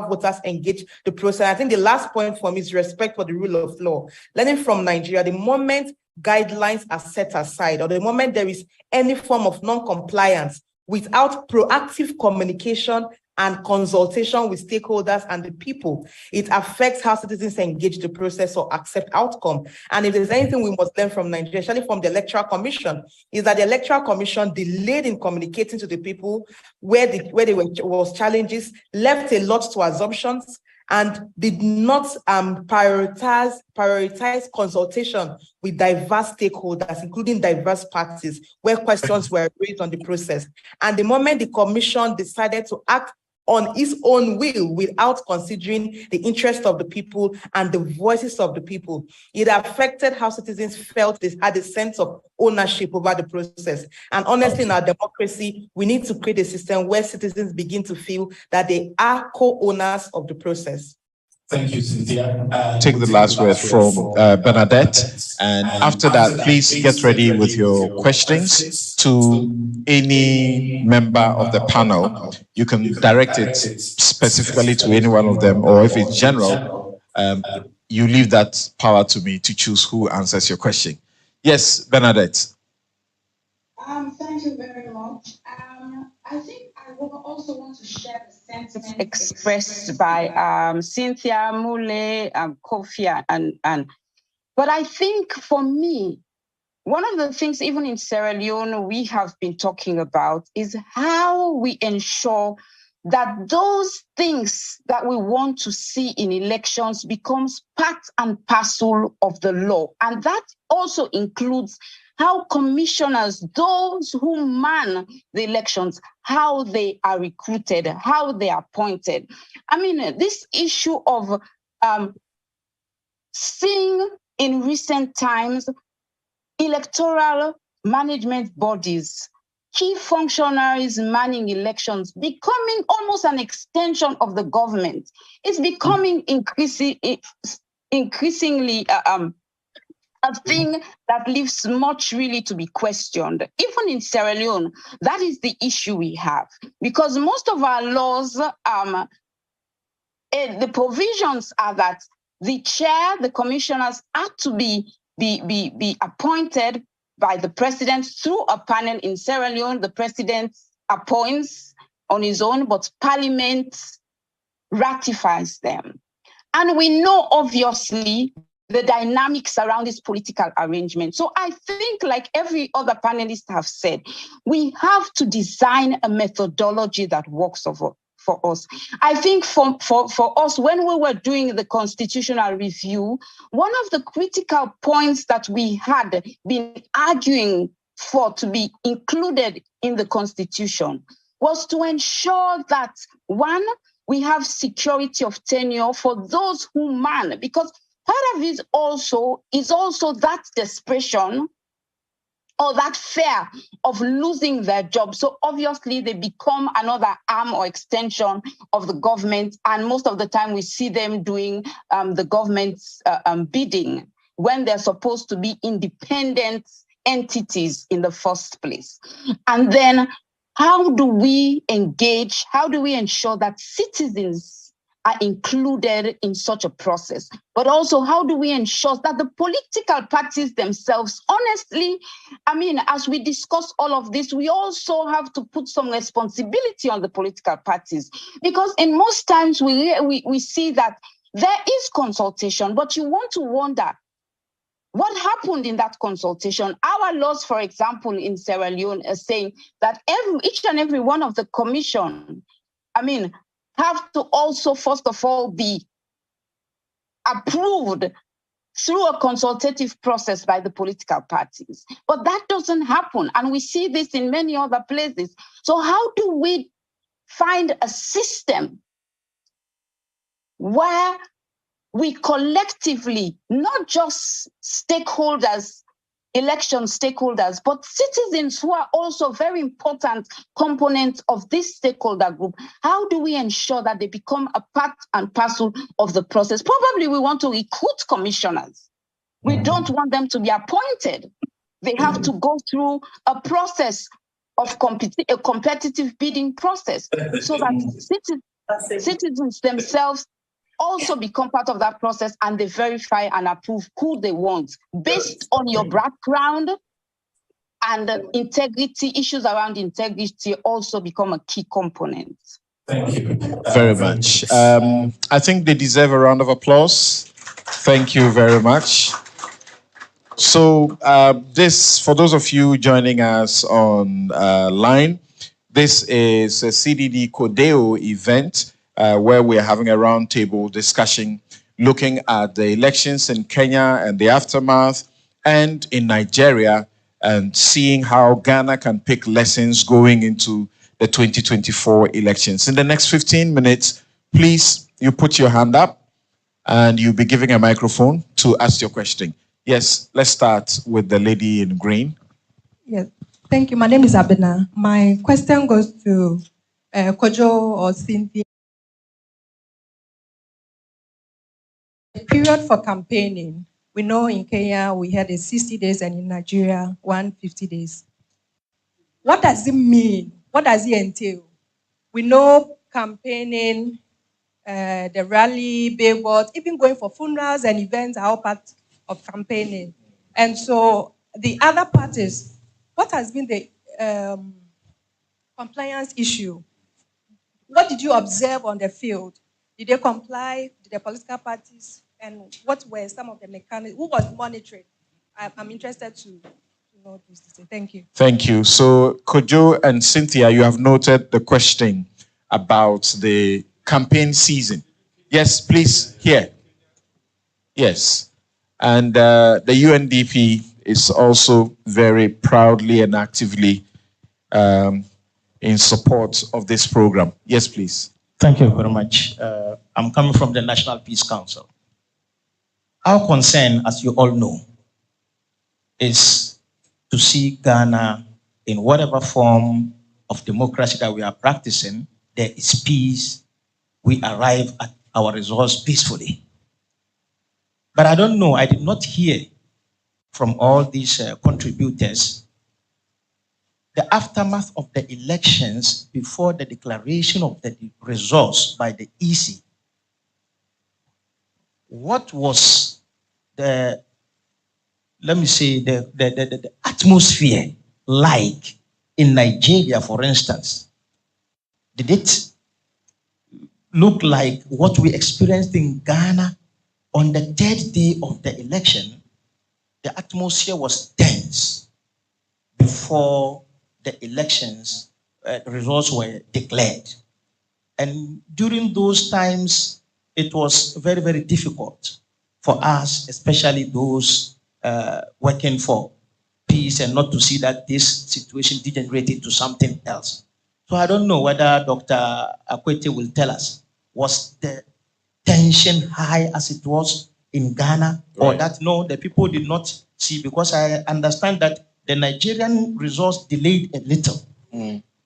voters engage the process. I think the last point for me is respect for the rule of law. Learning from Nigeria, the moment guidelines are set aside or the moment there is any form of non-compliance without proactive communication and consultation with stakeholders and the people, it affects how citizens engage the process or accept outcome. And if there's anything we must learn from Nigeria, especially from the Electoral Commission, is that the Electoral Commission delayed in communicating to the people where there was challenges, left a lot to assumptions, and did not prioritize consultation with diverse stakeholders, including diverse parties, where questions were raised on the process. And the moment the Commission decided to act on its own will without considering the interest of the people and the voices of the people, it affected how citizens felt they had a sense of ownership over the process. And honestly, in our democracy, we need to create a system where citizens begin to feel that they are co-owners of the process. Thank you, Cynthia. Take the last word from Bernadette. And after that, please get ready with your questions to any member of the panel. You can direct it specifically to any one of them, or if it's general, you leave that power to me to choose who answers your question. Yes, Bernadette. Thank you very much. I think I will also want to share the sentiments expressed by Cynthia, Mule, Kofi, and but I think for me, one of the things even in Sierra Leone we have been talking about is how we ensure that those things that we want to see in elections becomes part and parcel of the law. And that also includes how commissioners, those who man the elections, how they are recruited, how they are appointed. I mean, this issue of seeing in recent times electoral management bodies, key functionaries manning elections becoming almost an extension of the government. It's becoming increasingly a thing that leaves much really to be questioned. Even in Sierra Leone, that is the issue we have, because most of our laws, the provisions are that the chair, the commissioners are to be appointed by the president through a panel. In Sierra Leone, the president appoints on his own, but parliament ratifies them. And we know, obviously, the dynamics around this political arrangement. So I think, like every other panelist have said, we have to design a methodology that works for us. I think for us, when we were doing the constitutional review, one of the critical points that we had been arguing for to be included in the constitution was to ensure that, one, we have security of tenure for those who man, because part of it is also that desperation or that fear of losing their job. So obviously they become another arm or extension of the government. And most of the time we see them doing the government's bidding when they're supposed to be independent entities in the first place. And then how do we engage? How do we ensure that citizens are included in such a process? But also, how do we ensure that the political parties themselves, honestly, I mean, as we discuss all of this, we also have to put some responsibility on the political parties, because in most times we see that there is consultation, but you want to wonder, what happened in that consultation? Our laws, for example, in Sierra Leone are saying that each and every one of the commission, have to also, first of all, be approved through a consultative process by the political parties. But that doesn't happen. And we see this in many other places. So how do we find a system where we collectively, not just stakeholders, election stakeholders, but citizens who are also very important components of this stakeholder group, how do we ensure that they become a part and parcel of the process? Probably we want to recruit commissioners. We don't want them to be appointed. They have to go through a process of a competitive bidding process so that citizens themselves also become part of that process, and they verify and approve who they want based on your background, and integrity, issues around integrity also become a key component. Thank you very much. I think they deserve a round of applause. Thank you very much. So this, for those of you joining us on line, this is a CDD-Ghana event where we're having a roundtable discussion looking at the elections in Kenya and the aftermath, and in Nigeria, and seeing how Ghana can pick lessons going into the 2024 elections. In the next 15 minutes, please, you put your hand up and you'll be giving a microphone to ask your question. Yes, let's start with the lady in green. Yes, thank you. My name is Abena. My question goes to Kojo or Cynthia. The period for campaigning, we know in Kenya we had a 60 days and in Nigeria 150 days. What does it mean? What does it entail? We know campaigning, the rally, billboards, even going for funerals and events are all part of campaigning. And so the other part is, what has been the compliance issue? What did you observe on the field? Did they comply? Did the political parties? And what were some of the mechanisms? Who was monitoring? I'm interested to know this. Thank you. Thank you. So Kojo and Cynthia, you have noted the question about the campaign season. Yes, please, here. Yes. And the UNDP is also very proudly and actively in support of this program. Yes, please. Thank you very much. I'm coming from the National Peace Council. Our concern, as you all know, is to see Ghana in whatever form of democracy that we are practicing, there is peace. We arrive at our results peacefully. But I don't know, I did not hear from all these contributors the aftermath of the elections before the declaration of the results by the EC. What was the, let me say, the atmosphere like in Nigeria, for instance? Did it look like what we experienced in Ghana on the third day of the election? The atmosphere was tense before the elections results were declared. And during those times, it was very, very difficult for us, especially those working for peace, and not to see that this situation degenerated to something else. So I don't know whether Dr. Akwete will tell us, was the tension high as it was in Ghana, or that no, the people did not see? Because I understand that the Nigerian results delayed a little.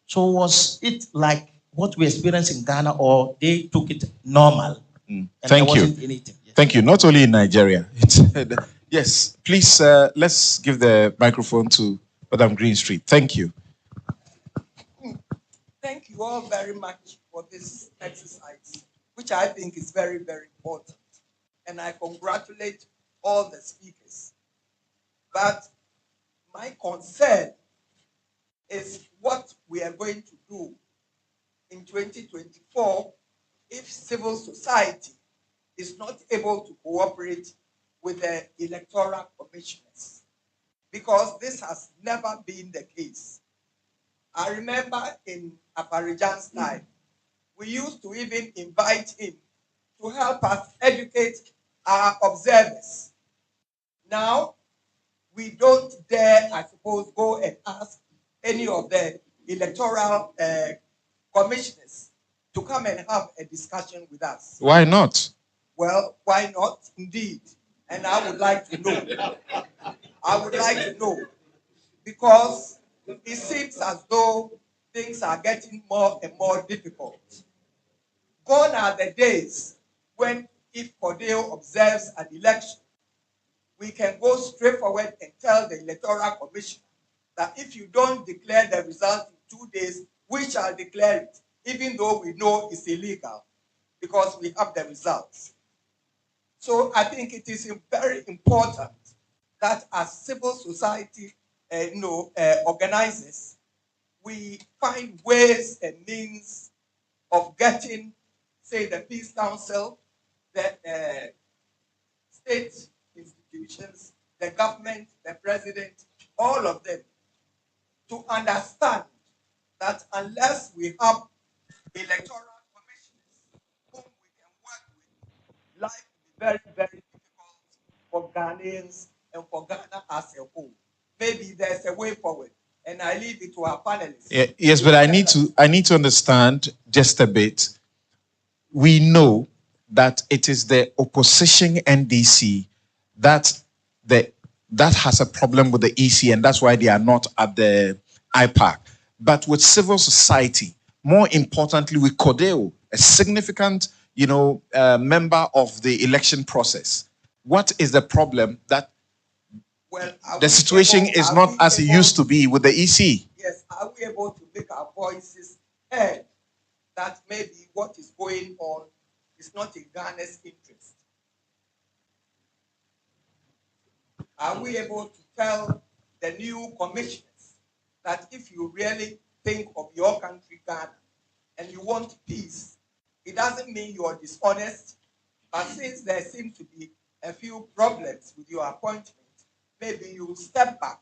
So was it like what we experienced in Ghana, or they took it normal? Thank you. Yes. Thank you. Not only in Nigeria. Yes, please, let's give the microphone to Madam Greenstreet. Thank you. Thank you all very much for this exercise, which I think is very, very important. And I congratulate all the speakers. But my concern is what we are going to do in 2024 if civil society is not able to cooperate with the electoral commissioners, because this has never been the case. I remember in Aparijan's time, we used to even invite him to help us educate our observers Now, we don't dare, I suppose, go and ask any of the electoral commissioners to come and have a discussion with us. Why not? Well, why not? Indeed. And I would like to know. I would like to know, because it seems as though things are getting more and more difficult. Gone are the days when, if Cordeo observes an election, we can go straight forward and tell the Electoral Commission that if you don't declare the result in 2 days, we shall declare it, even though we know it's illegal, because we have the results. So I think it is very important that as civil society organizers, we find ways and means of getting, say, the Peace Council, the state institutions, the government, the president, all of them, to understand that unless we have electoral commissioners whom we can work with, life will be very, very difficult for Ghanaians and for Ghana as a whole. Maybe there's a way forward, and I leave it to our panelists. Yeah, yes, but I need to understand just a bit. We know that it is the opposition NDC that has a problem with the EC, and that's why they are not at the IPAC. But with civil society, more importantly with Cordeo, a significant member of the election process, what is the problem that the situation is not as it used to be with the EC? Yes, are we able to make our voices heard that maybe what is going on is not in Ghana's interest? Are we able to tell the new commissioners that if you really think of your country, Ghana, and you want peace, it doesn't mean you are dishonest, but since there seem to be a few problems with your appointment, maybe you step back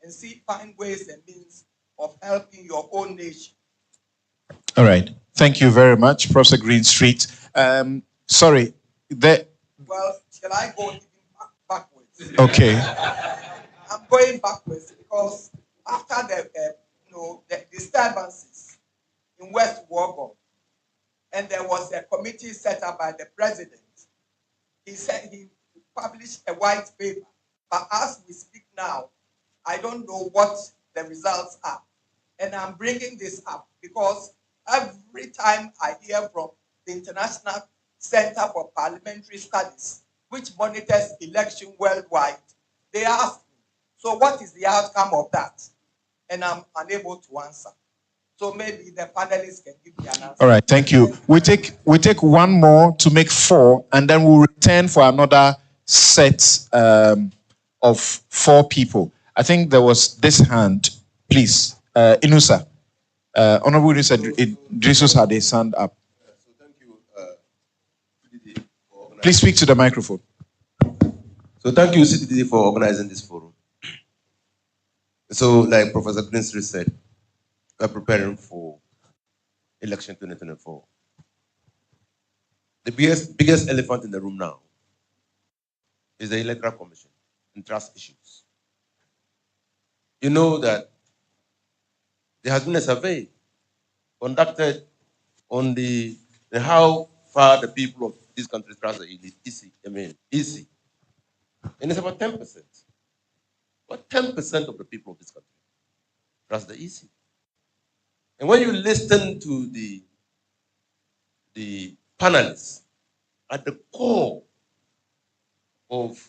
and find ways and means of helping your own nation. All right. Thank you very much, Professor Greenstreet. Sorry. Well, shall I go even backwards? Okay. I'm going backwards because after the disturbances in West Wuogon, and there was a committee set up by the president, he said he published a white paper. But as we speak now, I don't know what the results are. And I'm bringing this up because every time I hear from the International Center for Parliamentary Studies, which monitors election worldwide, they ask me, so what is the outcome of that? And I'm unable to answer. So maybe the panelists can give me an answer. All right, thank you. We take one more to make 4, and then we'll return for another set of 4 people. I think there was this hand, please. Inusa. Honorable Inusa Drisus had his hand up. So thank you, CDD, for organizing. Please speak to the microphone. So thank you, CDD, for organizing this forum. So, like Professor Greenstreet said, we're preparing for election 2024. The biggest elephant in the room now is the Electoral Commission and trust issues. You know that there has been a survey conducted on the how far the people of this country trust the EC. And it's about 10%. What 10% of the people of this country trust the EC? And when you listen to the panelists, at the core of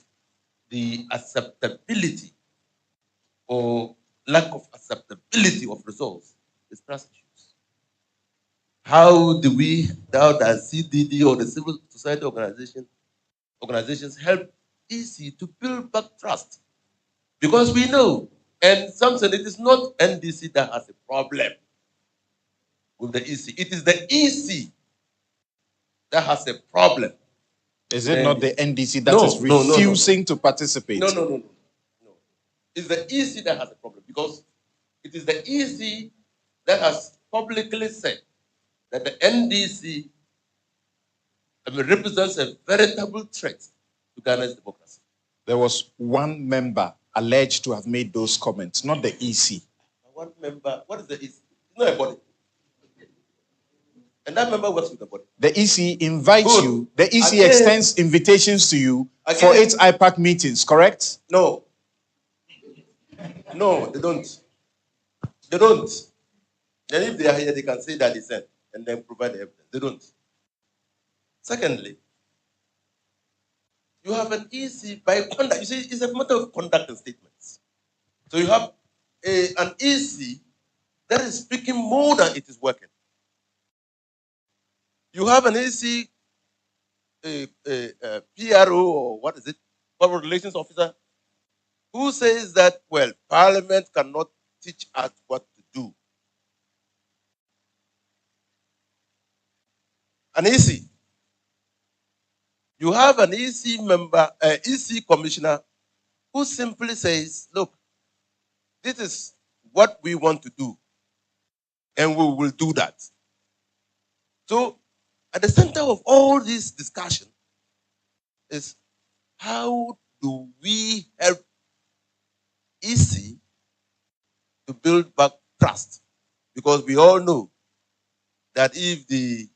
the acceptability or lack of acceptability of results is trust issues. How does CDD or the civil society organizations help EC to build back trust? Because we know, and something, it is not NDC that has a problem with the EC. It is the EC that has a problem. Is it not the NDC that is refusing to participate? No. It's the EC that has a problem because it is the EC that has publicly said that the NDC represents a veritable threat to Ghana's democracy. there was one member alleged to have made those comments, not the EC. One member, what is the EC? It's not a body. And that member works with the body. The EC invites Good. you, the EC Again, extends invitations to you for its IPAC meetings, correct? No. No, they don't. They don't. And if they are here, they can say that they sent and then provide the evidence. They don't. Secondly, you have an EC by conduct. You see, it's a matter of conduct and statements. So you have an EC that is speaking more than it is working. You have an EC, PRO, or what is it, Public Relations Officer, who says that, well, Parliament cannot teach us what to do. An EC. You have an EC member, EC commissioner, who simply says, look, this is what we want to do, and we will do that. So, at the center of all this discussion is how do we help EC to build back trust? Because we all know that if the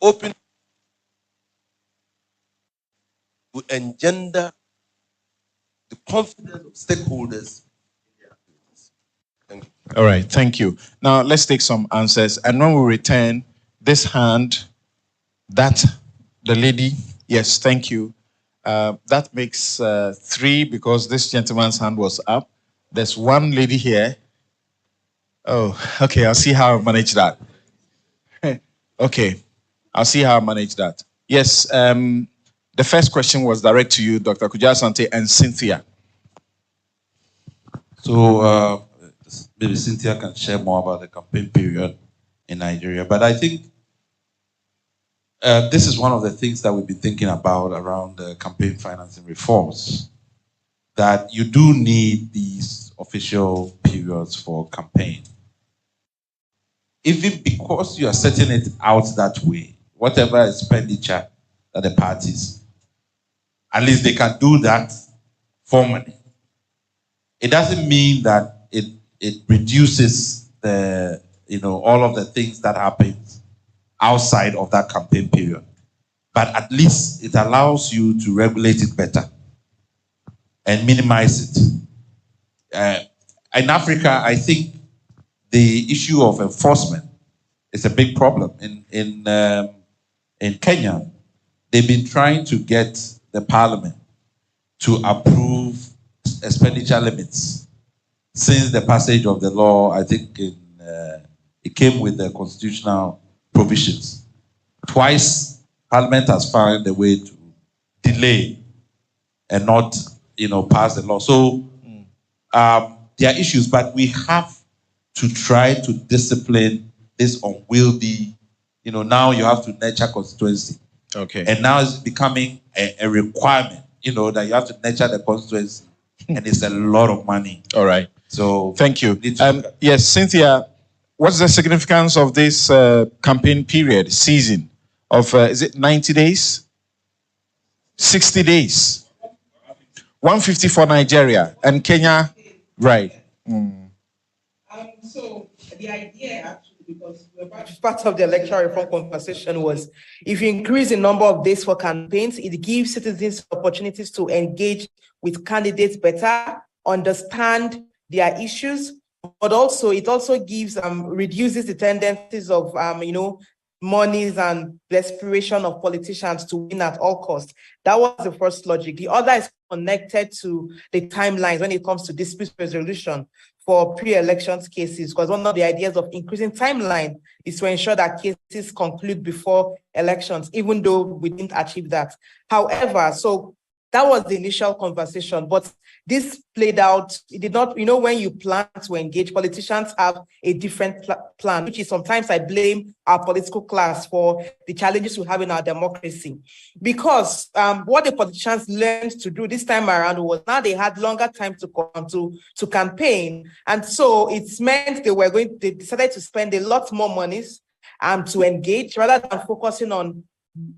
open to engender the confidence of stakeholders. Thank you. All right, thank you. Now let's take some answers. And when we return, this hand, that, the lady, yes, thank you. That makes 3 because this gentleman's hand was up. There's one lady here. Oh, okay, I'll see how I manage that. Okay, I'll see how I manage that. Yes, the first question was direct to you, Dr. Kujaa Asante and Cynthia. So maybe Cynthia can share more about the campaign period in Nigeria. But I think this is one of the things that we've been thinking about around the campaign financing reforms, that you do need these official periods for campaign. Even because you are setting it out that way, whatever expenditure that the parties, at least they can do that formally. It doesn't mean that it reduces the, all of the things that happen outside of that campaign period. But at least it allows you to regulate it better and minimize it. In Africa, I think the issue of enforcement is a big problem. In Kenya, they've been trying to get the parliament to approve expenditure limits since the passage of the law. I think it came with the constitutional provisions. Twice, Parliament has found a way to delay and not, pass the law. So there are issues, but we have to try to discipline this unwieldy. Now you have to nurture constituency. Okay. And now it's becoming a requirement, that you have to nurture the constituency, and it's a lot of money. All right. So thank you. Yes, Cynthia, what's the significance of this campaign period, season of, is it 90 days? 60 days. 150 for Nigeria and Kenya, right. So the idea actually, because part of the electoral reform conversation was, if you increase the number of days for campaigns, it gives citizens opportunities to engage with candidates better, understand their issues, but also it also gives reduces the tendencies of monies and desperation of politicians to win at all costs. That was the first logic. The other is connected to the timelines when it comes to dispute resolution for pre-elections cases, because one of the ideas of increasing timeline is to ensure that cases conclude before elections, even though we didn't achieve that. However, so that was the initial conversation, but this played out. It did not, when you plan to engage, politicians have a different plan, which is sometimes I blame our political class for the challenges we have in our democracy. Because what the politicians learned to do this time around was now they had longer time to campaign. And so it's meant they decided to spend a lot more monies to engage rather than focusing on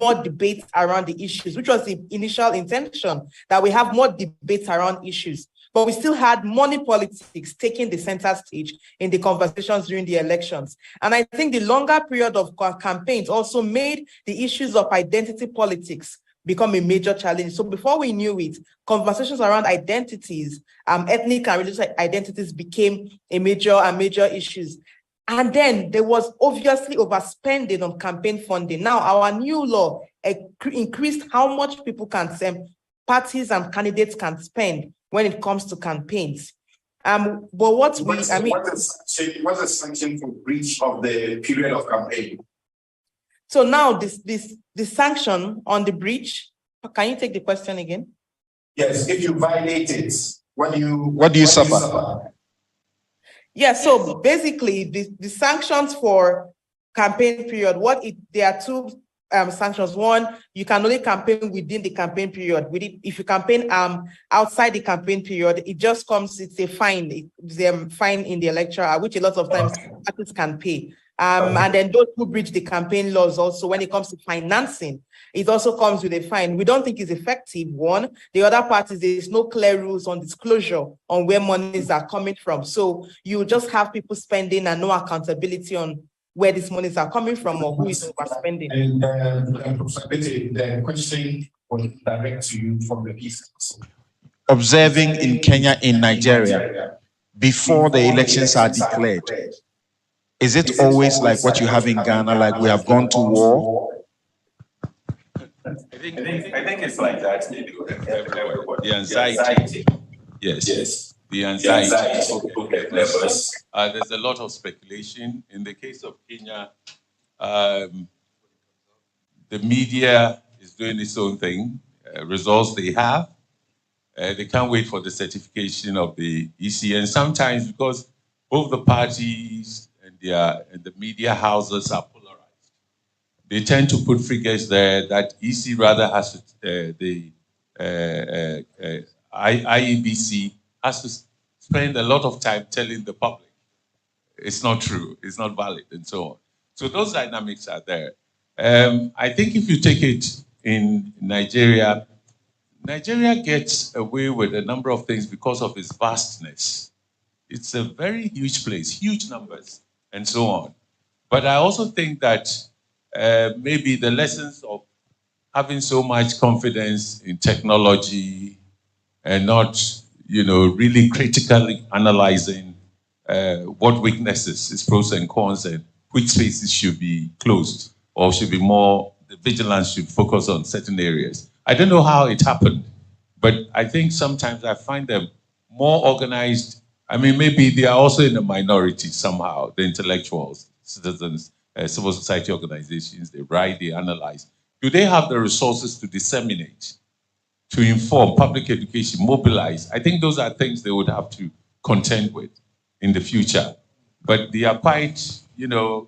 more debates around the issues, which was the initial intention, that we have more debates around issues. But we still had money politics taking the center stage in the conversations during the elections. And I think the longer period of campaigns also made the issues of identity politics become a major challenge. So before we knew it, conversations around identities, ethnic and religious identities became a major issues. And then there was obviously overspending on campaign funding. Now, our new law increased how much people can spend, parties and candidates can spend when it comes to campaigns. But what is the sanction for breach of the period of campaign? So now the sanction on the breach, can you take the question again? Yes, if you violate it, what do you suffer? Yeah, so basically the sanctions for campaign period, there are two sanctions. One, you can only campaign within the campaign period. If you campaign outside the campaign period, it just comes, it's a fine. It's a fine in the electoral, which a lot of times parties can pay. And then those who breach the campaign laws also, when it comes to financing, it also comes with a fine. We don't think it's effective, one. The other part is there's no clear rules on disclosure on where monies are coming from. So you just have people spending and no accountability on where these monies are coming from or who is overspending. And the question was direct to you from the piece. Observing in Kenya, in Nigeria, before the elections are declared, is it always like what you have in Ghana, like we have gone to war? I think it's like that everywhere. The anxiety. Yes. The anxiety. There's a lot of speculation. In the case of Kenya, the media is doing its own thing. Results they have. They can't wait for the certification of the EC. And sometimes because both the parties and the media houses are polarized, they tend to put figures there that EC rather has to, the IEBC has to spend a lot of time telling the public it's not true, it's not valid, and so on. So those dynamics are there. I think if you take it in Nigeria, Nigeria gets away with a number of things because of its vastness. It's a very huge place, huge numbers, and so on. But I also think that maybe the lessons of having so much confidence in technology and not, really critically analyzing what weaknesses, its pros and cons, and which spaces should be closed or should be more, the vigilance should focus on certain areas. I don't know how it happened, but I think sometimes I find them more organized. I mean, maybe they are also in the minority somehow, the intellectuals, citizens, civil society organizations, they write, they analyze. Do they have the resources to disseminate, to inform, public education, mobilize? I think those are things they would have to contend with in the future. But they are quite,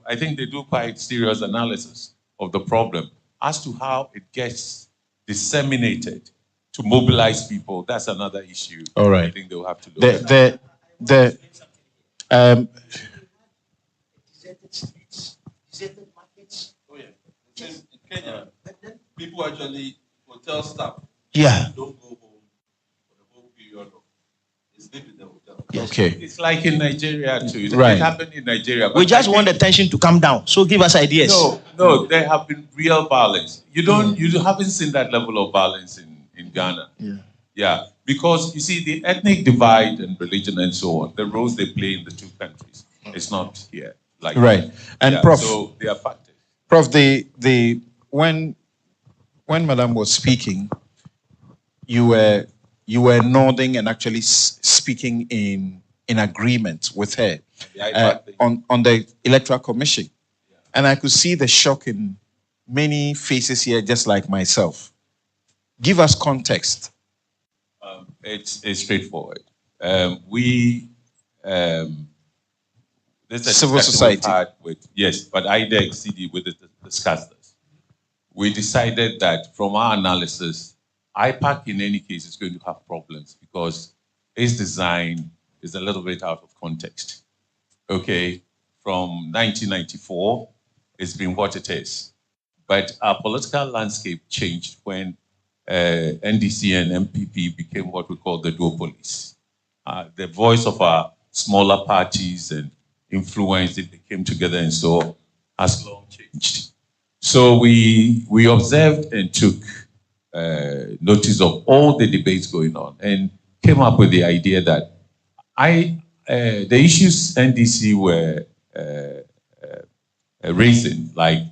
I think they do quite serious analysis of the problem as to how it gets disseminated to mobilize people. That's another issue. All right. I think they'll have to look at. In Kenya, people actually, hotel staff, don't go home for the whole period of they sleep in the hotel. Yes. Okay. It's like in Nigeria too. Right. It happened in Nigeria. We just want the tension to come down. So give us ideas. No, there have been real violence. You haven't seen that level of violence in Ghana. Yeah. Because you see the ethnic divide and religion and so on, the roles they play in the two countries, it's not here. Like right. And Prof, so they are factors. Prof, when Madam was speaking, you were nodding and actually speaking in agreement with her on the Electoral Commission. Yeah. And I could see the shock in many faces here, just like myself. Give us context. It's straightforward. This is a civil society. But IDEC, CD, we discussed this. We decided that from our analysis, IPAC in any case is going to have problems because its design is a little bit out of context. Okay, from 1994, it's been what it is. But our political landscape changed when NDC and MPP became what we call the duopolies. The voice of our smaller parties and influence, they came together and so has long changed. So we observed and took notice of all the debates going on and came up with the idea that the issues NDC were raising, like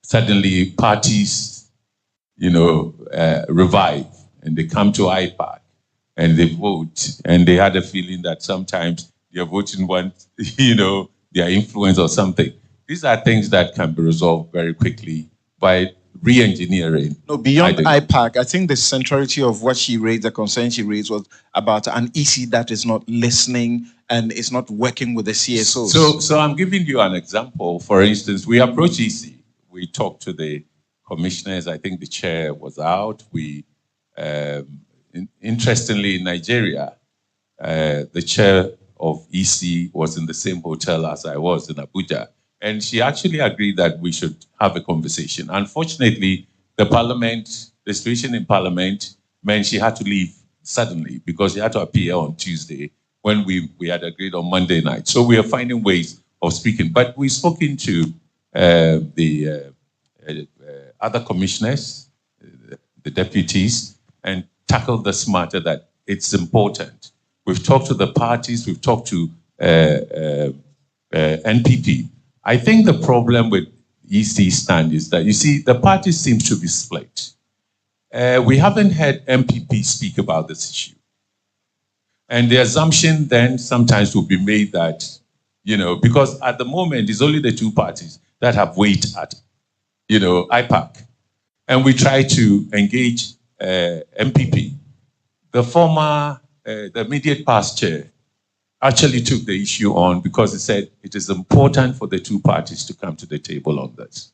suddenly parties, revive and they come to IPAC and they vote, and they had a feeling that sometimes they're voting one, their influence or something. These are things that can be resolved very quickly by re-engineering. No, beyond IPAC, I think the centrality of what she raised, the concern she raised, was about an EC that is not listening and is not working with the CSOs. So I'm giving you an example. For instance, we approached EC. We talked to the commissioners. I think the chair was out. Interestingly, in Nigeria, the chair of EC was in the same hotel as I was in Abuja. And she actually agreed that we should have a conversation. Unfortunately, the situation in Parliament meant she had to leave suddenly because she had to appear on Tuesday when we had agreed on Monday night. So we are finding ways of speaking. But we've spoken to the other commissioners, the deputies, and tackled this matter that it's important. We've talked to the parties, we've talked to NPP. I think the problem with EC stand is that, you see, the party seems to be split. We haven't heard MPP speak about this issue. And the assumption then sometimes will be made that, because at the moment it's only the two parties that have weight at, IPAC. And we try to engage MPP. The former, the immediate past chair, actually took the issue on because he said it is important for the two parties to come to the table on this.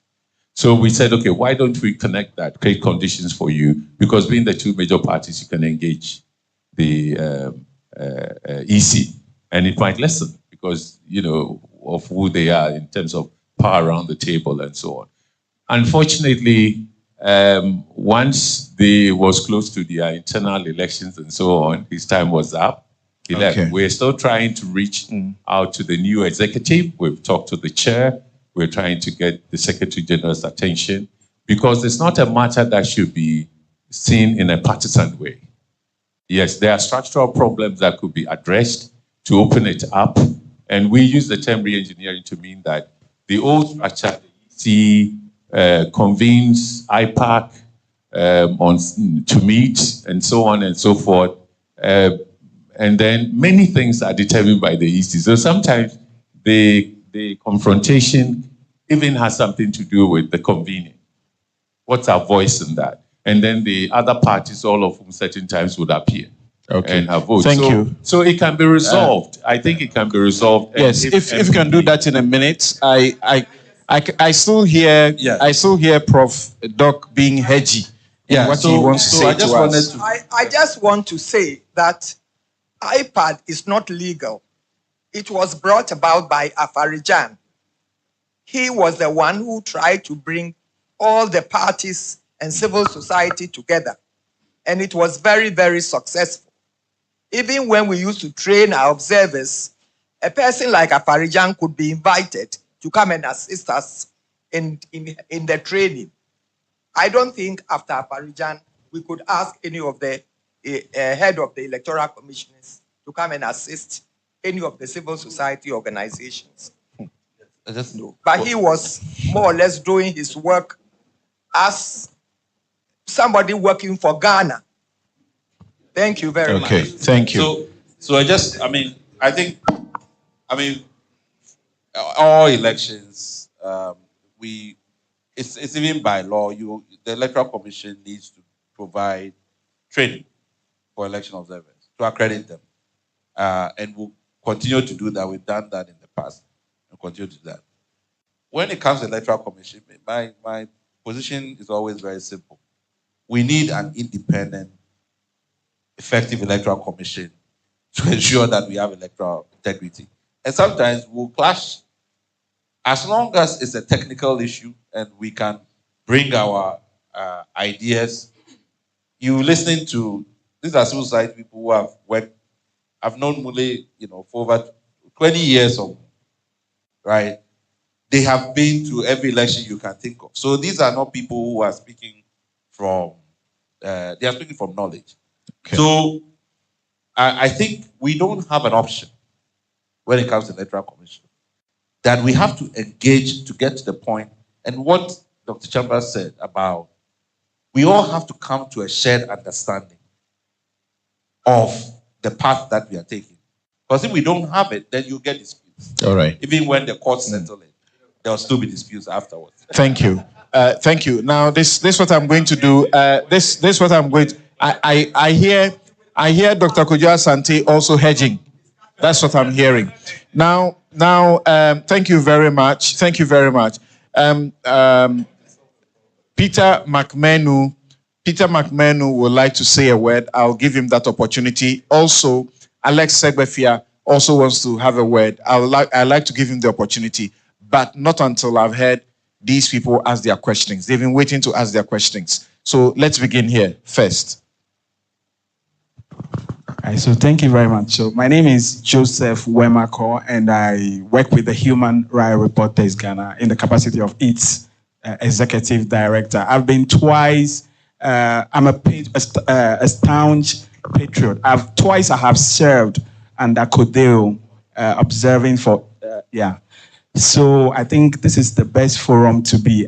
So we said, okay, why don't we connect that, create conditions for you, because being the two major parties, you can engage the EC, and it might listen because, of who they are in terms of power around the table and so on. Unfortunately, once they was close to their internal elections and so on, his time was up. He left. We're still trying to reach out to the new executive. We've talked to the chair. We're trying to get the Secretary General's attention because it's not a matter that should be seen in a partisan way. Yes, there are structural problems that could be addressed to open it up. And we use the term re-engineering to mean that the old structure, the EC convenes IPAC to meet and so on and so forth. And then many things are determined by the EC. So sometimes the confrontation even has something to do with the convening. What's our voice in that? And then the other parties, all of whom certain times would appear and have votes. Thank you. So it can be resolved. I think it can be resolved. Yes, if you can do that in a minute. I still hear Prof. Doc being hedgy in what he wants to say to us. I just want to say that IPAD is not legal. It was brought about by Afarijan. He was the one who tried to bring all the parties and civil society together. And it was very, very successful. Even when we used to train our observers, a person like Afarijan could be invited to come and assist us in the training. I don't think after Afarijan, we could ask any of the head of the electoral commissioners to come and assist any of the civil society organizations. But he was more or less doing his work as somebody working for Ghana. Thank you very much. Okay, thank you. So I think all elections, it's even by law, the Electoral Commission needs to provide training for election observers to accredit them. And we'll continue to do that. We've done that in the past. We'll continue to do that. When it comes to Electoral Commission, my position is always very simple. We need an independent, effective Electoral Commission to ensure that we have electoral integrity. And sometimes we'll clash. As long as it's a technical issue and we can bring our ideas. You listening to, these are civil society people who have worked. I've known Mule, for over 20 years or more, right? They have been to every election you can think of. So these are not people who are speaking from, they are speaking from knowledge. Okay. So I think we don't have an option when it comes to the Electoral Commission, that we have to engage to get to the point. And what Dr. Chambers said about, we all have to come to a shared understanding of the path that we are taking. Because if we don't have it, then you get disputes. All right. Even when the courts settle it, there will still be disputes afterwards. Thank you. Thank you. Now, this what I'm going to do. This what I'm going to. I hear Dr. Kojo Asante also hedging. That's what I'm hearing. Now. Thank you very much. Thank you very much. Peter McMenu would like to say a word. I'll give him that opportunity. Also, Alex Segbefia also wants to have a word. I'd like to give him the opportunity, but not until I've heard these people ask their questions. They've been waiting to ask their questions. So let's begin here first. All right, so thank you very much. So my name is Joseph Wemako, and I work with the Human Rights Reporters Ghana in the capacity of its executive director. I've been twice. I'm a staunch patriot. Twice I have served under Codeo, observing for So I think this is the best forum to be.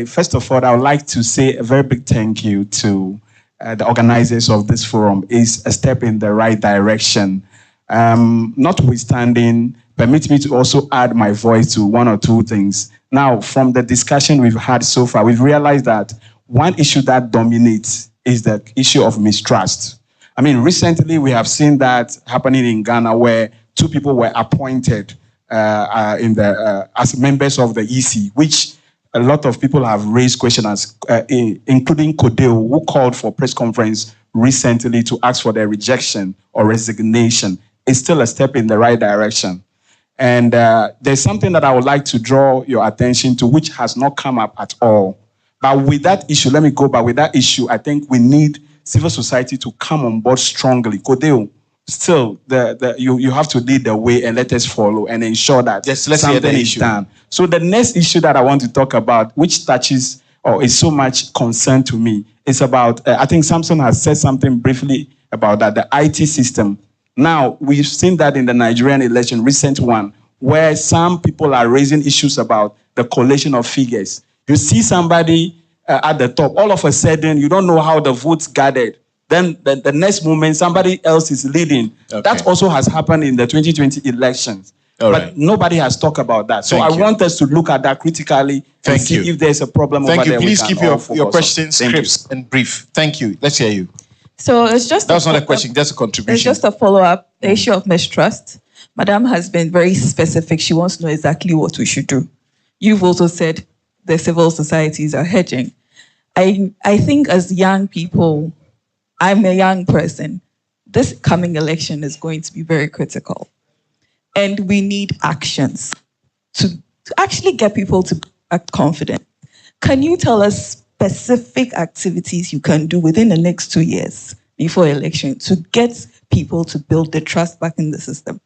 First of all, I would like to say a very big thank you to the organizers of this forum. Is a step in the right direction. Notwithstanding, permit me to also add my voice to one or two things. Now, from the discussion we've had so far, we've realized that one issue that dominates is the issue of mistrust. I mean, recently we have seen that happening in Ghana, where two people were appointed as members of the EC, which a lot of people have raised questions, including Codeo, who called for press conference recently to ask for their rejection or resignation. It's still a step in the right direction. And there's something that I would like to draw your attention to, which has not come up at all. But with that issue, let me go back. With that issue, I think we need civil society to come on board strongly. Codeo, still, you have to lead the way and let us follow and ensure that something is done. So the next issue that I want to talk about, which touches or is so much concern to me, is about, I think Samson has said something briefly about that, the IT system. Now, we've seen that in the Nigerian election, recent one, where some people are raising issues about the collation of figures. You see somebody at the top, all of a sudden, you don't know how the votes gathered. Then the next moment, somebody else is leading. Okay. That also has happened in the 2020 elections. But nobody has talked about that. So I want us to look at that critically and see if there's a problem over there. Please keep your questions crisp and brief. Thank you. Let's hear you. So it's just that's not a question, that's a contribution. It's just a follow-up. The issue of mistrust. Madam has been very specific. She wants to know exactly what we should do. You've also said the civil societies are hedging. I think as young people, I'm a young person. This coming election is going to be very critical. And we need actions to actually get people to act confident. Can you tell us specific activities you can do within the next 2 years before election to get people to build the trust back in the system?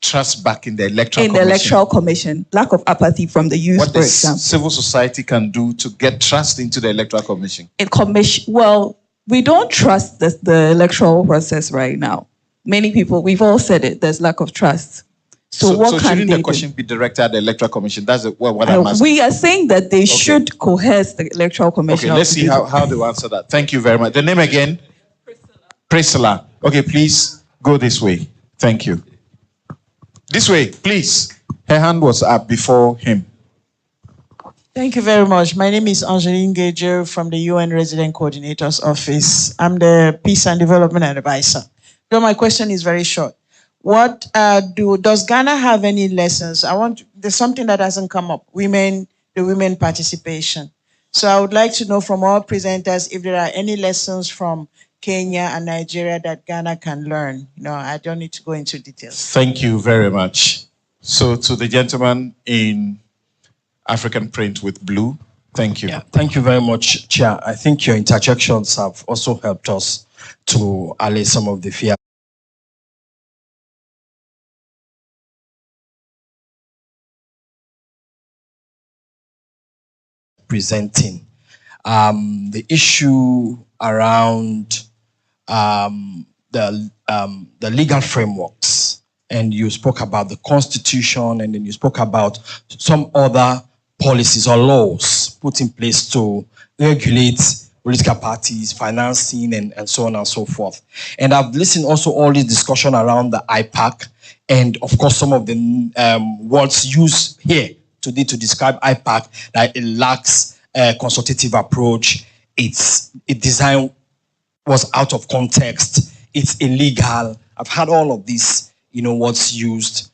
Trust back in the electoral commission. In the electoral commission, lack of apathy from the youth, what for example. What civil society can do to get trust into the electoral commission? Well, we don't trust the electoral process right now. Many people, we've all said it, there's lack of trust. So shouldn't the question be directed at the electoral commission? That's what I'm asking. We are saying that they should coerce the electoral commission. Okay, let's see how they answer that. Thank you very much. The name again? Priscilla. Okay, please go this way. Thank you. This way, please. Her hand was up before him. Thank you very much. My name is Angeline Gager from the UN Resident Coordinator's Office. I'm the Peace and Development Advisor. So my question is very short. Does Ghana have any lessons? There's something that hasn't come up, the women participation. So I would like to know from all presenters if there are any lessons from Kenya and Nigeria that Ghana can learn. I don't need to go into details. Thank you very much. So to the gentleman in African print with blue. Thank you. Yeah, thank you very much, Chair. I think your interjections have also helped us to allay some of the fear. Presenting the issue around the legal frameworks, and you spoke about the Constitution, and then you spoke about some other policies or laws put in place to regulate political parties, financing, and so on and so forth. And I've listened also all this discussion around the IPAC, and of course some of the words used here today to describe IPAC, that it lacks a consultative approach, its design was out of context, it's illegal. I've had all of this, what's used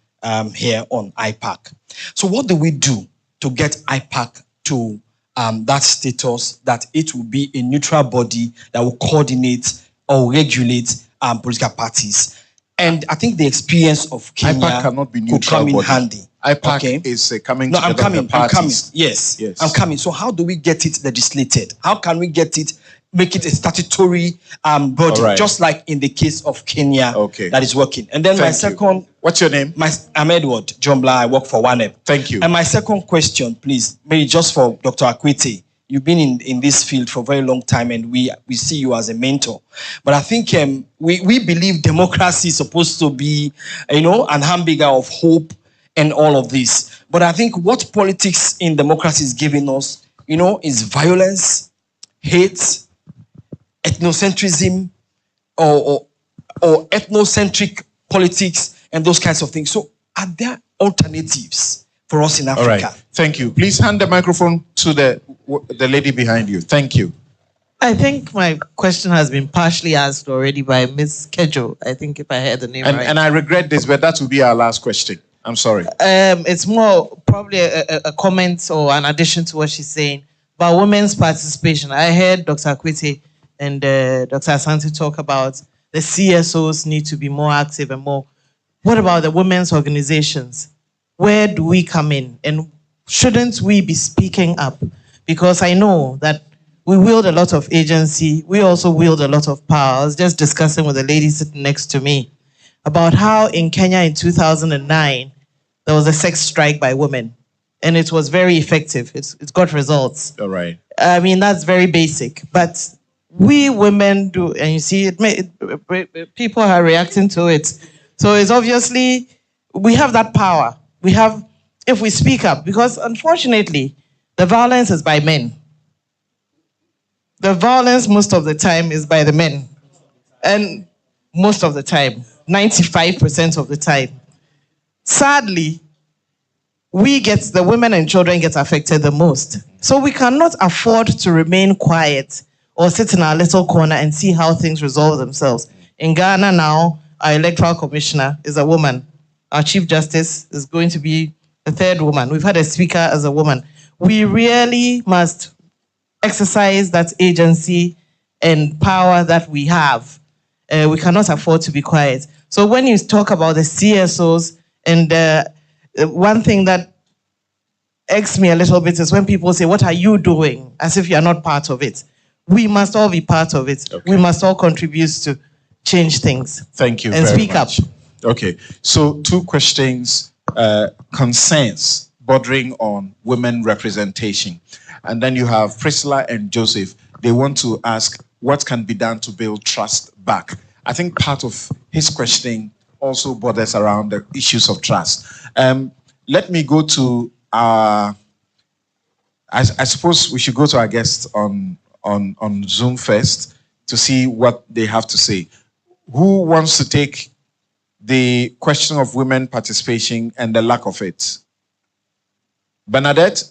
here on IPAC. So what do we do to get IPAC to that status that it will be a neutral body that will coordinate or regulate political parties? And I think the experience of Kenya IPAC cannot be could come in handy. IPAC is coming together I'm coming. of the parties. Yes, I'm coming. So how do we get it legislated? How can we get it, make it a statutory body, just like in the case of Kenya that is working? And then second... What's your name? I'm Edward Jombla. I work for WANEP. Thank you. And my second question, please, maybe just for Dr. Akwete. You've been in this field for a very long time, and we see you as a mentor. But I think we believe democracy is supposed to be, an hamburger of hope and all of this. But I think what politics in democracy is giving us, is violence, hate, ethnocentrism, or ethnocentric politics, and those kinds of things. So are there alternatives for us in Africa? All right. Thank you. Please hand the microphone to the lady behind you. Thank you. I think my question has been partially asked already by Ms. Kejo, I think, if I heard the name right. And I regret this, but that will be our last question. I'm sorry. It's more probably a comment or an addition to what she's saying about women's participation. I heard Dr. Akwete and Dr. Asante talk about the CSOs need to be more active and more. What about the women's organizations? Where do we come in? And shouldn't we be speaking up? Because I know that we wield a lot of agency. We also wield a lot of power. I was just discussing with the lady sitting next to me about how in Kenya in 2009, there was a sex strike by women. And it was very effective. It's got results. All right. I mean, that's very basic. But we women do, and you see, people are reacting to it. So it's obviously, we have that power. We have, if we speak up, because unfortunately, the violence is by men. The violence most of the time is by the men. And most of the time, 95% of the time. Sadly, the women and children get affected the most. So we cannot afford to remain quiet or sit in our little corner and see how things resolve themselves. In Ghana now, our electoral commissioner is a woman. Our chief justice is going to be the third woman. We've had a speaker as a woman. We really must exercise that agency and power that we have. We cannot afford to be quiet. So when you talk about the CSOs, and one thing that irks me a little bit is when people say, what are you doing? As if you're not part of it. We must all be part of it. Okay. We must all contribute to change things. Thank you and very speak much. up. Okay, so two questions, concerns bordering on women representation. And then you have Priscilla and Joseph. They want to ask what can be done to build trust back. I think part of his questioning also borders around the issues of trust. Let me go to I suppose we should go to our guests on Zoom first to see what they have to say. Who wants to take the question of women participation and the lack of it? Bernadette?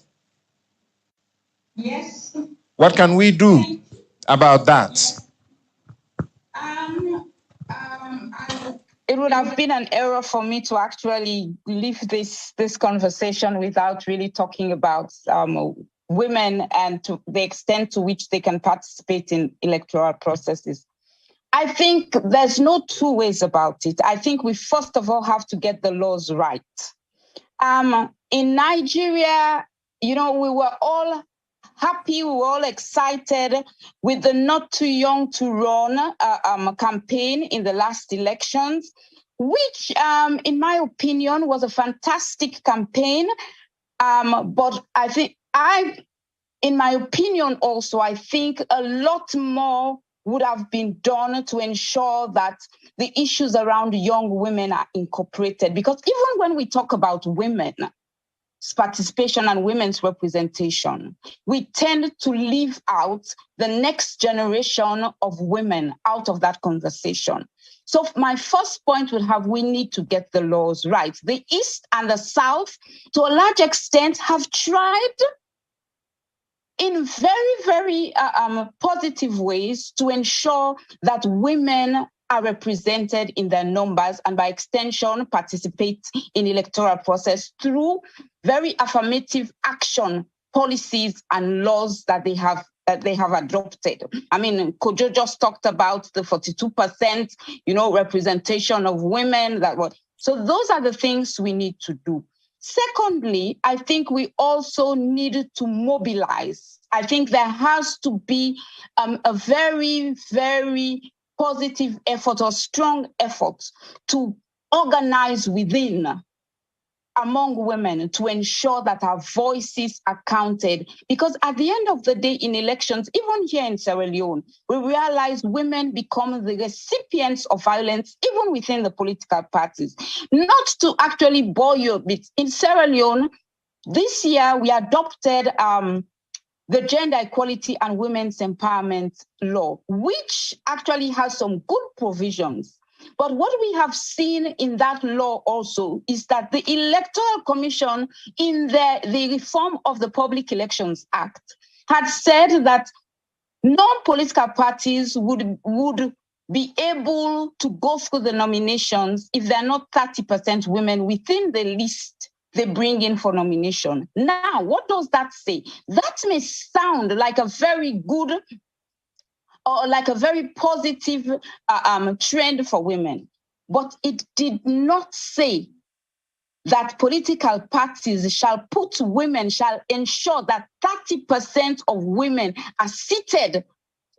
Yes. What can we do about that? It would have been an error for me to actually leave this conversation without really talking about women and to the extent to which they can participate in electoral processes. I think there's no two ways about it. I think we first of all have to get the laws right. In Nigeria, we were all happy, we were all excited with the Not Too Young to Run campaign in the last elections, which, in my opinion, was a fantastic campaign. But in my opinion also, I think a lot more would have been done to ensure that the issues around young women are incorporated. Because even when we talk about women's participation and women's representation, we tend to leave out the next generation of women out of that conversation. So my first point would have, we need to get the laws right. The East and the South, to a large extent, have tried in very, very positive ways to ensure that women are represented in their numbers and by extension participate in electoral process through very affirmative action policies and laws that they have adopted. I mean, Kojo just talked about the 42%, representation of women. So those are the things we need to do. Secondly, I think we also need to mobilize. I think there has to be a very, very positive effort or strong effort to organize within among women to ensure that our voices are counted. Because at the end of the day in elections, even here in Sierra Leone, we realize women become the recipients of violence, even within the political parties. Not to actually bore you a bit, in Sierra Leone, this year we adopted the Gender Equality and Women's Empowerment Law, which actually has some good provisions. But what we have seen in that law also is that the Electoral Commission, in the reform of the Public Elections Act, had said that non-political parties would be able to go through the nominations if they're not 30% women within the list they bring in for nomination. Now, what does that say? That may sound like a very good or like a very positive trend for women, but it did not say that political parties shall ensure that 30% of women are seated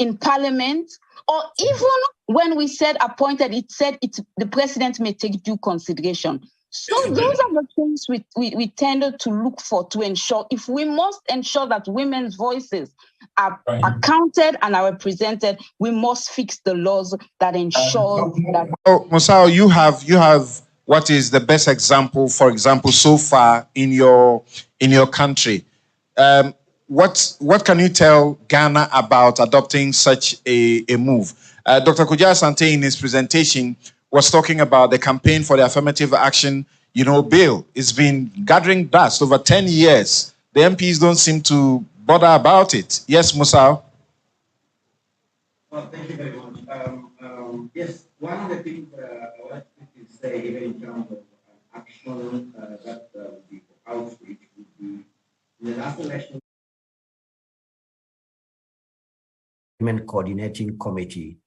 in parliament, or even when we said appointed, it said the president may take due consideration. So those are the things we tended to look for to ensure, if we must ensure that women's voices are counted and are represented, we must fix the laws that ensure that. Oh, Musao, you have what is the best example, for example, so far in your country. What can you tell Ghana about adopting such a move? Dr. Kujaa Asante in his presentation was talking about the campaign for the affirmative action, bill. It's been gathering dust over 10 years. The MPs don't seem to bother about it. Yes, Musao? Well, thank you very much. Yes, one of the things I would like to say, even in terms of action that would be for outreach, would be in the last election, Women Coordinating Committee,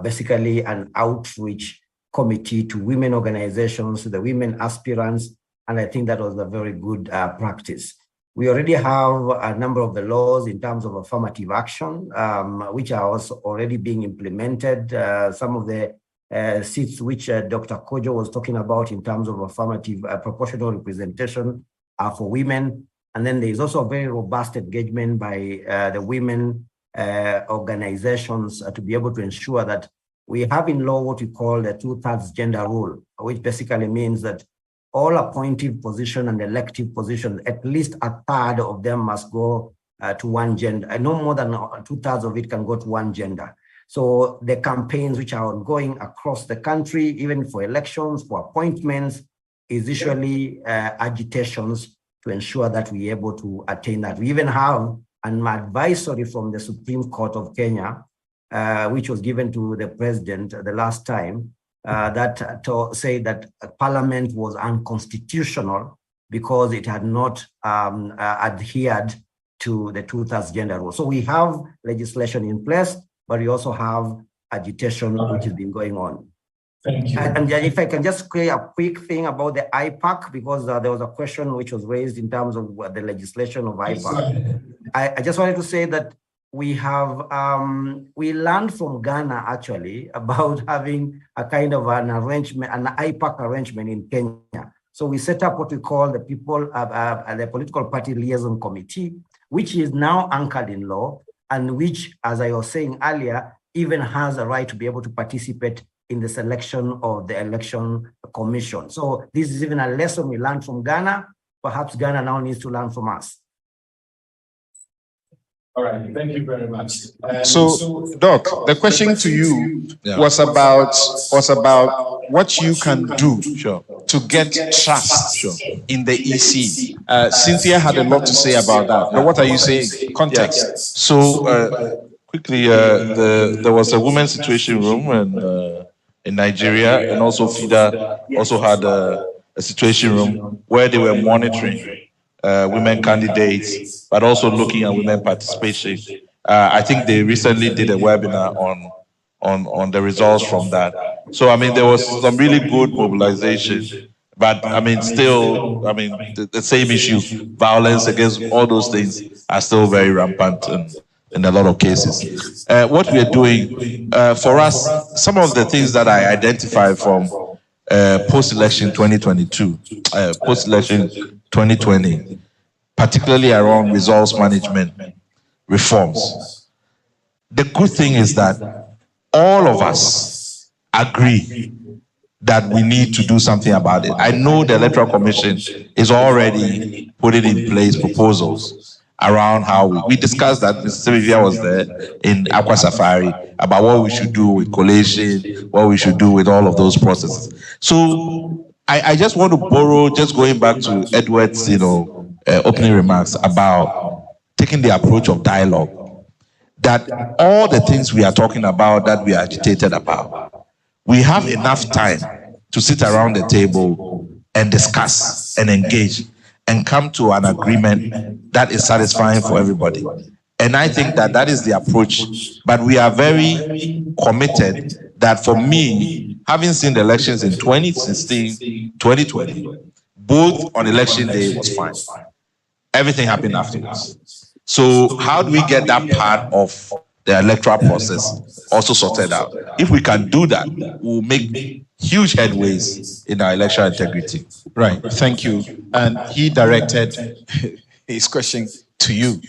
basically an outreach committee to women organizations, the women aspirants, and I think that was a very good practice. We already have a number of the laws in terms of affirmative action, which are also already being implemented. Some of the seats which Dr. Kojo was talking about in terms of affirmative proportional representation are for women. And then there is also a very robust engagement by the women organizations to be able to ensure that we have in law what we call the 2/3 gender rule, which basically means that all appointive position and elective positions, at least a third of them must go to one gender. No more than 2/3 of it can go to one gender. So the campaigns which are ongoing across the country, even for elections, for appointments, is usually agitations to ensure that we're able to attain that. We even have an advisory from the Supreme Court of Kenya, which was given to the president the last time, that say that Parliament was unconstitutional because it had not adhered to the 2/3 gender rule. So we have legislation in place, but we also have agitation which has been going on. Thank you. And if I can just say a quick thing about the IPAC, because there was a question which was raised in terms of the legislation of IPAC. I just wanted to say that we have, we learned from Ghana actually about having a kind of an arrangement, an IPAC arrangement in Kenya. So we set up what we call the the Political Party Liaison Committee, which is now anchored in law, and which, as I was saying earlier, even has a right to be able to participate in the selection of the election commission. So this is even a lesson we learned from Ghana. Perhaps Ghana now needs to learn from us. All right, thank you very much. So, Doc, the question to you was about what you can do to get trust in the EC. Cynthia had a lot to say about that. But what are you saying? Context. So, quickly, there was a women's situation room in Nigeria, and also FIDA also had a situation room where they were monitoring women candidates, but also looking at women participation. I think they recently did a webinar on the results from that. So, I mean, there was some really good mobilization, but I mean, still, I mean, the same issue, violence against all those things are still very rampant in a lot of cases. What we are doing, for us, some of the things that I identify from post-election 2022, post-election 2020, particularly around resource management reforms. The good thing is that all of us agree that we need to do something about it. I know the Electoral Commission is already putting in place proposals around how we discussed that. Mr. Vivia was there in Aqua Safari about what we should do with collation, what we should do with all of those processes. So I just want to borrow, just going back to Edward's, opening remarks about taking the approach of dialogue, that all the things we are talking about, that we are agitated about, we have enough time to sit around the table and discuss and engage and come to an agreement that is satisfying for everybody. And I think that that is the approach, but we are very committed that, for me, having seen the elections in 2016, 2020, both on election day was fine. Everything happened afterwards. So how do we get that part of the electoral process also sorted out? If we can do that, we'll make huge headways in our electoral integrity. Right, thank you. And he directed his question to you.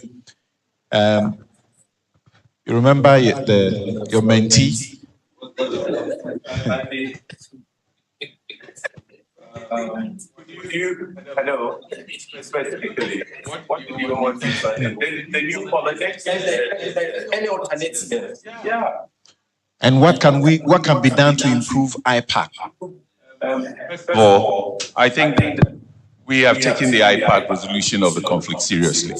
You remember your mentee? Hello, specifically, what do you want to say? The new politics, any alternative? Yeah. And what can be done to improve IPAC? First of all, I think we have taken the IPAC resolution of the conflict seriously.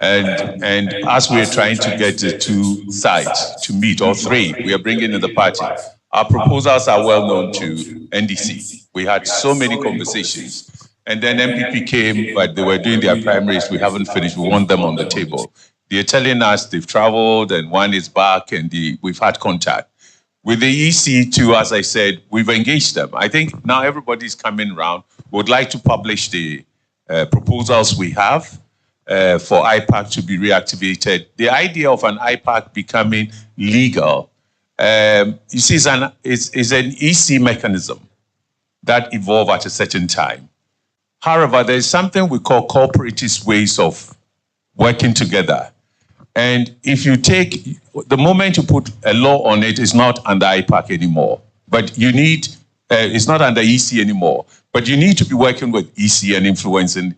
And as we're trying to get the two sides to meet, or three, we are bringing in the party. Our proposals are well known to NDC. We had so many conversations. And then MPP came, but they were doing their primaries. We haven't finished. We want them on the table. They're telling us they've traveled and one is back, and we've had contact. With the EC too, as I said, we've engaged them. I think now everybody's coming around. We would like to publish the proposals we have for IPAC to be reactivated. The idea of an IPAC becoming legal, you see, is an EC mechanism that evolved at a certain time. However, there is something we call cooperative ways of working together. And if you take, the moment you put a law on it, it's not under IPAC anymore. But you need, it's not under EC anymore. But you need to be working with EC and influencing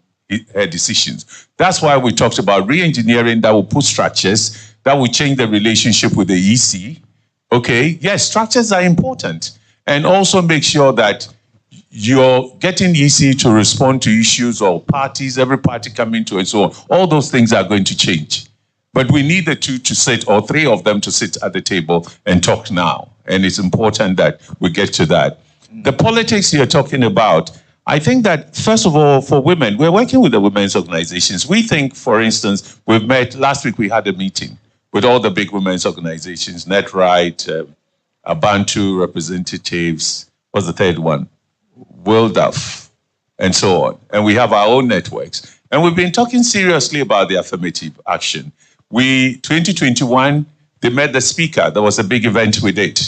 decisions. That's why we talked about re-engineering that will put structures, that will change the relationship with the EC. Okay, yes, structures are important. And also make sure that you're getting EC to respond to issues or parties, every party coming to and so on. All those things are going to change. But we need the two to sit, or three of them to sit at the table and talk now. And it's important that we get to that. The politics you're talking about, I think that, first of all, for women, we're working with the women's organizations. We think, for instance, we've met, last week we had a meeting with all the big women's organizations, NetRight, Abantu representatives, what's the third one? Wildaf, and so on. And we have our own networks. And we've been talking seriously about the affirmative action. 2021, they met the speaker. There was a big event we did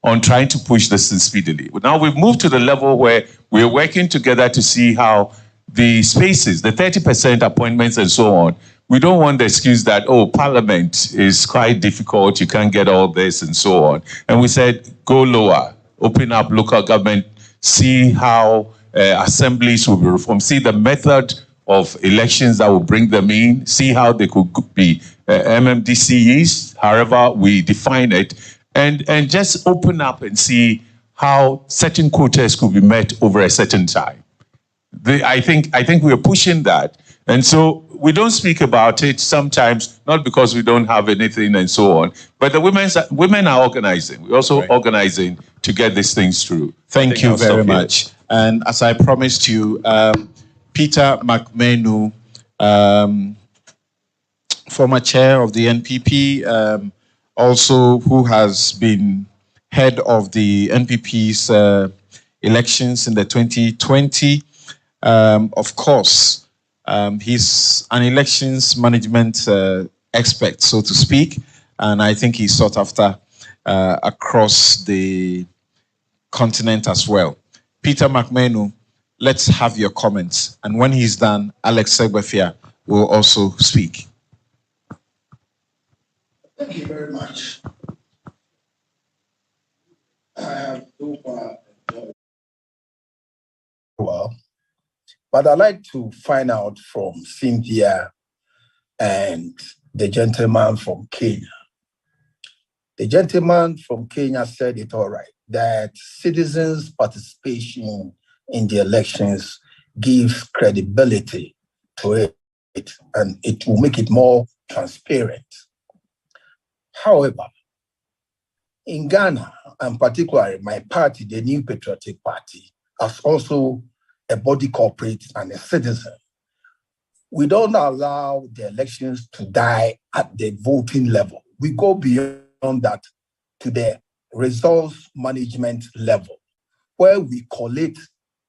on trying to push this thing speedily. Now we've moved to the level where we're working together to see how the spaces, the 30% appointments and so on, we don't want the excuse that, oh, Parliament is quite difficult, you can't get all this and so on. And we said, go lower, open up local government, see how assemblies will be reformed, see the method of elections that will bring them in, see how they could be MMDCEs, however we define it, and just open up and see how certain quotas could be met over a certain time. I think we are pushing that. And so we don't speak about it sometimes, not because we don't have anything and so on, but the women are organizing. We're also organizing to get these things through. Thank you very much. And as I promised you, Peter McMenu, former chair of the NPP, also who has been head of the NPP's elections in the 2020. Of course, he's an elections management expert, so to speak, and I think he's sought after across the continent as well. Peter McMenu, let's have your comments. And when he's done, Alex Segbefia will also speak. Thank you very much. I have so far well, but I'd like to find out from Cynthia and the gentleman from Kenya. The gentleman from Kenya said it all right, that citizens' participation in the elections gives credibility to it, and it will make it more transparent. However, in Ghana, and particularly my party, the New Patriotic Party, as also a body corporate and a citizen, we don't allow the elections to die at the voting level. We go beyond that to the resource management level, where we collate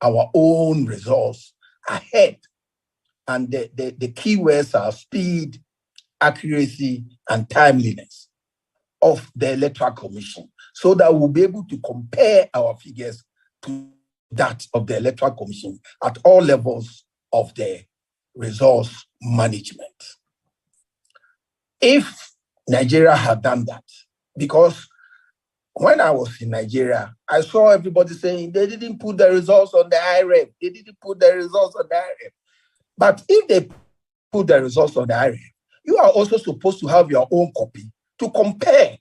our own resource ahead. And the key words are speed, accuracy, and timeliness of the Electoral Commission, so that we'll be able to compare our figures to that of the Electoral Commission at all levels of the resource management. If Nigeria had done that, because when I was in Nigeria, I saw everybody saying they didn't put the results on the IREF, they didn't put the results on the IREF. But if they put the results on the IREF, you are also supposed to have your own copy to compare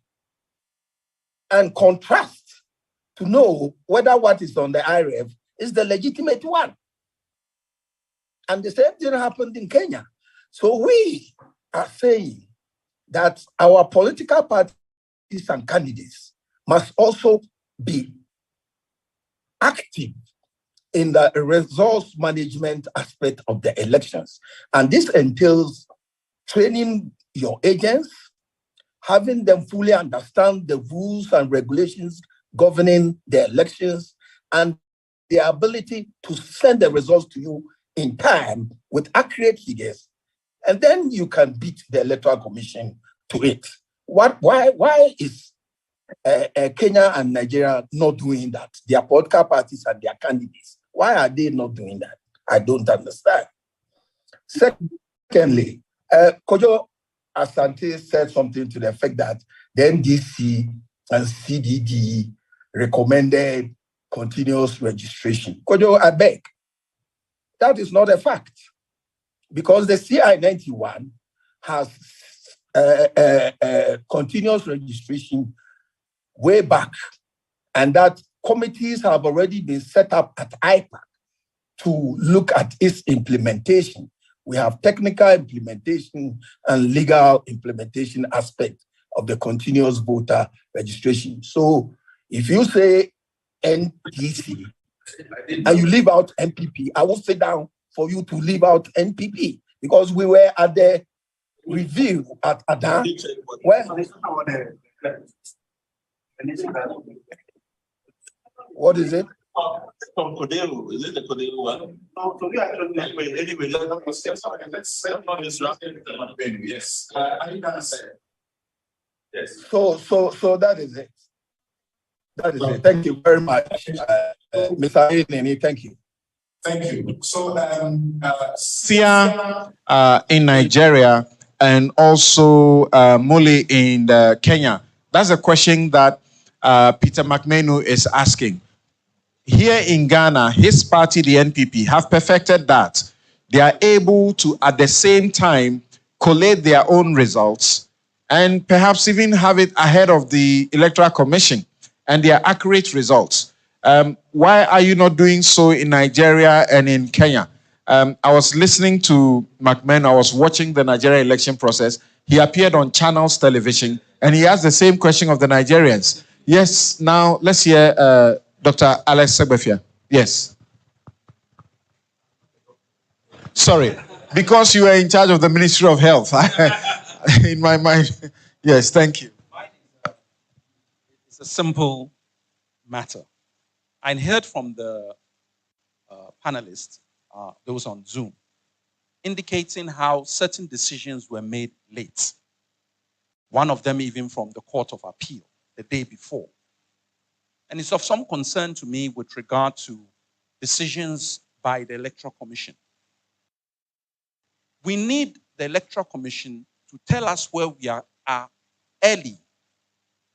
and contrast to know whether what is on the IREF is the legitimate one. And the same thing happened in Kenya. So we are saying that our political parties and candidates must also be active in the resource management aspect of the elections. And this entails training your agents, having them fully understand the rules and regulations governing the elections, and the ability to send the results to you in time with accurate figures. And then you can beat the Electoral Commission to it. Why is Kenya and Nigeria not doing that? Their political parties and their candidates. Why are they not doing that? I don't understand. Secondly, Kojo Asante said something to the effect that the NDC and CDD recommended continuous registration. Kojo, I beg, that is not a fact, because the CI-91 has continuous registration way back, and that committees have already been set up at IPAC to look at its implementation. We have technical implementation and legal implementation aspect of the continuous voter registration. So if you say NDC and you leave out NPP, I will sit down for you to leave out NPP, because we were at the review at Adan. What is it? From Kodeo, is it the Kodeo one? No, so we actually anyway, let's not disrupt it. Yes. I think that's it. Yes. So that is it. That is it. Thank you very much, Mr. Ayeneni. Thank you. Thank you. So, Sia in Nigeria and also Muli in Kenya. That's a question that Peter McMenu is asking. Here in Ghana, his party, the NPP, have perfected that. They are able to, at the same time, collate their own results and perhaps even have it ahead of the Electoral Commission and their accurate results. Why are you not doing so in Nigeria and in Kenya? I was listening to McMahon. I was watching the Nigeria election process. He appeared on Channels Television, and he asked the same question of the Nigerians. Yes, now let's hear Dr. Alex Segbefia. Yes. Sorry, because you are in charge of the Ministry of Health. In my mind. Yes, thank you. It's a simple matter. I heard from the panelists, those on Zoom, indicating how certain decisions were made late. One of them even from the Court of Appeal the day before. And it's of some concern to me with regard to decisions by the Electoral Commission. We need the Electoral Commission to tell us where we are early.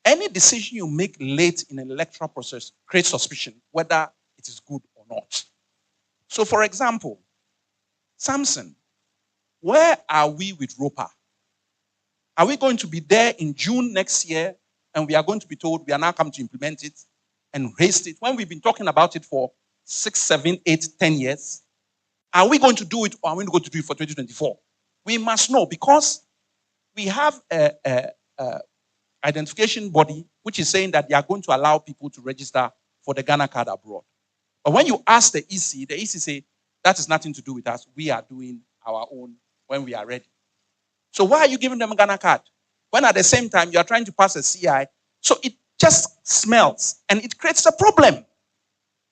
Any decision you make late in an electoral process creates suspicion, whether it is good or not. So, for example, Samson, where are we with ROPA? Are we going to be there in June next year and we are going to be told we are now come to implement it and raise it when we've been talking about it for 6, 7, 8, 10 years? Are we going to do it or are we going to do it for 2024? We must know because we have a identification body which is saying that they are going to allow people to register for the Ghana card abroad. But when you ask the EC say, that is nothing to do with us. We are doing our own when we are ready. So why are you giving them a Ghana card? When at the same time you are trying to pass a CI, so it just smells and it creates a problem.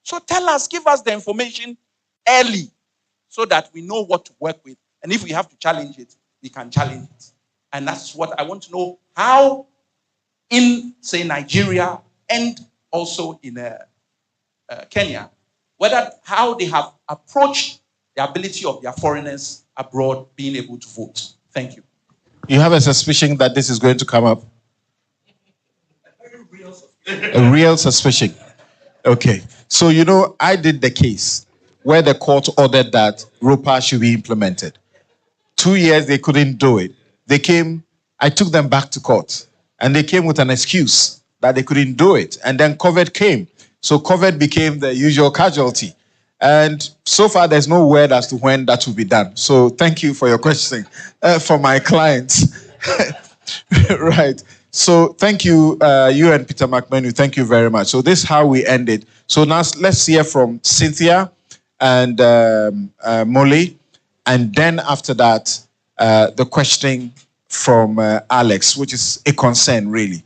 So tell us, give us the information early so that we know what to work with. And if we have to challenge it, we can challenge it. And that's what I want to know, how in, say, Nigeria and also in Kenya, how they have approached the ability of their foreigners abroad being able to vote. Thank you. You have a suspicion that this is going to come up? A real suspicion. Okay. So, I did the case where the court ordered that ROPA should be implemented. 2 years, they couldn't do it. I took them back to court, and they came with an excuse that they couldn't do it. And then COVID came. So COVID became the usual casualty. And so far, there's no word as to when that will be done. So thank you for your question for my clients. Right. So thank you, you and Peter McMenu. Thank you very much. So this is how we end it. So now let's hear from Cynthia and Molly. And then after that, the questioning from Alex, which is a concern, really.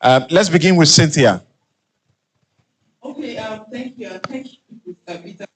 Let's begin with Cynthia. Okay, thank you. Thank you, Mr. Peter.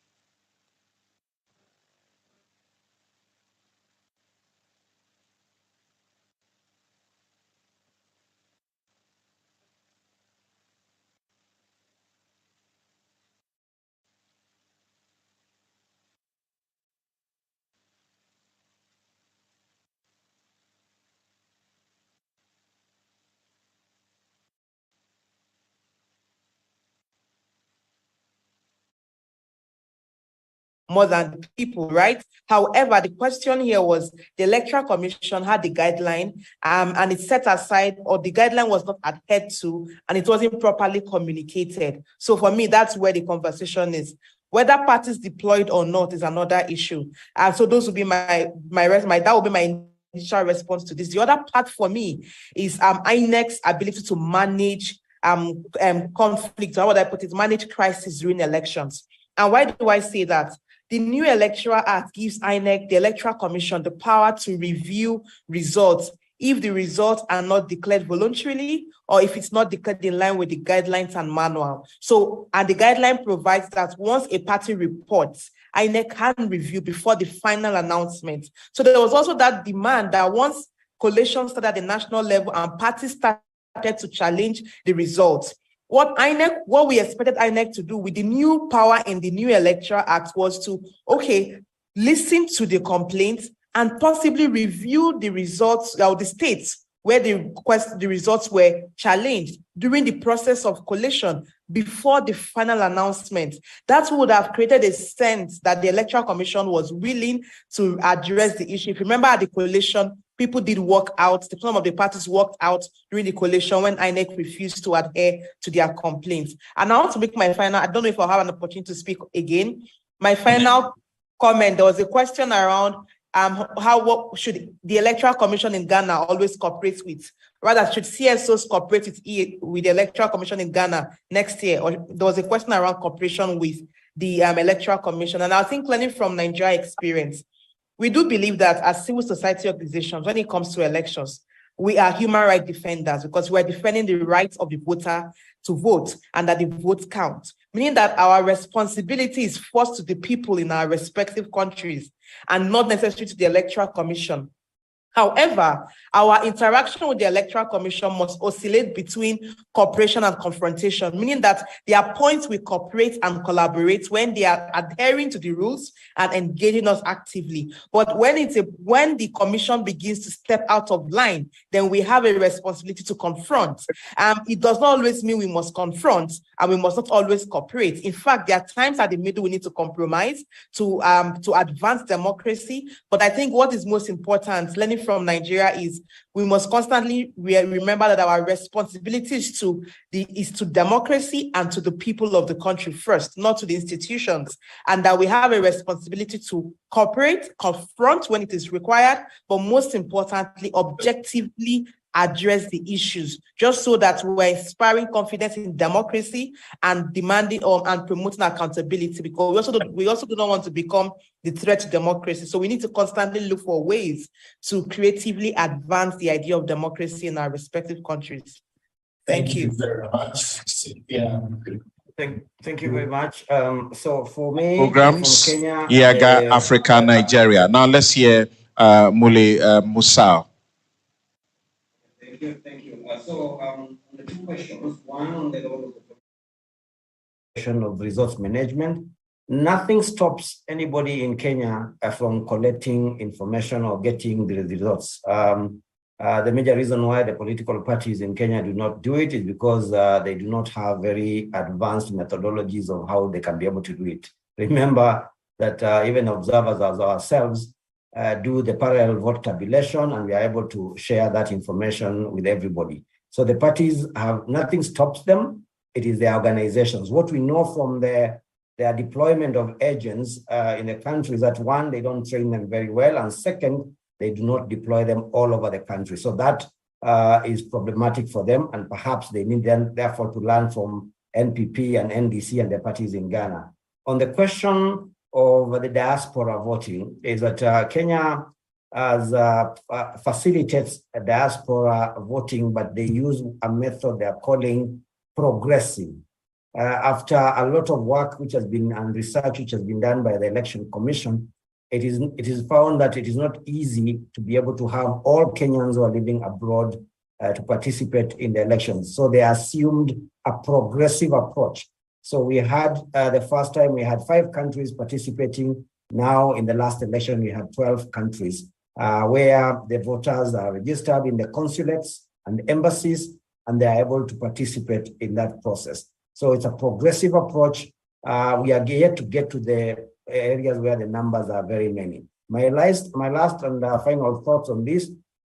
More than the people, right? However, the question here was the Electoral Commission had the guideline and it set aside, or the guideline was not adhered to, and it wasn't properly communicated. So for me, that's where the conversation is. Whether parties deployed or not is another issue. So those would be that would be my initial response to this. The other part for me is INEC's ability to manage conflict, or how would I put it, manage crisis during elections. And why do I say that? The new Electoral Act gives INEC, the Electoral Commission, the power to review results if the results are not declared voluntarily or if it's not declared in line with the guidelines and manual. So, and the guideline provides that once a party reports, INEC can review before the final announcement. So there was also that demand that once collations started at the national level and parties started to challenge the results, what we expected INEC to do with the new power in the new Electoral Act was to, okay, listen to the complaints and possibly review the results or the states where the results were challenged during the process of collation before the final announcement. That would have created a sense that the Electoral Commission was willing to address the issue. If you remember at the collation, people did walk out, some of the parties walked out during the collation when INEC refused to adhere to their complaints. And I want to make my final, I don't know if I'll have an opportunity to speak again. My final comment, there was a question around what should the Electoral Commission in Ghana always cooperate with? Rather, should CSOs cooperate with the Electoral Commission in Ghana next year? Or there was a question around cooperation with the Electoral Commission. And I think learning from Nigeria experience, we do believe that as civil society organizations, when it comes to elections, we are human rights defenders because we're defending the rights of the voter to vote and that the votes count, meaning that our responsibility is first to the people in our respective countries and not necessarily to the Electoral Commission. However, our interaction with the Electoral Commission must oscillate between cooperation and confrontation, meaning that there are points we cooperate and collaborate when they are adhering to the rules and engaging us actively. But when the Commission begins to step out of line, then we have a responsibility to confront. It does not always mean we must confront and we must not always cooperate. In fact, there are times at the middle we need to compromise to advance democracy. But I think what is most important, learning from Nigeria, is we must constantly remember that our responsibility is to democracy and to the people of the country first, not to the institutions, and that we have a responsibility to cooperate, confront when it is required, but most importantly, objectively address the issues, just so that we're inspiring confidence in democracy and demanding and promoting accountability, because we also do not want to become the threat to democracy. So we need to constantly look for ways to creatively advance the idea of democracy in our respective countries. Thank you very much. Yeah. Thank you very much. So for me, Programs, from Kenya, Iaga, Africa, Nigeria. Now let's hear Mule Musa. Thank you. The two questions, one on the role of the question of resource management. Nothing stops anybody in Kenya from collecting information or getting the results. The major reason why the political parties in Kenya do not do it is because they do not have very advanced methodologies of how they can be able to do it. Remember that even observers as ourselves do the parallel vote tabulation, and we are able to share that information with everybody. So the parties have, nothing stops them. It is their organizations. What we know from their deployment of agents in the country is that, one, they don't train them very well, and second, they do not deploy them all over the country. So that is problematic for them, and perhaps they need them, therefore, to learn from NPP and NDC and the parties in Ghana. On the question of the diaspora voting, is that Kenya facilitates diaspora voting, but they use a method they're calling progressive. After a lot of work which has been, and research which has been done by the Election Commission, it is found that it is not easy to be able to have all Kenyans who are living abroad to participate in the elections. So they assumed a progressive approach. So we had, the first time we had 5 countries participating. Now in the last election, we had 12 countries where the voters are registered in the consulates and embassies, and they are able to participate in that process. So it's a progressive approach. We are yet to get to the areas where the numbers are very many. My last and final thoughts on this,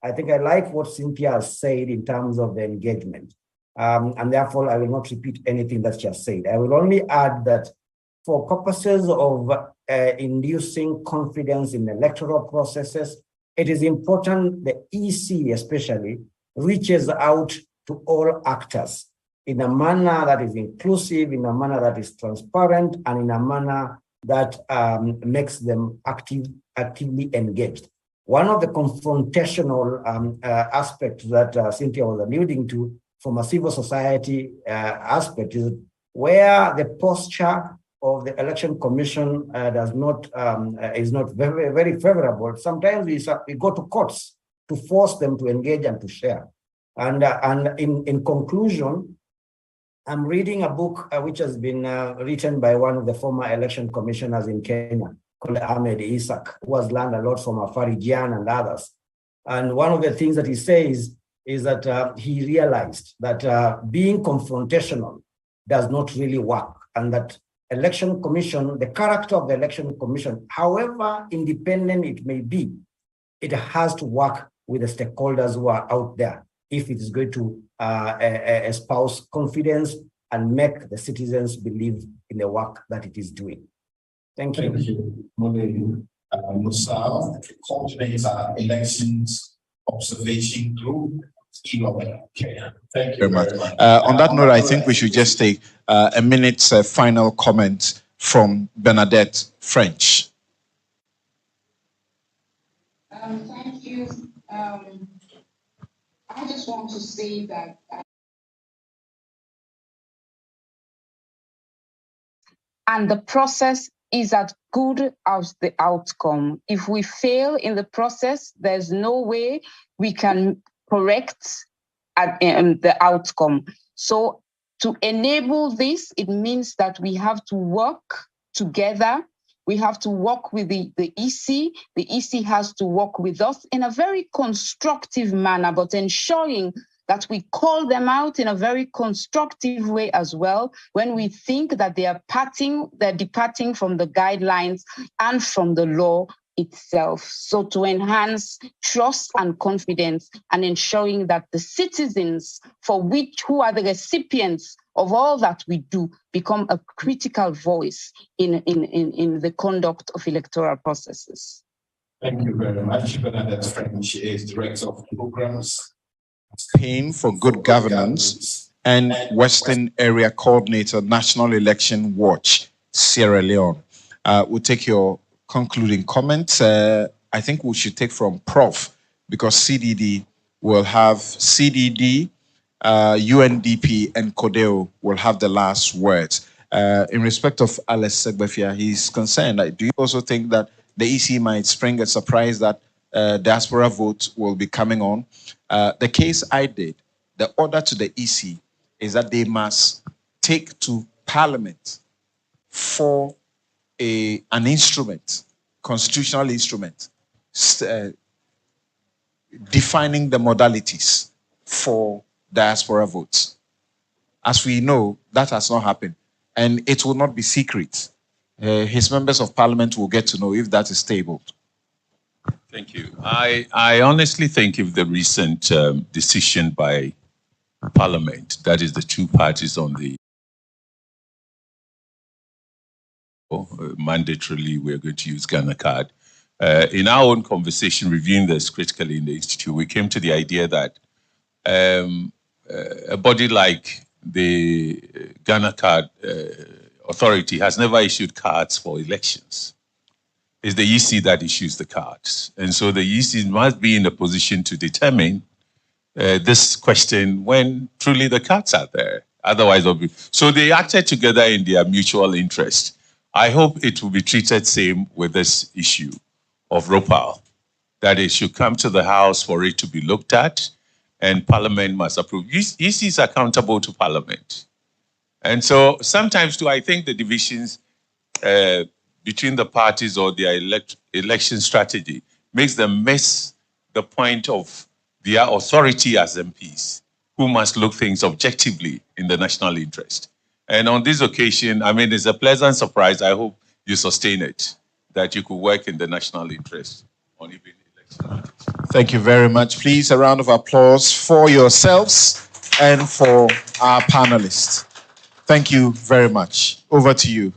I think I like what Cynthia has said in terms of the engagement. And therefore, I will not repeat anything that she has said. I will only add that for purposes of inducing confidence in electoral processes, it is important the EC especially reaches out to all actors in a manner that is inclusive, in a manner that is transparent, and in a manner that makes them actively engaged. One of the confrontational aspects that Cynthia was alluding to from a civil society aspect is where the posture of the Election Commission is not very, very favorable. Sometimes we go to courts to force them to engage and to share. And in conclusion, I'm reading a book which has been written by one of the former election commissioners in Kenya, called Ahmed Isaac, who has learned a lot from Afarijian and others. And one of the things that he says is that he realized that being confrontational does not really work, and that election commission, the character of the election commission, however independent it may be, it has to work with the stakeholders who are out there if it is going to espouse confidence and make the citizens believe in the work that it is doing. Thank you. Thank you. Musa, coordinator, elections observation group. Thank you very much. On that note, I think we should just take a minute's final comment from Bernadette French. Thank you. I just want to say that and the process is as good as the outcome. If we fail in the process, there's no way we can correct the outcome. So to enable this, it means that we have to work together. We have to work with the EC. The EC has to work with us in a very constructive manner, but ensuring that we call them out in a very constructive way as well when we think that they're departing from the guidelines and from the law itself. So to enhance trust and confidence and ensuring that the citizens who are the recipients of all that we do become a critical voice in the conduct of electoral processes. Thank you very much. Bernadette French is Director of Programs, Campaign for Good Governance and Western Area Coordinator, National Election Watch, Sierra Leone. We'll take your concluding comments. I think we should take from Prof, because CDD will have CDD, UNDP and CODEO will have the last words. In respect of Alex Segbefia, he's concerned. Do you also think that the EC might spring a surprise that diaspora vote will be coming on? The case I did, the order to the EC is that they must take to Parliament for an instrument, constitutional instrument, defining the modalities for diaspora votes. As we know, that has not happened, and it will not be secret. His members of Parliament will get to know if that is tabled. Thank you. I honestly think if the recent decision by Parliament, that is the two parties on the mandatorily we're going to use Ghana card. In our own conversation, reviewing this critically in the Institute, we came to the idea that a body like the Ghana card authority has never issued cards for elections. It's the EC that issues the cards. And so the EC must be in a position to determine this question when truly the cards are there. Otherwise, so they acted together in their mutual interest. I hope it will be treated same with this issue of ROPAL, that it should come to the House for it to be looked at, and Parliament must approve. EC is accountable to Parliament. And so sometimes too, I think the divisions between the parties or their election strategy makes them miss the point of their authority as MPs, who must look things objectively in the national interest. And on this occasion, I mean, it's a pleasant surprise. I hope you sustain it, that you could work in the national interest on even election. Thank you very much. Please, a round of applause for yourselves and for our panelists. Thank you very much. Over to you.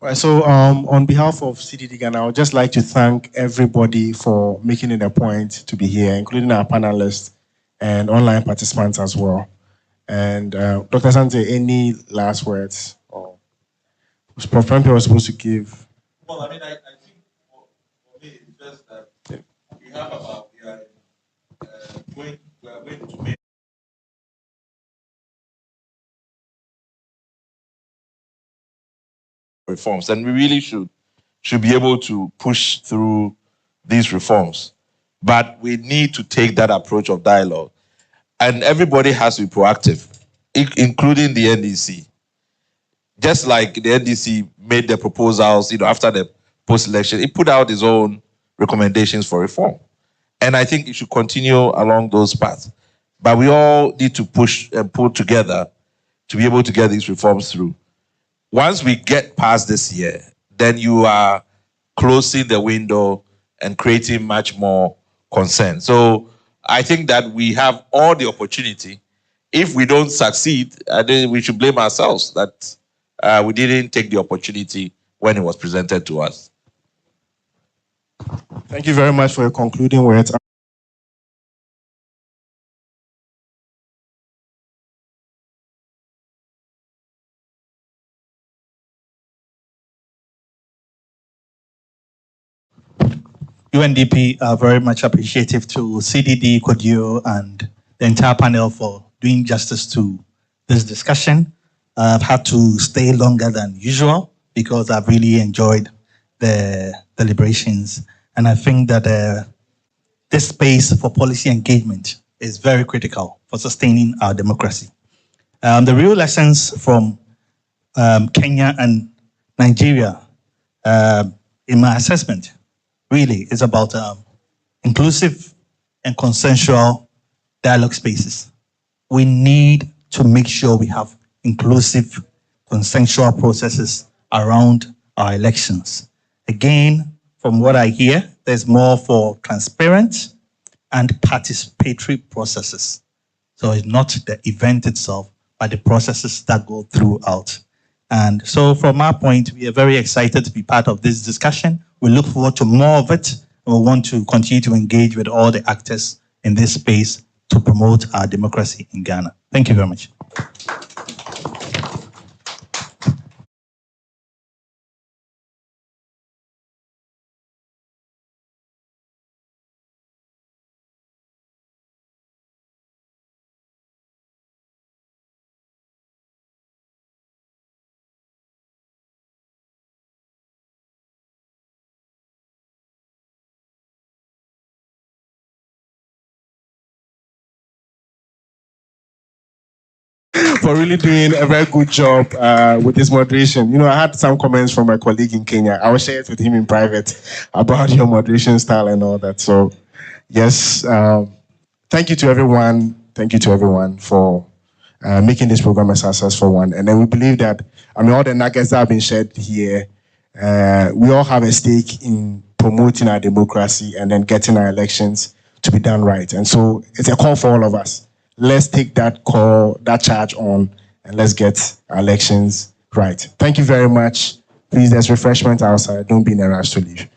Right, so on behalf of CDD-Ghana, I would just like to thank everybody for making it a point to be here, including our panelists and online participants as well. And Dr. Sante, any last words? Or was Prof. Prempeh was supposed to give? Well, I mean, I think for me, it's just that we are going to make reforms, and we really should be able to push through these reforms. But we need to take that approach of dialogue, and everybody has to be proactive, including the NDC. Just like the NDC made the proposals, after the post-election, it put out its own recommendations for reform. And I think it should continue along those paths. But we all need to push and pull together to be able to get these reforms through. Once we get past this year, then you are closing the window and creating much more concern. So I think that we have all the opportunity. If we don't succeed, then we should blame ourselves that we didn't take the opportunity when it was presented to us. Thank you very much for your concluding words. UNDP are very much appreciative to CDD, Kodio, and the entire panel for doing justice to this discussion. I've had to stay longer than usual because I've really enjoyed the deliberations. And I think that this space for policy engagement is very critical for sustaining our democracy. The real lessons from Kenya and Nigeria, in my assessment, really is about inclusive and consensual dialogue spaces. We need to make sure we have inclusive, consensual processes around our elections. Again, from what I hear, there's more for transparent and participatory processes. So it's not the event itself, but the processes that go throughout. And so from our point, we are very excited to be part of this discussion. We look forward to more of it. And we want to continue to engage with all the actors in this space to promote our democracy in Ghana. Thank you very much. For really doing a very good job with this moderation. I had some comments from my colleague in Kenya. I will share it with him in private about your moderation style and all that. So, yes, thank you to everyone. Thank you to everyone for making this program a successful one. And then we believe that, all the nuggets that have been shared here, we all have a stake in promoting our democracy and then getting our elections to be done right. And so it's a call for all of us. Let's take that call, that charge on, and let's get our elections right. Thank you very much. Please, there's refreshment outside. Don't be in a rush to leave.